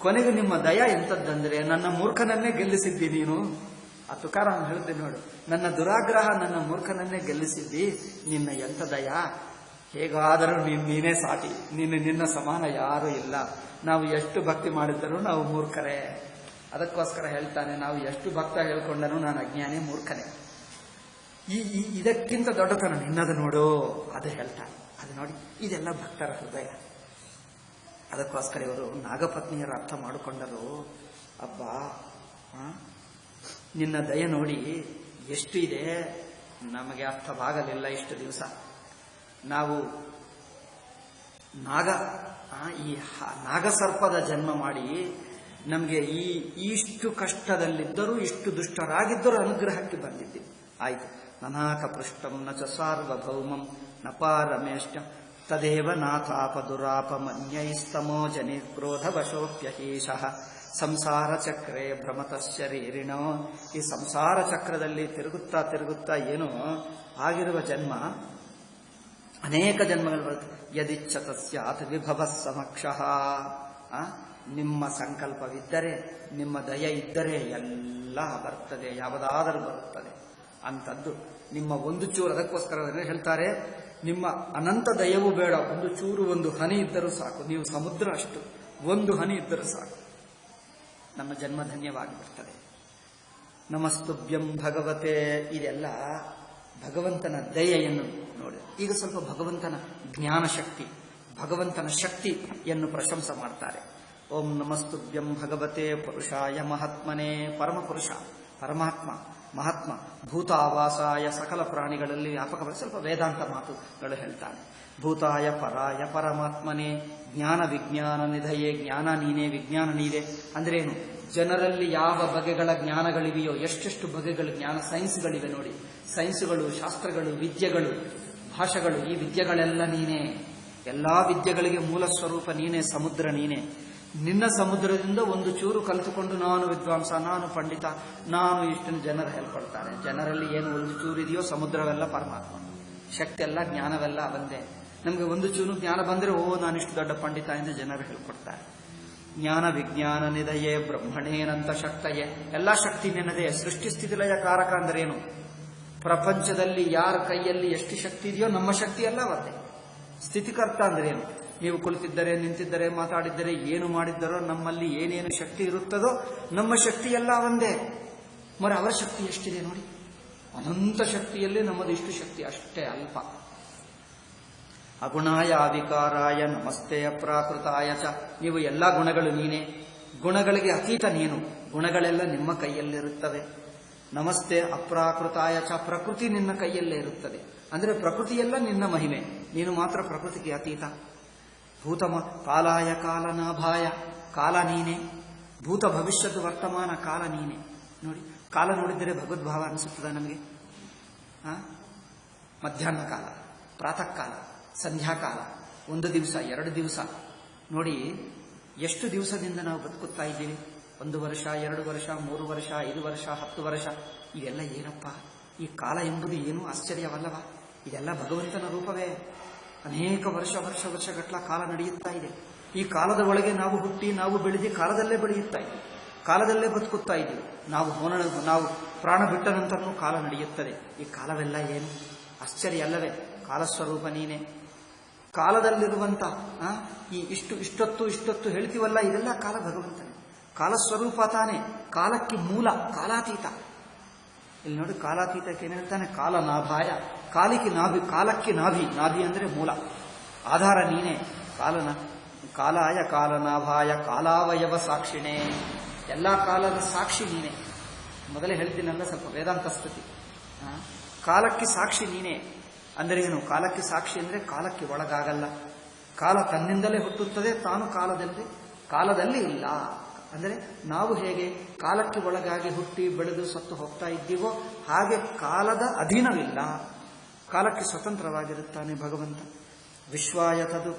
ಕೊನೆಗೂ ನಿಮ್ಮ ದಯ ಎಂಥದ್ದಂದ್ರೆ ನನ್ನ ಮೂರ್ಖನನ್ನೇ ಗೆಲ್ಲಿಸಿದ್ದಿ ನೀನು. ಆ ತುಕಾರಾಮ್ ಹೇಳಿದ್ದೆ ನೋಡು, ನನ್ನ ದುರಾಗ್ರಹ ನನ್ನ ಮೂರ್ಖನನ್ನೇ ಗೆಲ್ಲಿಸಿದ್ದಿ, ನಿನ್ನ ಎಂಥ ದಯ. ಹೇಗಾದರೂ ನೀನೇ ಸಾಟಿ, ನಿನ್ನ ಸಮಾನ ಯಾರೂ ಇಲ್ಲ. ನಾವು ಎಷ್ಟು ಭಕ್ತಿ ಮಾಡಿದ್ದರೂ ನಾವು ಮೂರ್ಖರೇ. ಅದಕ್ಕೋಸ್ಕರ ಹೇಳ್ತಾನೆ, ನಾವು ಎಷ್ಟು ಭಕ್ತ ಹೇಳ್ಕೊಂಡರೂ ನಾನು ಅಜ್ಞಾನಿ, ಮೂರ್ಖನೇ. ಇದಕ್ಕಿಂತ ದೊಡ್ಡತನ ನಿನ್ನದು ನೋಡು, ಅದು ಹೇಳ್ತಾನೆ. ಅದು ನೋಡಿ, ಇದೆಲ್ಲ ಭಕ್ತರ ಹೃದಯ. ಅದಕ್ಕೋಸ್ಕರ ಇವರು ನಾಗಪತ್ನಿಯರ ಅರ್ಥ ಮಾಡಿಕೊಂಡರು. ಅಬ್ಬಾ, ನಿನ್ನ ದಯ ನೋಡಿ ಎಷ್ಟು ಇದೆ, ನಮಗೆ ಅರ್ಥವಾಗಲಿಲ್ಲ ಇಷ್ಟು ದಿವಸ. ನಾವು ಈ ನಾಗಸರ್ಪದ ಜನ್ಮ ಮಾಡಿ ನಮಗೆ ಇಷ್ಟು ಕಷ್ಟದಲ್ಲಿದ್ದರೂ, ಇಷ್ಟು ದುಷ್ಟರಾಗಿದ್ದರೂ ಅನುಗ್ರಹಕ್ಕೆ ಬಂದಿದ್ದೀವಿ. ಆಯಿತು, ನನಾಕ ಪೃಷ್ಟಂ ನ ಚ ಸಾರ್ವಭೌಮಂ ನ ಪಾರಮೇಷ್ಟ ತದೇವ ನಾಥಾಪ ದುರಾಪ ಮನ್ಯೈಸ್ತಮೋ ಜನಿ ಕ್ರೋಧವಶೋಪ್ಯಹೀಶಃ ಸಂಸಾರ ಚಕ್ರೇ ಭ್ರಮತ ಶರೀರಿಣೋ. ಈ ಸಂಸಾರ ಚಕ್ರದಲ್ಲಿ ತಿರುಗುತ್ತಾ ಏನೋ ಆಗಿರುವ ಜನ್ಮ ಅನೇಕ ಜನ್ಮಗಳು ಬರುತ್ತೆ. ಯದಿಚ್ಛತ ಸ್ಯಾತ್ ವಿಭವ ಸಮಕ್ಷಃ. ನಿಮ್ಮ ಸಂಕಲ್ಪವಿದ್ದರೆ, ನಿಮ್ಮ ದಯ ಇದ್ದರೆ ಎಲ್ಲ ಬರ್ತದೆ, ಯಾವುದಾದರೂ ಬರುತ್ತದೆ. ಅಂಥದ್ದು ನಿಮ್ಮ ಒಂದು ಚೂರು. ಅದಕ್ಕೋಸ್ಕರ ಹೇಳ್ತಾರೆ, ನಿಮ್ಮ ಅನಂತ ದಯವೂ ಬೇಡ, ಒಂದು ಚೂರು, ಒಂದು ಹನಿ ಇದ್ದರೂ ಸಾಕು. ನೀವು ಸಮುದ್ರ ಅಷ್ಟು, ಒಂದು ಹನಿ ಇದ್ದರೂ ಸಾಕು, ನಮ್ಮ ಜನ್ಮ ಧನ್ಯವಾಗಿ ಬಿಡ್ತದೆ. ನಮಸ್ತುಭ್ಯಂ ಭಗವತೆ. ಇದೆಲ್ಲ ಭಗವಂತನ ದಯೆಯನ್ನು ನೋಡಿ. ಈಗ ಸ್ವಲ್ಪ ಭಗವಂತನ ಜ್ಞಾನ ಶಕ್ತಿ, ಭಗವಂತನ ಶಕ್ತಿಯನ್ನು ಪ್ರಶಂಸೆ ಮಾಡ್ತಾರೆ. ಓಂ ನಮಸ್ತುಭ್ಯಂ ಭಗವತೆ ಪುರುಷಾಯ ಮಹಾತ್ಮನೇ. ಪರಮಪುರುಷ, ಪರಮಾತ್ಮ, ಮಹಾತ್ಮ, ಭೂತಾವಾಸಾಯ, ಸಕಲ ಪ್ರಾಣಿಗಳಲ್ಲಿ ವ್ಯಾಪಕವಾಗಿ ಸ್ವಲ್ಪ ವೇದಾಂತ ಮಾತುಗಳು ಹೇಳ್ತಾನೆ. ಭೂತಾಯ ಪರಾಯ ಪರಮಾತ್ಮನೇ. ಜ್ಞಾನ ವಿಜ್ಞಾನ ನಿಧಯೇ. ಜ್ಞಾನ ನೀನೇ, ವಿಜ್ಞಾನ ನೀನೇ. ಅಂದ್ರೇನು? ಜನರಲ್ಲಿ ಯಾವ ಬಗೆಗಳ ಜ್ಞಾನಗಳಿವೆಯೋ, ಎಷ್ಟೆಷ್ಟು ಬಗೆಗಳ ಜ್ಞಾನ, ಸೈನ್ಸ್ಗಳಿವೆ ನೋಡಿ. ಸೈನ್ಸ್ಗಳು, ಶಾಸ್ತ್ರಗಳು, ವಿದ್ಯೆಗಳು, ಭಾಷೆಗಳು, ಈ ವಿದ್ಯೆಗಳೆಲ್ಲ ನೀನೇ. ಎಲ್ಲಾ ವಿದ್ಯೆಗಳಿಗೆ ಮೂಲ ಸ್ವರೂಪ ನೀನೇ, ಸಮುದ್ರ ನೀನೇ. ನಿನ್ನ ಸಮುದ್ರದಿಂದ ಒಂದು ಚೂರು ಕಲಿತುಕೊಂಡು ನಾನು ವಿದ್ವಾಂಸ, ನಾನು ಪಂಡಿತ, ನಾನು ಇಷ್ಟನ್ನು ಜನರು ಹೇಳ್ಕೊಳ್ತಾರೆ. ಜನರಲ್ಲಿ ಏನು ಒಂದು ಚೂರು ಇದೆಯೋ ಸಮುದ್ರವೆಲ್ಲ ಪರಮಾತ್ಮ. ಶಕ್ತಿ ಎಲ್ಲ, ಜ್ಞಾನವೆಲ್ಲ ಅವಂದೇ. ನಮಗೆ ಒಂದು ಚೂರು ಜ್ಞಾನ ಬಂದರೆ ನಾನಿಷ್ಟು ದೊಡ್ಡ ಪಂಡಿತ ಎಂದು ಜನರು ಹೇಳ್ಕೊಡ್ತಾರೆ. ಜ್ಞಾನ ವಿಜ್ಞಾನ ನಿಧಯೇ ಬ್ರಹ್ಮಣೇನಂತ ಶಕ್ತಯೇ. ಎಲ್ಲ ಶಕ್ತಿ ನಿನ್ನದೇ. ಸೃಷ್ಟಿ ಸ್ಥಿತಿ ಲಯ ಕಾರಕ ಅಂದ್ರೇನು? ಪ್ರಪಂಚದಲ್ಲಿ ಯಾರ ಕೈಯಲ್ಲಿ ಎಷ್ಟು ಶಕ್ತಿ ಇದೆಯೋ ನಮ್ಮ ಶಕ್ತಿ ಎಲ್ಲ ಅವತ್ತೇ. ಸ್ಥಿತಿಕರ್ತ ಅಂದ್ರೇನು? ನೀವು ಕುಳಿತಿದ್ದರೆ, ನಿಂತಿದ್ದರೆ, ಮಾತಾಡಿದ್ದರೆ, ಏನು ಮಾಡಿದ್ದರೋ ನಮ್ಮಲ್ಲಿ ಏನೇನು ಶಕ್ತಿ ಇರುತ್ತದೋ ನಮ್ಮ ಶಕ್ತಿ ಎಲ್ಲ ಒಂದೇ. ಮರ ಅವರ ಶಕ್ತಿ ಎಷ್ಟಿದೆ ನೋಡಿ. ಅನಂತ ಶಕ್ತಿಯಲ್ಲಿ ನಮ್ಮದು ಇಷ್ಟು ಶಕ್ತಿ ಅಷ್ಟೇ ಅಲ್ಪ. ಅಗುಣಾಯ ಅವಿಕಾರಾಯ ನಮಸ್ತೆ ಅಪ್ರಾಕೃತಾಯ ಚ. ನೀವು ಎಲ್ಲ ಗುಣಗಳು ನೀನೇ, ಗುಣಗಳಿಗೆ ಅತೀತ ನೀನು. ಗುಣಗಳೆಲ್ಲ ನಿಮ್ಮ ಕೈಯಲ್ಲಿರುತ್ತವೆ. ನಮಸ್ತೆ ಅಪ್ರಾಕೃತಾಯ ಚ. ಪ್ರಕೃತಿ ನಿನ್ನ ಕೈಯಲ್ಲೇ ಇರುತ್ತದೆ. ಅಂದರೆ ಪ್ರಕೃತಿಯೆಲ್ಲ ನಿನ್ನ ಮಹಿಮೆ, ನೀನು ಮಾತ್ರ ಪ್ರಕೃತಿಗೆ ಅತೀತ. ಭೂತಮ ಕಾಲಾಯ ಕಾಲನಾಭಾಯ. ಕಾಲ ನೀನೆ, ಭೂತ ಭವಿಷ್ಯದ ವರ್ತಮಾನ ಕಾಲ ನೀನೆ. ನೋಡಿ, ಕಾಲ ನೋಡಿದರೆ ಭಗವದ್ಭಾವ ಅನಿಸುತ್ತದೆ ನಮಗೆ. ಮಧ್ಯಾಹ್ನ ಕಾಲ, ಪ್ರಾತಃ ಕಾಲ, ಸಂಧ್ಯಾಕಾಲ, 1 ದಿವಸ, 2 ದಿವಸ. ನೋಡಿ ಎಷ್ಟು ದಿವಸದಿಂದ ನಾವು ಬದುಕುತ್ತಾ ಇದ್ದೀವಿ. 1 ವರ್ಷ, 2 ವರ್ಷ, 3 ವರ್ಷ, 5 ವರ್ಷ, 10 ವರ್ಷ. ಇದೆಲ್ಲ ಏನಪ್ಪ? ಈ ಕಾಲ ಎಂಬುದು ಏನೂ ಆಶ್ಚರ್ಯವಲ್ಲವ? ಇದೆಲ್ಲ ಭಗವಂತನ ರೂಪವೇ. ಅನೇಕ ವರ್ಷಗಟ್ಟಲ ಕಾಲ ನಡೆಯುತ್ತಾ ಇದೆ. ಈ ಕಾಲದ ಒಳಗೆ ನಾವು ಹುಟ್ಟಿ, ನಾವು ಬೆಳೆದು ಕಾಲದಲ್ಲೇ ಬೆಳೆಯುತ್ತಾ ಇದ್ದೀವಿ, ಕಾಲದಲ್ಲೇ ಬದುಕುತ್ತಾ ಇದ್ದೀವಿ. ನಾವು ಪ್ರಾಣ ಬಿಟ್ಟ ನಂತರನೂ ಕಾಲ ನಡೆಯುತ್ತದೆ. ಈ ಕಾಲವೆಲ್ಲ ಏನು ಆಶ್ಚರ್ಯ ಅಲ್ಲವೇ? ಕಾಲಸ್ವರೂಪ ನೀನೆ. ಕಾಲದಲ್ಲಿರುವಂತ ಇಷ್ಟೊತ್ತು ಹೇಳ್ತೀವಲ್ಲ, ಇದೆಲ್ಲ ಕಾಲ ಭಗವಂತನೇ. ಕಾಲಸ್ವರೂಪ ತಾನೇ, ಕಾಲಕ್ಕೆ ಮೂಲ, ಕಾಲಾತೀತ. ಇಲ್ಲಿ ನೋಡಿ, ಕಾಲಾತೀತಕ್ಕೆ ಏನು ಹೇಳ್ತಾನೆ? ಕಾಲನಾಭಾಯ, ಕಾಲಕ್ಕೆ ನಾಭಿ ಅಂದ್ರೆ ಮೂಲ, ಆಧಾರ ನೀನೇ. ಕಾಲಾಯ ಕಾಲನಾಭಾಯ ಕಾಲಾವಯವ ಸಾಕ್ಷಿಣೇ, ಎಲ್ಲ ಕಾಲದ ಸಾಕ್ಷಿ ನೀನೆ. ಮೊದಲೇ ಹೇಳ್ತೀನಲ್ಲ, ಸ್ವಲ್ಪ ವೇದಾಂತ ಸ್ತುತಿ. ಕಾಲಕ್ಕೆ ಸಾಕ್ಷಿ ನೀನೆ ಅಂದರೆ ಏನು? ಕಾಲಕ್ಕೆ ಸಾಕ್ಷಿ ಅಂದರೆ ಕಾಲಕ್ಕೆ ಒಳಗಾಗಲ್ಲ. ಕಾಲ ತನ್ನಿಂದಲೇ ಹುಟ್ಟುತ್ತದೆ, ತಾನು ಕಾಲದಲ್ಲಿ ಇಲ್ಲ. ಅಂದರೆ ನಾವು ಹೇಗೆ ಕಾಲಕ್ಕೆ ಒಳಗಾಗಿ ಹುಟ್ಟಿ ಬೆಳೆದು ಸತ್ತು ಹೋಗ್ತಾ ಇದ್ದೀವೋ ಹಾಗೆ ಕಾಲದ ಅಧೀನವಿಲ್ಲ, ಕಾಲಕ್ಕೆ ಸ್ವತಂತ್ರವಾಗಿರುತ್ತಾನೆ ಭಗವಂತ. ವಿಶ್ವಾಯ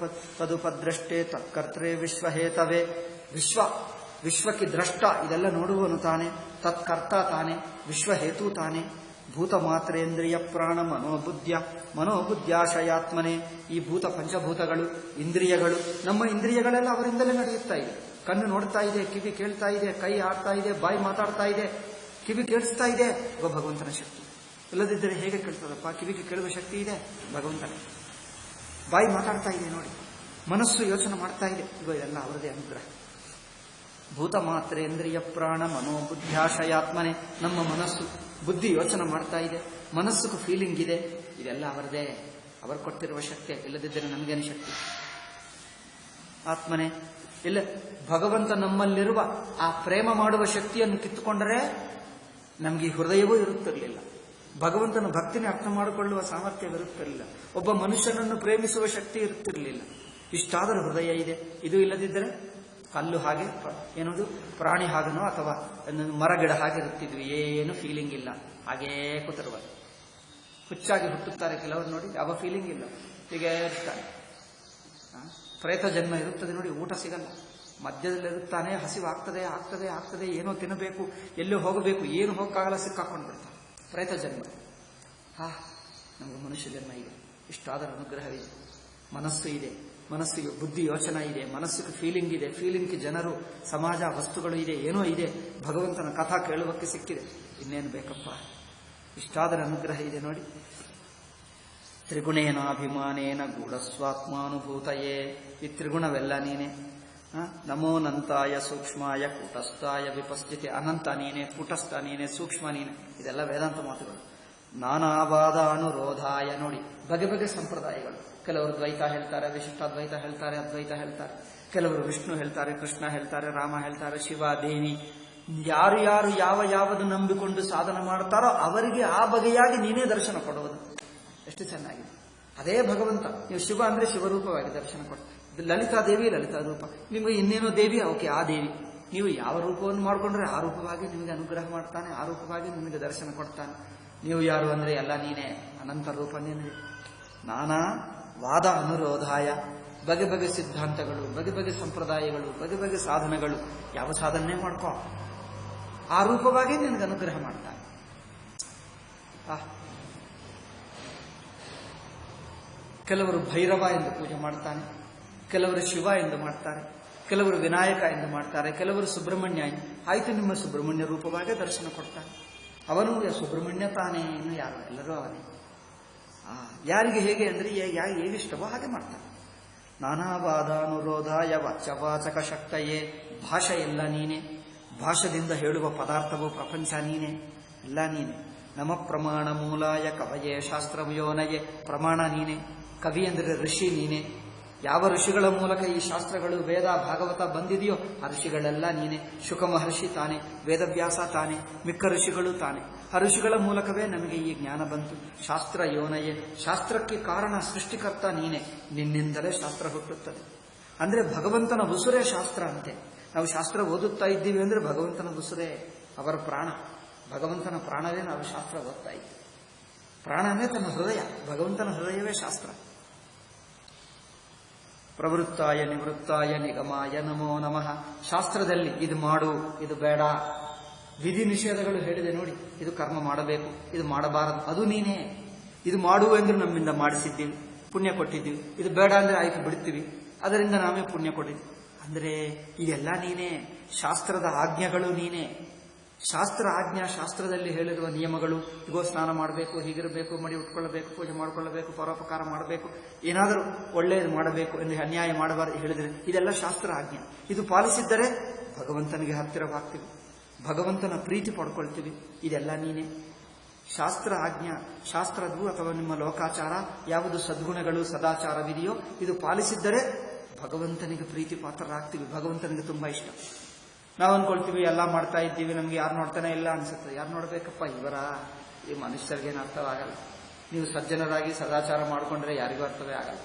ತದುಪದ್ರಷ್ಟೇ ತತ್ಕರ್ತೃ ವಿಶ್ವಹೇತವೇ. ವಿಶ್ವಕ್ಕೆ ದ್ರಷ್ಟ, ಇದೆಲ್ಲ ನೋಡುವನು ತಾನೆ. ತತ್ಕರ್ತ ತಾನೆ, ವಿಶ್ವಹೇತು ತಾನೆ. ಭೂತ ಮಾತ್ರೇಂದ್ರಿಯ ಪ್ರಾಣ ಮನೋಬುದ್ಧ್ಯಾಶಯಾತ್ಮನೆ. ಈ ಪಂಚಭೂತಗಳು, ಇಂದ್ರಿಯಗಳು, ನಮ್ಮ ಇಂದ್ರಿಯಗಳೆಲ್ಲ ಅವರಿಂದಲೇ ನಡೆಯುತ್ತಾ ಇದೆ. ಕಣ್ಣು ನೋಡ್ತಾ ಇದೆ, ಕಿವಿ ಕೇಳ್ತಾ ಇದೆ, ಕೈ ಆಡ್ತಾ ಇದೆ, ಬಾಯಿ ಮಾತಾಡ್ತಾ ಇದೆ, ಕಿವಿ ಕೇಳಿಸ್ತಾ ಇದೆ. ಭಗವಂತನ ಶಕ್ತಿ. ಇಲ್ಲದಿದ್ದರೆ ಹೇಗೆ ಕೇಳ್ತದಪ್ಪ? ಕಿವಿಗೆ ಕೇಳುವ ಶಕ್ತಿ ಇದೆ ಭಗವಂತನೇ. ಬಾಯಿ ಮಾತಾಡ್ತಾ ಇದೆ ನೋಡಿ, ಮನಸ್ಸು ಯೋಚನೆ ಮಾಡ್ತಾ ಇದೆ, ಇದೆಲ್ಲ ಅವರದೇ ಅನುಗ್ರಹ. ಭೂತ ಮಾತ್ರೇಂದ್ರಿಯ ಪ್ರಾಣ ಮನೋಬುದ್ಧ್ಯಾಶಯಾತ್ಮನೆ. ನಮ್ಮ ಮನಸ್ಸು, ಬುದ್ಧಿ ಯೋಚನೆ ಮಾಡ್ತಾ ಇದೆ, ಮನಸ್ಸಿಗೂ ಫೀಲಿಂಗ್ ಇದೆ, ಇದೆಲ್ಲ ಅವರದೇ, ಅವರು ಕೊಟ್ಟಿರುವ ಶಕ್ತಿ. ಇಲ್ಲದಿದ್ದರೆ ನಮಗೇನು ಶಕ್ತಿ? ಆತ್ಮನೆ. ಇಲ್ಲ, ಭಗವಂತ ನಮ್ಮಲ್ಲಿರುವ ಆ ಪ್ರೇಮ ಮಾಡುವ ಶಕ್ತಿಯನ್ನು ಕಿತ್ತುಕೊಂಡರೆ ನಮಗೆ ಹೃದಯವೂ ಇರುತ್ತಿರಲಿಲ್ಲ. ಭಗವಂತನ ಭಕ್ತಿನೇ ಅರ್ಥ ಮಾಡಿಕೊಳ್ಳುವ ಸಾಮರ್ಥ್ಯವಿರುತ್ತಿರಲಿಲ್ಲ. ಒಬ್ಬ ಮನುಷ್ಯನನ್ನು ಪ್ರೇಮಿಸುವ ಶಕ್ತಿ ಇರುತ್ತಿರಲಿಲ್ಲ. ಇಷ್ಟಾದರೂ ಹೃದಯ ಇದೆ. ಇದು ಇಲ್ಲದಿದ್ದರೆ ಕಲ್ಲು ಹಾಗೆ, ಏನದು ಪ್ರಾಣಿ ಹಾಗನೋ ಅಥವಾ ಮರಗಿಡ ಹಾಗೆ ಇರುತ್ತಿದ್ವಿ, ಏನು ಫೀಲಿಂಗ್ ಇಲ್ಲ, ಹಾಗೇ ಕೂತಿರುವ. ಹುಚ್ಚಾಗಿ ಹುಟ್ಟುತ್ತಾರೆ ಕೆಲವರು ನೋಡಿ, ಯಾವ ಫೀಲಿಂಗ್ ಇಲ್ಲ, ಹೀಗೆ ಇರ್ತಾರೆ. ಪ್ರೇತ ಜನ್ಮ ಇರುತ್ತದೆ ನೋಡಿ, ಊಟ ಸಿಗಲ್ಲ, ಮಧ್ಯದಲ್ಲಿರುತ್ತಾನೆ, ಹಸಿವಾಗ್ತದೆ, ಆಗ್ತದೆ, ಏನೋ ತಿನ್ನಬೇಕು, ಎಲ್ಲೋ ಹೋಗಬೇಕು, ಏನು ಹೋಗಕ್ಕಾಗಲ್ಲ, ಸಿಕ್ಕಾಕೊಂಡು ಬಿಡ್ತಾನೆ. ಪ್ರೇತ ಜನ್ಮ. ನಮಗೆ ಮನುಷ್ಯ ಜನ್ಮ ಇದೆ, ಇಷ್ಟಾದರೂ ಅನುಗ್ರಹವಿದೆ. ಮನಸ್ಸು ಇದೆ, ಮನಸ್ಸಿಗೆ ಬುದ್ಧಿ ಯೋಚನೆ ಇದೆ, ಮನಸ್ಸಿಗೆ ಫೀಲಿಂಗ್ ಇದೆ, ಫೀಲಿಂಗ್ಗೆ ಜನರು, ಸಮಾಜ, ವಸ್ತುಗಳು ಇದೆ, ಏನೋ ಇದೆ. ಭಗವಂತನ ಕಥಾ ಕೇಳುವಕ್ಕೆ ಸಿಕ್ಕಿದೆ, ಇನ್ನೇನು ಬೇಕಪ್ಪ? ಇಷ್ಟಾದರೆ ಅನುಗ್ರಹ ಇದೆ ನೋಡಿ. ತ್ರಿಗುಣೇನಾಭಿಮಾನೇನ ಗೂಢಸ್ವಾತ್ಮಾನುಭೂತಯೇ. ಈ ತ್ರಿಗುಣವೆಲ್ಲ ನೀನೆ. ನಮೋನಂತಾಯ ಸೂಕ್ಷ್ಮಾಯ ಕೂಟಸ್ಥಾಯ ವಿಪಸ್ಥಿತಿ. ಅನಂತ ನೀನೆ, ಕೂಟಸ್ಥ ನೀನೆ, ಸೂಕ್ಷ್ಮ ನೀನೆ. ಇದೆಲ್ಲ ವೇದಾಂತ ಮಾತುಗಳು. ನಾನಾವಾದ ಅನುರೋಧಾಯ. ನೋಡಿ, ಬಗೆ ಬಗೆ ಸಂಪ್ರದಾಯಗಳು. ಕೆಲವರು ದ್ವೈತ ಹೇಳ್ತಾರೆ, ವಿಶಿಷ್ಟಾದ್ವೈತ ಹೇಳ್ತಾರೆ, ಅದ್ವೈತ ಹೇಳ್ತಾರೆ. ಕೆಲವರು ವಿಷ್ಣು ಹೇಳ್ತಾರೆ, ಕೃಷ್ಣ ಹೇಳ್ತಾರೆ, ರಾಮ ಹೇಳ್ತಾರೆ, ಶಿವ, ದೇವಿ. ಯಾರು ಯಾವುದು ನಂಬಿಕೊಂಡು ಸಾಧನ ಮಾಡ್ತಾರೋ ಅವರಿಗೆ ಆ ಬಗೆಯಾಗಿ ನೀನೇ ದರ್ಶನ ಕೊಡುವುದು. ಎಷ್ಟು ಚೆನ್ನಾಗಿದೆ. ಅದೇ ಭಗವಂತ. ನೀವು ಶಿವ ಅಂದ್ರೆ ಶಿವರೂಪವಾಗಿ ದರ್ಶನ ಕೊಡ್ತಾರೆ. ಲಲಿತಾ ದೇವಿ ಲಲಿತಾ ರೂಪ. ನಿಮಗೆ ಇನ್ನೇನೋ ದೇವಿ, ಓಕೆ, ಆ ದೇವಿ. ನೀವು ಯಾವ ರೂಪವನ್ನು ಮಾಡಿಕೊಂಡ್ರೆ ಆ ರೂಪವಾಗಿ ನಿಮಗೆ ಅನುಗ್ರಹ ಮಾಡ್ತಾನೆ, ಆ ರೂಪವಾಗಿ ನಿಮಗೆ ದರ್ಶನ ಕೊಡ್ತಾನೆ. ನೀವು ಯಾರು ಅಂದ್ರೆ ಎಲ್ಲ ನೀನೇ, ಅನಂತ ರೂಪ ನೀನೇ. ನಾನಾ ವಾದ ಅನುರೋಧಾಯ. ಬಗೆ ಬಗೆ ಸಿದ್ಧಾಂತಗಳು, ಬಗೆ ಬಗೆ ಸಂಪ್ರದಾಯಗಳು, ಬಗೆ ಬಗೆ ಸಾಧನಗಳು. ಯಾವ ಸಾಧನೆ ಮಾಡ್ಕೋ, ಆ ರೂಪವಾಗಿ ನಿನಗೆ ಅನುಗ್ರಹ ಮಾಡ್ತಾನೆ. ಕೆಲವರು ಭೈರವ ಎಂದು ಪೂಜೆ ಮಾಡ್ತಾನೆ, ಕೆಲವರು ಶಿವ ಎಂದು ಮಾಡ್ತಾರೆ, ಕೆಲವರು ವಿನಾಯಕ ಎಂದು ಮಾಡ್ತಾರೆ, ಕೆಲವರು ಸುಬ್ರಹ್ಮಣ್ಯ. ಆಯ್ತು, ನಿಮ್ಮ ಸುಬ್ರಹ್ಮಣ್ಯ ರೂಪವಾಗಿ ದರ್ಶನ ಕೊಡ್ತಾನೆ. ಅವನು ಸುಬ್ರಹ್ಮಣ್ಯ ತಾನೇ, ಇನ್ನು ಯಾರು? ಎಲ್ಲರೂ ಅವನೇ. ಯಾರಿಗೆ ಹೇಗೆ ಅಂದ್ರೆ ಹೇಗಿಷ್ಟವೋ ಹಾಗೆ ಮಾಡ್ತಾನೆ. ನಾನಾವಾದಾನುರೋಧಾಯ ವಾಚಕ ಶಕ್ತಯೇ. ಭಾಷೆ ಎಲ್ಲ ನೀನೆ, ಭಾಷದಿಂದ ಹೇಳುವ ಪದಾರ್ಥವು ಪ್ರಪಂಚ ನೀನೆ, ಎಲ್ಲ ನೀನೆ. ನಮ ಪ್ರಮಾಣ ಮೂಲಾಯ ಕವಯೇ ಶಾಸ್ತ್ರಯೋನಯೇ. ಪ್ರಮಾಣ ನೀನೆ, ಕವಿ ಅಂದರೆ ಋಷಿ ನೀನೆ. ಯಾವ ಋಷಿಗಳ ಮೂಲಕ ಈ ಶಾಸ್ತ್ರಗಳು, ವೇದ, ಭಾಗವತ ಬಂದಿದೆಯೋ ಆ ಋಷಿಗಳೆಲ್ಲ ನೀನೆ. ಶುಕ ಮಹರ್ಷಿ ತಾನೆ, ವೇದವ್ಯಾಸ ತಾನೆ, ಮಿಕ್ಕ ಋಷಿಗಳು ತಾನೆ. ಆ ಋಷಿಗಳ ಮೂಲಕವೇ ನಮಗೆ ಈ ಜ್ಞಾನ ಬಂತು. ಶಾಸ್ತ್ರ ಯೋನಯೇ. ಶಾಸ್ತ್ರಕ್ಕೆ ಕಾರಣ, ಸೃಷ್ಟಿಕರ್ತ ನೀನೆ. ನಿನ್ನಿಂದಲೇ ಶಾಸ್ತ್ರ ಹುಟ್ಟುತ್ತದೆ. ಅಂದ್ರೆ ಭಗವಂತನ ಉಸುರೇ ಶಾಸ್ತ್ರ ಅಂತೆ. ನಾವು ಶಾಸ್ತ್ರ ಓದುತ್ತಾ ಇದ್ದೀವಿ ಅಂದ್ರೆ ಭಗವಂತನ ಉಸುರೇ, ಅವರ ಪ್ರಾಣ. ಭಗವಂತನ ಪ್ರಾಣವೇ ನಾವು ಶಾಸ್ತ್ರ ಓದ್ತಾ ಇದ್ದೀವಿ. ಪ್ರಾಣವೇ ತನ್ನ ಹೃದಯ, ಭಗವಂತನ ಹೃದಯವೇ ಶಾಸ್ತ್ರ. ಪ್ರವೃತ್ತಾಯ ನಿವೃತ್ತಾಯ ನಿಗಮಾಯ ನಮೋ ನಮಃ. ಶಾಸ್ತ್ರದಲ್ಲಿ ಇದು ಮಾಡು, ಇದು ಬೇಡ, ವಿಧಿ ನಿಷೇಧಗಳು ಹೇಳಿದೆ ನೋಡಿ. ಇದು ಕರ್ಮ ಮಾಡಬೇಕು, ಇದು ಮಾಡಬಾರದು, ಅದು ನೀನೇ. ಇದು ಮಾಡು ಅಂದ್ರೆ ನಮ್ಮಿಂದ ಮಾಡಿಸಿದ್ದೀವಿ, ಪುಣ್ಯ ಕೊಟ್ಟಿದ್ದೀವಿ. ಇದು ಬೇಡ ಅಂದ್ರೆ ಆಯ್ತು ಬಿಡ್ತೀವಿ, ಅದರಿಂದ ನಾವೇ ಪುಣ್ಯ ಕೊಟ್ಟಿದ್ದೀವಿ. ಅಂದ್ರೆ ಇದೆಲ್ಲ ನೀನೇ. ಶಾಸ್ತ್ರದ ಆಜ್ಞೆಗಳು ನೀನೇ. ಶಾಸ್ತ್ರ ಆಜ್ಞಾ, ಶಾಸ್ತ್ರದಲ್ಲಿ ಹೇಳಿರುವ ನಿಯಮಗಳು, ಇಗೋ ಸ್ನಾನ ಮಾಡಬೇಕು, ಹೀಗಿರಬೇಕು, ಮಡಿ ಉಟ್ಕೊಳ್ಳಬೇಕು, ಪೂಜೆ ಮಾಡಿಕೊಳ್ಳಬೇಕು, ಪರೋಪಕಾರ ಮಾಡಬೇಕು, ಏನಾದರೂ ಒಳ್ಳೆಯದು ಮಾಡಬೇಕು ಎಂದು ಅನ್ಯಾಯ ಮಾಡಬಾರದು ಹೇಳಿದರೆ ಇದೆಲ್ಲ ಶಾಸ್ತ್ರ ಆಜ್ಞೆ. ಇದು ಪಾಲಿಸಿದ್ದರೆ ಭಗವಂತನಿಗೆ ಹತ್ತಿರವಾಗ್ತೀವಿ, ಭಗವಂತನ ಪ್ರೀತಿ ಪಡ್ಕೊಳ್ತೀವಿ. ಇದೆಲ್ಲ ನೀನೇ. ಶಾಸ್ತ್ರ ಆಜ್ಞಾ, ಶಾಸ್ತ್ರದ್ದು ಅಥವಾ ನಿಮ್ಮ ಲೋಕಾಚಾರ ಯಾವುದು ಸದ್ಗುಣಗಳು ಸದಾಚಾರವಿದೆಯೋ ಇದು ಪಾಲಿಸಿದ್ದರೆ ಭಗವಂತನಿಗೆ ಪ್ರೀತಿ ಪಾತ್ರರಾಗ್ತೀವಿ. ಭಗವಂತನಿಗೆ ತುಂಬಾ ಇಷ್ಟ. ನಾವು ಅನ್ಕೊಳ್ತೀವಿ ಎಲ್ಲ ಮಾಡ್ತಾ ಇದ್ದೀವಿ, ನಮ್ಗೆ ಯಾರು ನೋಡ್ತಾನೆ ಇಲ್ಲ ಅನ್ಸುತ್ತೆ. ಯಾರು ನೋಡ್ಬೇಕಪ್ಪ, ಈ ಮನುಷ್ಯರಿಗೇನು ಅರ್ಥವಾಗಲ್ಲ. ನೀವು ಸಜ್ಜನರಾಗಿ ಸದಾಚಾರ ಮಾಡಿಕೊಂಡ್ರೆ ಯಾರಿಗೂ ಅರ್ಥವೇ ಆಗಲ್ಲ.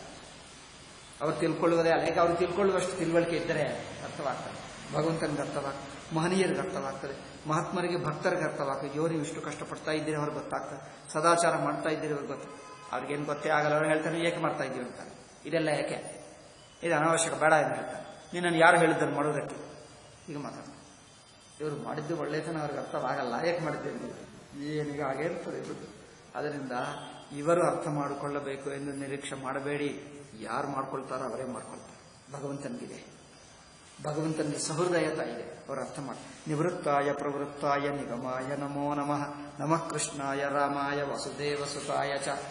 ಅವ್ರು ತಿಳ್ಕೊಳ್ಳುವುದೇ ಅಲ್ಲ. ಅವ್ರು ತಿಳ್ಕೊಳ್ಳುವಷ್ಟು ತಿಳುವಳಿಕೆ ಇದ್ದರೆ ಅರ್ಥವಾಗ್ತದೆ, ಭಗವಂತನಿಗೆ ಅರ್ಥವಾಗ್ತದೆ, ಮಹನೀಯರಿಗೆ ಅರ್ಥವಾಗ್ತದೆ, ಮಹಾತ್ಮರಿಗೆ ಭಕ್ತರಿಗೆ ಅರ್ಥವಾಗ್ತದೆ. ಅಯ್ಯೋ ನೀವು ಇಷ್ಟು ಕಷ್ಟಪಡ್ತಾ ಇದ್ದೀರಿ ಅವ್ರಿಗೆ ಗೊತ್ತಾಗ್ತದೆ, ಸದಾಚಾರ ಮಾಡ್ತಾ ಇದ್ದೀರಿ ಅವ್ರಿಗೆ ಗೊತ್ತು. ಅವ್ರಿಗೇನು ಗೊತ್ತೇ ಆಗಲ್ಲ. ಅವ್ರು ಹೇಳ್ತಾನೆ ಏಕೆ ಮಾಡ್ತಾ ಇದ್ದೀವಿ ಅಂತಾರೆ. ಇದೆಲ್ಲ ಏಕೆ, ಇದು ಅನಾವಶ್ಯಕ, ಬೇಡ ಎಂದು ಹೇಳ್ತಾರೆ. ನೀನನ್ನು ಯಾರು ಹೇಳಿದ್ದನ್ನು ಮಾಡೋದಕ್ಕೆ ಈಗ ಮಾತಾಡ್ತಾರೆ. ಇವರು ಮಾಡಿದ್ದು ಒಳ್ಳೆತನ ಅವ್ರಿಗೆ ಅರ್ಥವಾಗಲ್ಲ, ಏಕೆ ಮಾಡಿದ್ದೇವೆ ಏನೀಗ ಹಾಗೆ ಇರ್ತದೆ ಇರುವುದು. ಅದರಿಂದ ಇವರು ಅರ್ಥ ಮಾಡಿಕೊಳ್ಳಬೇಕು ಎಂದು ನಿರೀಕ್ಷೆ ಮಾಡಬೇಡಿ. ಯಾರು ಮಾಡ್ಕೊಳ್ತಾರೋ ಅವರೇ ಮಾಡ್ಕೊಳ್ತಾರೆ. ಭಗವಂತನಿಗಿದೆ, ಭಗವಂತನಿಗೆ ಸಹೃದಯತ ಇದೆ, ಅವರು ಅರ್ಥ ಮಾಡಿ. ನಿವೃತ್ತಾಯ ಪ್ರವೃತ್ತಾಯ ನಿಗಮಾಯ ನಮೋ ನಮಃ, ನಮಃ ಕೃಷ್ಣಾಯ ರಾಮಾಯ ವಸುದೇವ ಸುತಾಯ ಚ.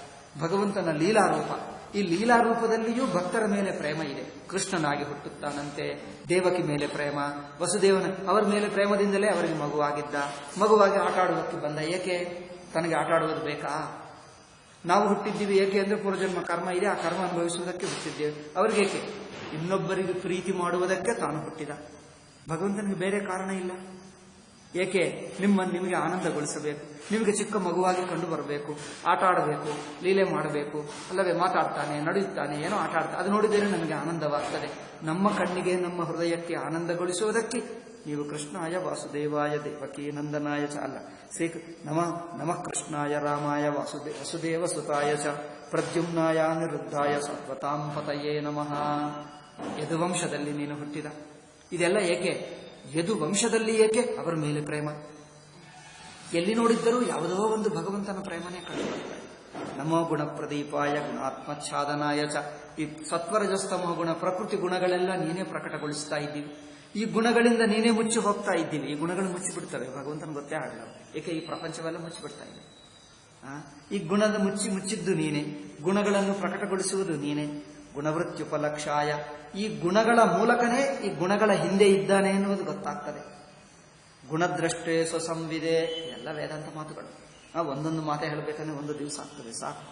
ಭಗವಂತನ ಲೀಲಾರೂಪ. ಈ ಲೀಲಾರೂಪದಲ್ಲಿಯೂ ಭಕ್ತರ ಮೇಲೆ ಪ್ರೇಮ ಇದೆ. ಕೃಷ್ಣನಾಗಿ ಹುಟ್ಟುತ್ತಾನಂತೆ, ದೇವಕಿ ಮೇಲೆ ಪ್ರೇಮ, ವಸುದೇವನ ಅವರ ಮೇಲೆ ಪ್ರೇಮದಿಂದಲೇ ಅವರಿಗೆ ಮಗುವಾಗಿದ್ದ. ಮಗುವಾಗಿ ಆಟ ಆಡುವುದಕ್ಕೆ ಬಂದ. ಏಕೆ? ತನಗೆ ಆಟ ಆಡುವುದು ಬೇಕಾ? ನಾವು ಹುಟ್ಟಿದ್ದೀವಿ ಏಕೆ ಅಂದರೆ ಪೂರ್ವಜನ್ಮ ಕರ್ಮ ಇದೆ, ಆ ಕರ್ಮ ಅನುಭವಿಸುವುದಕ್ಕೆ ಹುಟ್ಟಿದ್ದೇವೆ. ಅವ್ರಿಗೇಕೆ? ಇನ್ನೊಬ್ಬರಿಗೆ ಪ್ರೀತಿ ಮಾಡುವುದಕ್ಕೆ ತಾನು ಹುಟ್ಟಿದ. ಭಗವಂತನಿಗೆ ಬೇರೆ ಕಾರಣ ಇಲ್ಲ. ಏಕೆ? ನಿಮಗೆ ಆನಂದಗೊಳಿಸಬೇಕು, ನಿಮಗೆ ಚಿಕ್ಕ ಮಗುವಾಗಿ ಕಂಡು ಬರಬೇಕು, ಆಟ ಆಡಬೇಕು, ಲೀಲೆ ಮಾಡಬೇಕು, ಅಲ್ಲವೇ ಮಾತಾಡ್ತಾನೆ, ನಡೆಯುತ್ತಾನೆ, ಏನೋ ಆಟ ಆಡ್ತಾನೆ, ಅದು ನೋಡಿದರೆ ನಮಗೆ ಆನಂದವಾಗ್ತದೆ. ನಮ್ಮ ಕಣ್ಣಿಗೆ, ನಮ್ಮ ಹೃದಯಕ್ಕೆ ಆನಂದಗೊಳಿಸುವುದಕ್ಕೆ ನೀವು ಕೃಷ್ಣಾಯ ವಾಸುದೇವಾಯ ದೇವಕೀ ನಂದನಾಯ ಚ ಅಲ್ಲ, ನಮಃ ಕೃಷ್ಣಾಯ ರಾಮಾಯ ವಸುದೇವ ಸುತಾಯ ಚ ಪ್ರದ್ಯುಮ್ನಾಯ ನಿರುದ್ಧಾಯ ಸರ್ವತಾಂ ಪತಯೇ ನಮಃ. ಯದುವಂಶದಲ್ಲಿ ನೀನು ಹುಟ್ಟಿದ. ಇದೆಲ್ಲ ಏಕೆ? ಯದುವಂಶದಲ್ಲಿ ಏಕೆ? ಅವರ ಮೇಲೆ ಪ್ರೇಮ. ಎಲ್ಲಿ ನೋಡಿದ್ದರೂ ಯಾವುದೋ ಒಂದು ಭಗವಂತನ ಪ್ರೇಮನೇ ಕಂಡುಬರುತ್ತದೆ. ನಮೋ ಗುಣ ಪ್ರದೀಪಾಯ ಗುಣಾತ್ಮಚ್ಛಾದನಾಯ ಚ. ಈ ಸತ್ವರಜಸ್ತಮ ಗುಣ ಪ್ರಕೃತಿ ಗುಣಗಳೆಲ್ಲ ನೀನೇ ಪ್ರಕಟಗೊಳಿಸ್ತಾ ಇದ್ದೀವಿ. ಈ ಗುಣಗಳಿಂದ ನೀನೇ ಮುಚ್ಚಿ ಹೋಗ್ತಾ ಇದ್ದೀವಿ. ಈ ಗುಣಗಳು ಮುಚ್ಚಿಬಿಡ್ತವೆ, ಭಗವಂತನ ಗೊತ್ತೇ ಆಗಲ್ಲ. ಏಕೆ? ಈ ಪ್ರಪಂಚವೆಲ್ಲ ಮುಚ್ಚಿಬಿಡ್ತಾ ಇದೆ. ಈ ಗುಣದ ಮುಚ್ಚಿದ್ದು ನೀನೇ, ಗುಣಗಳನ್ನು ಪ್ರಕಟಗೊಳಿಸುವುದು ನೀನೇ. ಗುಣವೃತ್ಯುಪಲಕ್ಷಾಯ. ಈ ಗುಣಗಳ ಮೂಲಕನೇ ಈ ಗುಣಗಳ ಹಿಂದೆ ಇದ್ದಾನೆ ಎನ್ನುವುದು ಗೊತ್ತಾಗ್ತದೆ. ಗುಣದ್ರಷ್ಟೇ ಸ್ವಸಂವಿದೆ. ಎಲ್ಲ ವೇದಾಂತ ಮಾತುಗಳು. ನಾವು ಒಂದೊಂದು ಮಾತೇ ಹೇಳಬೇಕಂದ್ರೆ ಒಂದು ದಿವಸ ಆಗ್ತದೆ, ಸಾಕು.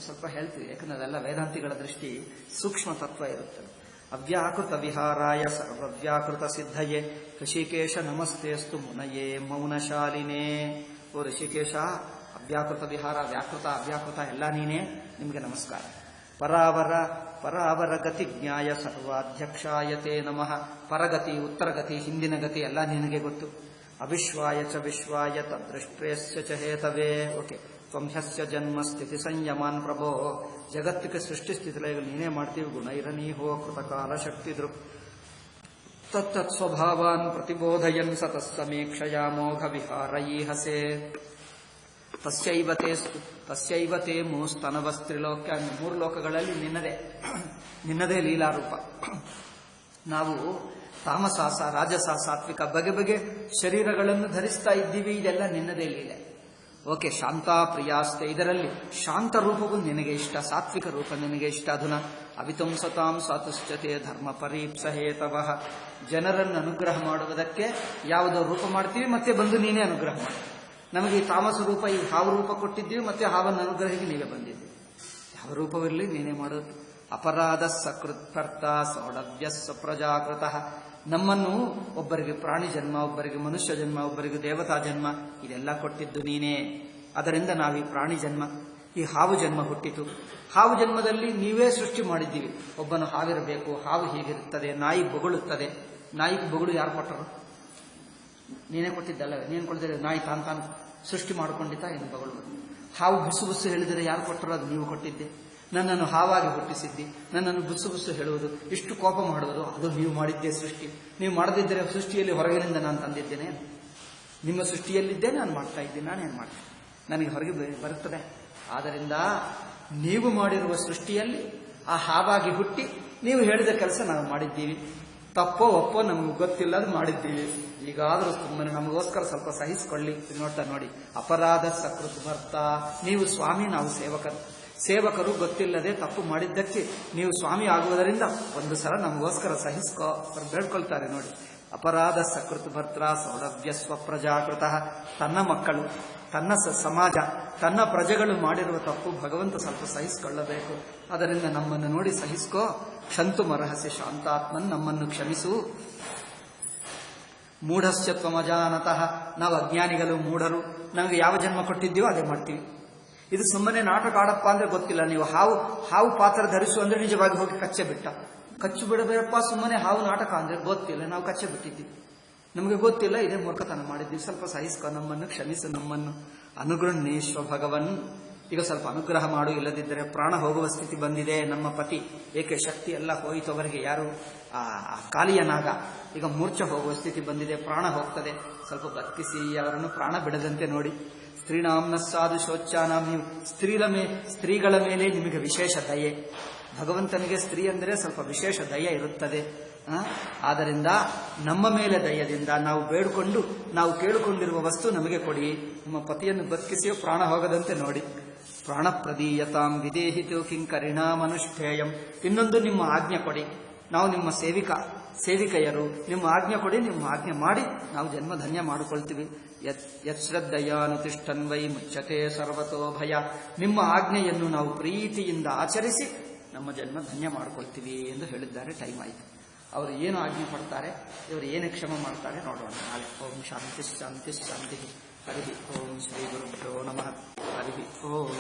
ಸ್ವಲ್ಪ ಹೇಳ್ತೀವಿ, ಯಾಕಂದ್ರೆ ಅದೆಲ್ಲ ವೇದಾಂತಿಗಳ ದೃಷ್ಟಿ ಸೂಕ್ಷ್ಮ ತತ್ವ ಇರುತ್ತದೆ. ಅವ್ಯಾಕೃತ ವಿಹಾರಾಯ ಸರ್ವವ್ಯಾಕೃತ ಸಿದ್ಧಯೇ ಋಷಿಕೇಶ ನಮಸ್ತೆಸ್ತು ಮುನಯೇ ಮೌನಶಾಲಿನೇ. ಓ ಋಷಿಕೇಶ, ಅವ್ಯಾಕೃತ ವಿಹಾರ, ವ್ಯಾಕೃತ ಅವ್ಯಾಕೃತ ಎಲ್ಲ ನೀನೇ, ನಿಮಗೆ ನಮಸ್ಕಾರ. ಪರಾವರ ಗತಿ ಜ್ಞಾಯ ಸರ್ವಾಧ್ಯಕ್ಷಾಯತೆ ನಮಃ. ಪರಗತಿ, ಉತ್ತರಗತಿ, ಹಿಂದಿನ ಗತಿ ಎಲ್ಲ ನಿನಗೆ ಗೊತ್ತು. ಅವಿಶ್ವಾಯ ಚ ವಿಶ್ವಾಯ ತದೃಷ್ಟೇಸ್ಯ ಚ ಹೇತವೇ. ಓಕೆ. ತ್ವಂಹ್ಯಸ್ಯ ಜನ್ಮ ಸ್ಥಿತಿ ಸಂಯಮಾನ್ ಪ್ರಭೋ. ಜಗತ್ತಿಗೆ ಸೃಷ್ಟಿ ಸ್ಥಿತಿಲಯಗಳು ನೀನೇ ಮಾಡ್ತೀವಿ. ಗುಣೈರನೀಹೋ ಕೃತಕಾಲ ಶಕ್ತಿ ದೃಕ್ ತತ್ತತ್ ಸ್ವಭಾವಾನ್ ಪ್ರತಿಬೋಧಯನ್ ಸತಸ್ಸಮೀಕ್ಷಯಾ ಮೋಘ ವಿಹಾರಯೀಹಸೆ. ತಸ್ಯೈವತೆ ಮೂಸ್ತನವಸ್ತ್ರಿಲೋಕ್ಯ. ಮೂರು ಲೋಕಗಳಲ್ಲಿ ನಿನ್ನದೇ ಲೀಲಾರೂಪ. ನಾವು ತಾಮಸಾಸ, ರಾಜಸ, ಸಾತ್ವಿಕ ಬಗೆ ಬಗೆ ಶರೀರಗಳನ್ನು ಧರಿಸ್ತಾ ಇದ್ದೀವಿ. ಇದೆಲ್ಲ ನಿನ್ನದೇ ಲೀಲೆ. ಓಕೆ. ಶಾಂತ ಪ್ರಿಯಾಸ್ತೆ. ಇದರಲ್ಲಿ ಶಾಂತ ರೂಪವು ನಿನಗೆ ಇಷ್ಟ, ಸಾತ್ವಿಕ ರೂಪ ನಿನಗೆ ಇಷ್ಟ. ಅಧುನಾ ಅವಿತಂಸತಾಂ ಸಾತುಶ್ಚತೆ ಧರ್ಮ ಪರೀಪ್ಸಹೇತವಃ. ಜನರನ್ನು ಅನುಗ್ರಹ ಮಾಡುವುದಕ್ಕೆ ಯಾವುದೋ ರೂಪ ಮಾಡ್ತೀವಿ, ಮತ್ತೆ ಬಂದು ನೀನೇ ಅನುಗ್ರಹ ಮಾಡಿ. ನಮಗೆ ಈ ತಾಮಸ ರೂಪ, ಈ ಹಾವು ರೂಪ ಕೊಟ್ಟಿದ್ದೀವಿ, ಮತ್ತೆ ಹಾವನ್ನು ಅನುಗ್ರಹಕ್ಕೆ ನೀವೇ ಬಂದಿದ್ದೀವಿ. ಯಾವ ರೂಪವಿರಲಿ ನೀನೇ ಮಾಡೋದು. ಅಪರಾಧ ಸಕೃತ್ಕರ್ತ ಸೌಢವ್ಯಸ್ಸ ಪ್ರಜಾಕೃತಃ. ನಮ್ಮನ್ನು ಒಬ್ಬರಿಗೆ ಪ್ರಾಣಿ ಜನ್ಮ, ಒಬ್ಬರಿಗೆ ಮನುಷ್ಯ ಜನ್ಮ, ಒಬ್ಬರಿಗೆ ದೇವತಾ ಜನ್ಮ, ಇದೆಲ್ಲ ಕೊಟ್ಟಿದ್ದು ನೀನೇ. ಅದರಿಂದ ನಾವೀ ಪ್ರಾಣಿ ಜನ್ಮ, ಈ ಹಾವು ಜನ್ಮ ಹುಟ್ಟಿತು. ಹಾವು ಜನ್ಮದಲ್ಲಿ ನೀವೇ ಸೃಷ್ಟಿ ಮಾಡಿದ್ದೀವಿ. ಒಬ್ಬನು ಹಾವಿರಬೇಕು, ಹಾವು ಹೀಗಿರುತ್ತದೆ, ನಾಯಿ ಬೊಗಳುತ್ತದೆ. ನಾಯಿಗೆ ಬೊಗಳು ಯಾರು ಕೊಟ್ಟರು? ನೀನೇ ಕೊಟ್ಟಿದ್ದಲ್ಲವೇ? ನೀನು ಕೊಟ್ಟಿದ್ದರೆ ನಾಯಿ ತಾನು ಸೃಷ್ಟಿ ಮಾಡಿಕೊಂಡಿದ್ದ ಏನು ಬೊಗಳುವುದು? ಹಾವು ಬುಸ್ಸು ಬುಸ್ಸು ಹೇಳಿದರೆ ಯಾರು ಕೊಟ್ಟರು? ಅದು ನೀವು ಕೊಟ್ಟಿದ್ದೆ. ನನ್ನನ್ನು ಹಾವಾಗಿ ಹುಟ್ಟಿಸಿದ್ದಿ, ನನ್ನನ್ನು ಬುಸ್ಸು ಬುಸ್ಸು ಹೇಳುವುದು, ಇಷ್ಟು ಕೋಪ ಮಾಡುವುದು, ಅದು ನೀವು ಮಾಡಿದ್ದೇ ಸೃಷ್ಟಿ. ನೀವು ಮಾಡದಿದ್ದರೆ ಸೃಷ್ಟಿಯಲ್ಲಿ ಹೊರಗಿನಿಂದ ನಾನು ತಂದಿದ್ದೇನೆ. ನಿಮ್ಮ ಸೃಷ್ಟಿಯಲ್ಲಿದ್ದೇ ನಾನು ಮಾಡ್ತಾ ಇದ್ದೀನಿ. ನಾನೇನು ಮಾಡ್ತೀನಿ? ನನಗೆ ಹೊರಗೆ ಬರುತ್ತದೆ. ಆದ್ದರಿಂದ ನೀವು ಮಾಡಿರುವ ಸೃಷ್ಟಿಯಲ್ಲಿ ಆ ಹಾವಾಗಿ ಹುಟ್ಟಿ ನೀವು ಹೇಳಿದ ಕೆಲಸ ನಾವು ಮಾಡಿದ್ದೀವಿ. ತಪ್ಪೋ ಒಪ್ಪೋ ನಮ್ಗೆ ಗೊತ್ತಿಲ್ಲದ ಮಾಡಿದ್ದೀವಿ. ಈಗಾದರೂ ಸುಮ್ಮನೆ ನಮಗೋಸ್ಕರ ಸ್ವಲ್ಪ ಸಹಿಸಿಕೊಳ್ಳಿ. ನೋಡ್ತಾ ನೋಡಿ, ಅಪರಾಧ ಸಕೃತ್ ಭರ್ತ. ನೀವು ಸ್ವಾಮಿ, ನಾವು ಸೇವಕರು. ಸೇವಕರು ಗೊತ್ತಿಲ್ಲದೆ ತಪ್ಪು ಮಾಡಿದ್ದಕ್ಕೆ ನೀವು ಸ್ವಾಮಿ ಆಗುವುದರಿಂದ ಒಂದು ಸಲ ನಮಗೋಸ್ಕರ ಸಹಿಸ್ಕೋ ಅವ್ರು ಬೇಡ್ಕೊಳ್ತಾರೆ ನೋಡಿ. ಅಪರಾಧ ಸಕೃತ್ ಭರ್ತ್ರ ಸೌರಭ್ಯ ಸ್ವಪ್ರಜಾಕೃತ. ತನ್ನ ಮಕ್ಕಳು, ತನ್ನ ಸಮಾಜ, ತನ್ನ ಪ್ರಜೆಗಳು ಮಾಡಿರುವ ತಪ್ಪು ಭಗವಂತ ಸ್ವಲ್ಪ ಸಹಿಸಿಕೊಳ್ಳಬೇಕು. ಅದರಿಂದ ನಮ್ಮನ್ನು ನೋಡಿ ಸಹಿಸ್ಕೋ. ಕ್ಷಂತು ಮರಹಸ್ಯ ಶಾಂತಾತ್ಮನ್, ನಮ್ಮನ್ನು ಕ್ಷಮಿಸು. ಮೂಢಸ್ಯ ತ್ವಮಜಾನತಃ. ನಾವು ಅಜ್ಞಾನಿಗಳು, ಮೂಢರು. ನಮಗೆ ಯಾವ ಜನ್ಮ ಕೊಟ್ಟಿದ್ದೀವೋ ಅದೇ ಮಾಡ್ತೀವಿ. ಇದು ಸುಮ್ಮನೆ ನಾಟಕ ಆಡಪ್ಪ ಅಂದ್ರೆ ಗೊತ್ತಿಲ್ಲ. ನೀವು ಹಾವು ಪಾತ್ರ ಧರಿಸು ಅಂದ್ರೆ ನಿಜವಾಗಿ ಹೋಗಿ ಕಚ್ಚೆ ಬಿಟ್ಟ. ಕಚ್ಚು ಬಿಡಬೇಡಪ್ಪ ಸುಮ್ಮನೆ ಹಾವು ನಾಟಕ ಅಂದ್ರೆ ಗೊತ್ತಿಲ್ಲ, ನಾವು ಕಚ್ಚೆ ಬಿಟ್ಟಿದ್ದೀವಿ. ನಮಗೆ ಗೊತ್ತಿಲ್ಲ, ಇದೇ ಮೂರ್ಖತನ ಮಾಡಿದ್ದೀವಿ. ಸ್ವಲ್ಪ ಸಹಿಸ್ಕೊ, ನಮ್ಮನ್ನು ಕ್ಷಮಿಸು, ನಮ್ಮನ್ನು ಅನುಗೃಹ್ಣೇಶ್ವ ಭಗವನ್. ಈಗ ಸ್ವಲ್ಪ ಅನುಗ್ರಹ ಮಾಡು, ಇಲ್ಲದಿದ್ದರೆ ಪ್ರಾಣ ಹೋಗುವ ಸ್ಥಿತಿ ಬಂದಿದೆ. ನಮ್ಮ ಪತಿ ಏಕೆ ಶಕ್ತಿ ಎಲ್ಲ ಹೋಯಿತು ಅವರಿಗೆ, ಯಾರು ಆ ಕಾಲಿಯನಾಗ ಈಗ ಮೂರ್ಛೆ ಹೋಗುವ ಸ್ಥಿತಿ ಬಂದಿದೆ, ಪ್ರಾಣ ಹೋಗ್ತದೆ. ಸ್ವಲ್ಪ ಬದುಕಿಸಿ ಅವರನ್ನು ಪ್ರಾಣ ಬಿಡದಂತೆ ನೋಡಿ. ಸ್ತ್ರೀನಾಂನ ಸಾಧು ಶೋಚ್ಯಾನಾಂ. ನೀವು ಸ್ತ್ರೀಗಳ ಮೇಲೆ ನಿಮಗೆ ವಿಶೇಷ ದಯೆ. ಭಗವಂತನಿಗೆ ಸ್ತ್ರೀ ಅಂದರೆ ಸ್ವಲ್ಪ ವಿಶೇಷ ದಯೆ ಇರುತ್ತದೆ. ಆದ್ದರಿಂದ ನಮ್ಮ ಮೇಲೆ ದಯದಿಂದ ನಾವು ಬೇಡಿಕೊಂಡು ನಾವು ಕೇಳಿಕೊಂಡಿರುವ ವಸ್ತು ನಮಗೆ ಕೊಡಿ. ನಮ್ಮ ಪತಿಯನ್ನು ಬದುಕಿಸಿಯೋ ಪ್ರಾಣ ಹೋಗದಂತೆ ನೋಡಿ. ಪ್ರಾಣ ಪ್ರದೀಯತಾಂ ವಿದೇಹಿತು ಕಿಂಕರಿಣಾಮನುಷ್ಠೇಯಂ. ಇನ್ನೊಂದು, ನಿಮ್ಮ ಆಜ್ಞೆ ಕೊಡಿ. ನಾವು ನಿಮ್ಮ ಸೇವಿಕೆಯರು, ನಿಮ್ಮ ಆಜ್ಞೆ ಕೊಡಿ. ನಿಮ್ಮ ಆಜ್ಞೆ ಮಾಡಿ ನಾವು ಜನ್ಮ ಧನ್ಯ ಮಾಡಿಕೊಳ್ತೀವಿ. ಯಶ್ರದ್ಧಯಾನುತಿಷ್ಠನ್ ವೈ ಮುಚ್ಚತೆ ಸರ್ವತೋ ಭಯ. ನಿಮ್ಮ ಆಜ್ಞೆಯನ್ನು ನಾವು ಪ್ರೀತಿಯಿಂದ ಆಚರಿಸಿ ನಮ್ಮ ಜನ್ಮ ಧನ್ಯ ಮಾಡಿಕೊಳ್ತೀವಿ ಎಂದು ಹೇಳಿದ್ದಾರೆ. ಟೈಮ್ ಆಯಿತು. ಅವರು ಏನು ಆಜ್ಞೆ ಪಡ್ತಾರೆ, ಇವರು ಏನು ಕ್ಷಮ ಮಾಡ್ತಾರೆ ನೋಡೋಣ ನಾಳೆ. ಓಂ ಶಾಂತಿ ಶಾಂತಿ ಶಾಂತಿ. ಹರಿ ಓಂ ಶ್ರೀ ಗುರುಭ್ಯೋ ನಮಃ. ಹರಿ ಓಂ.